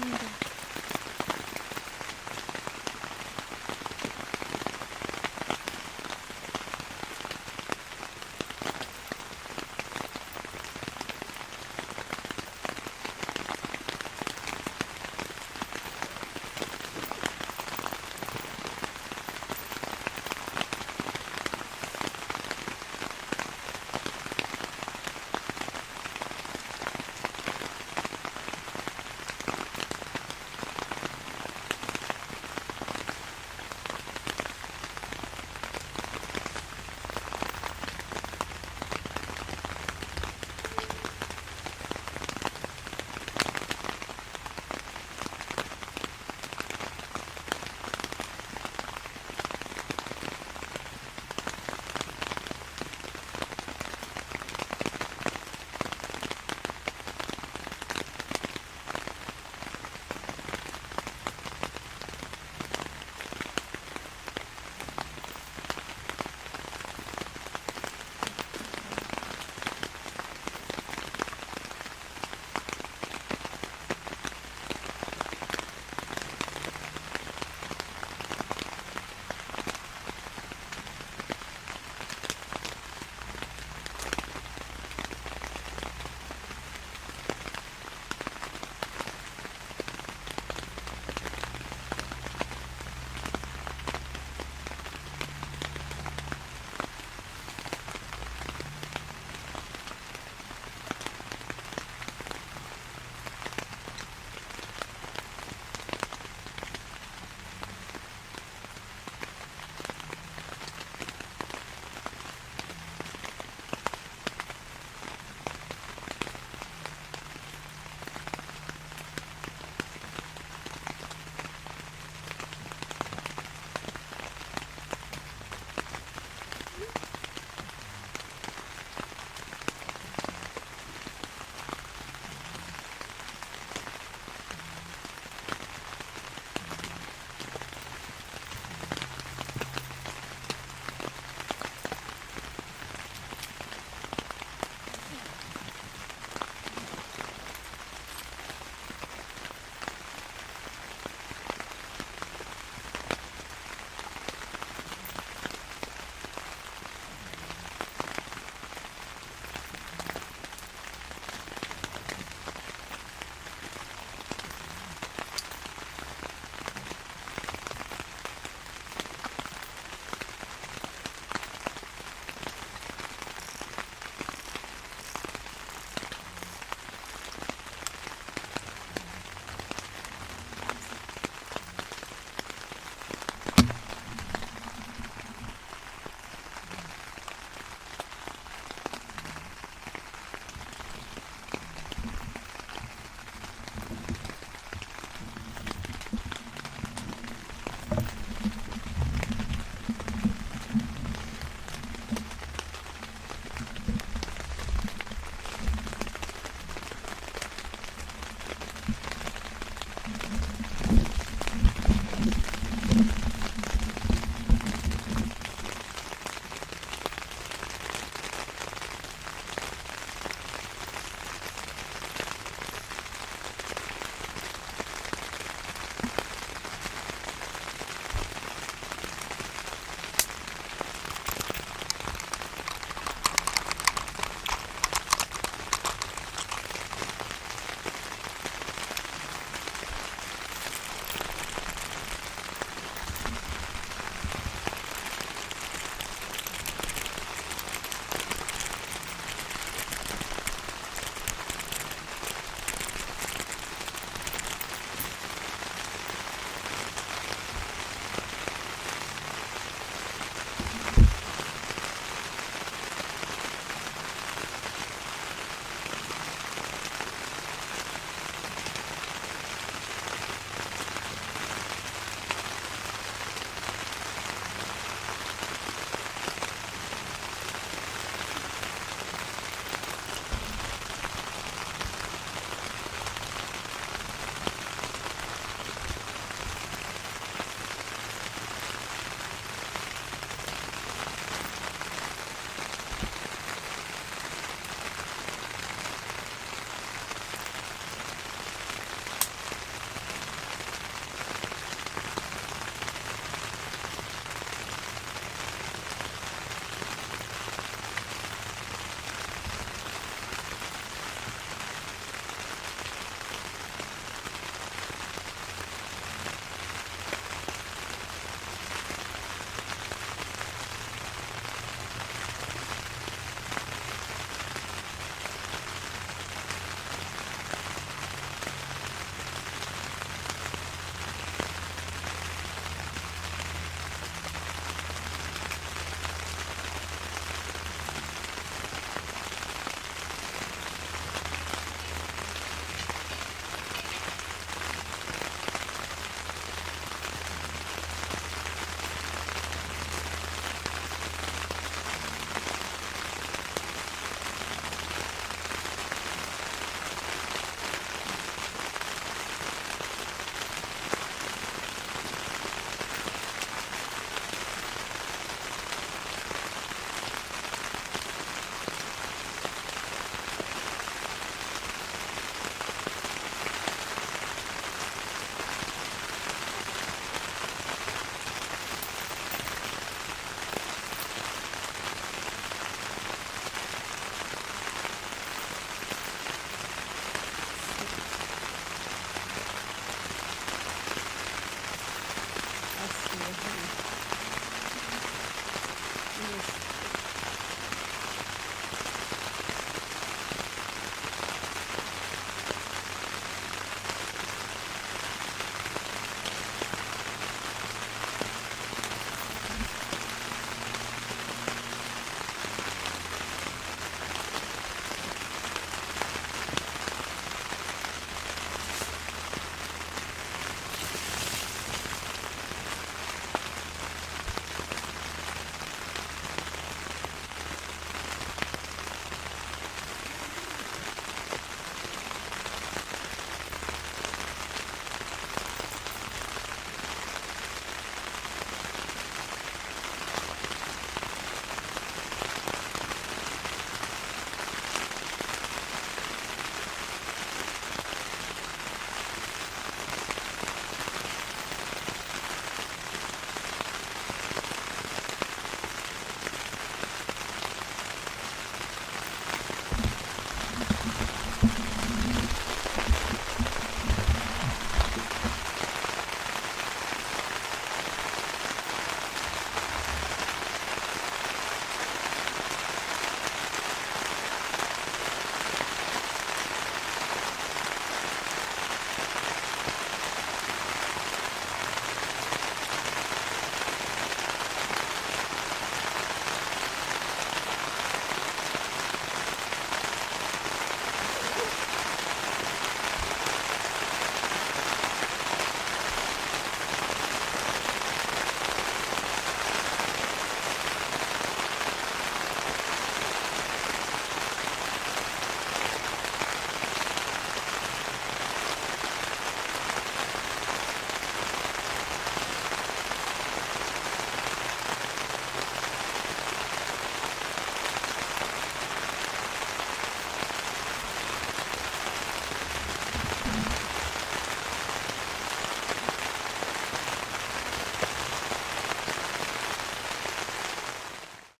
Remember,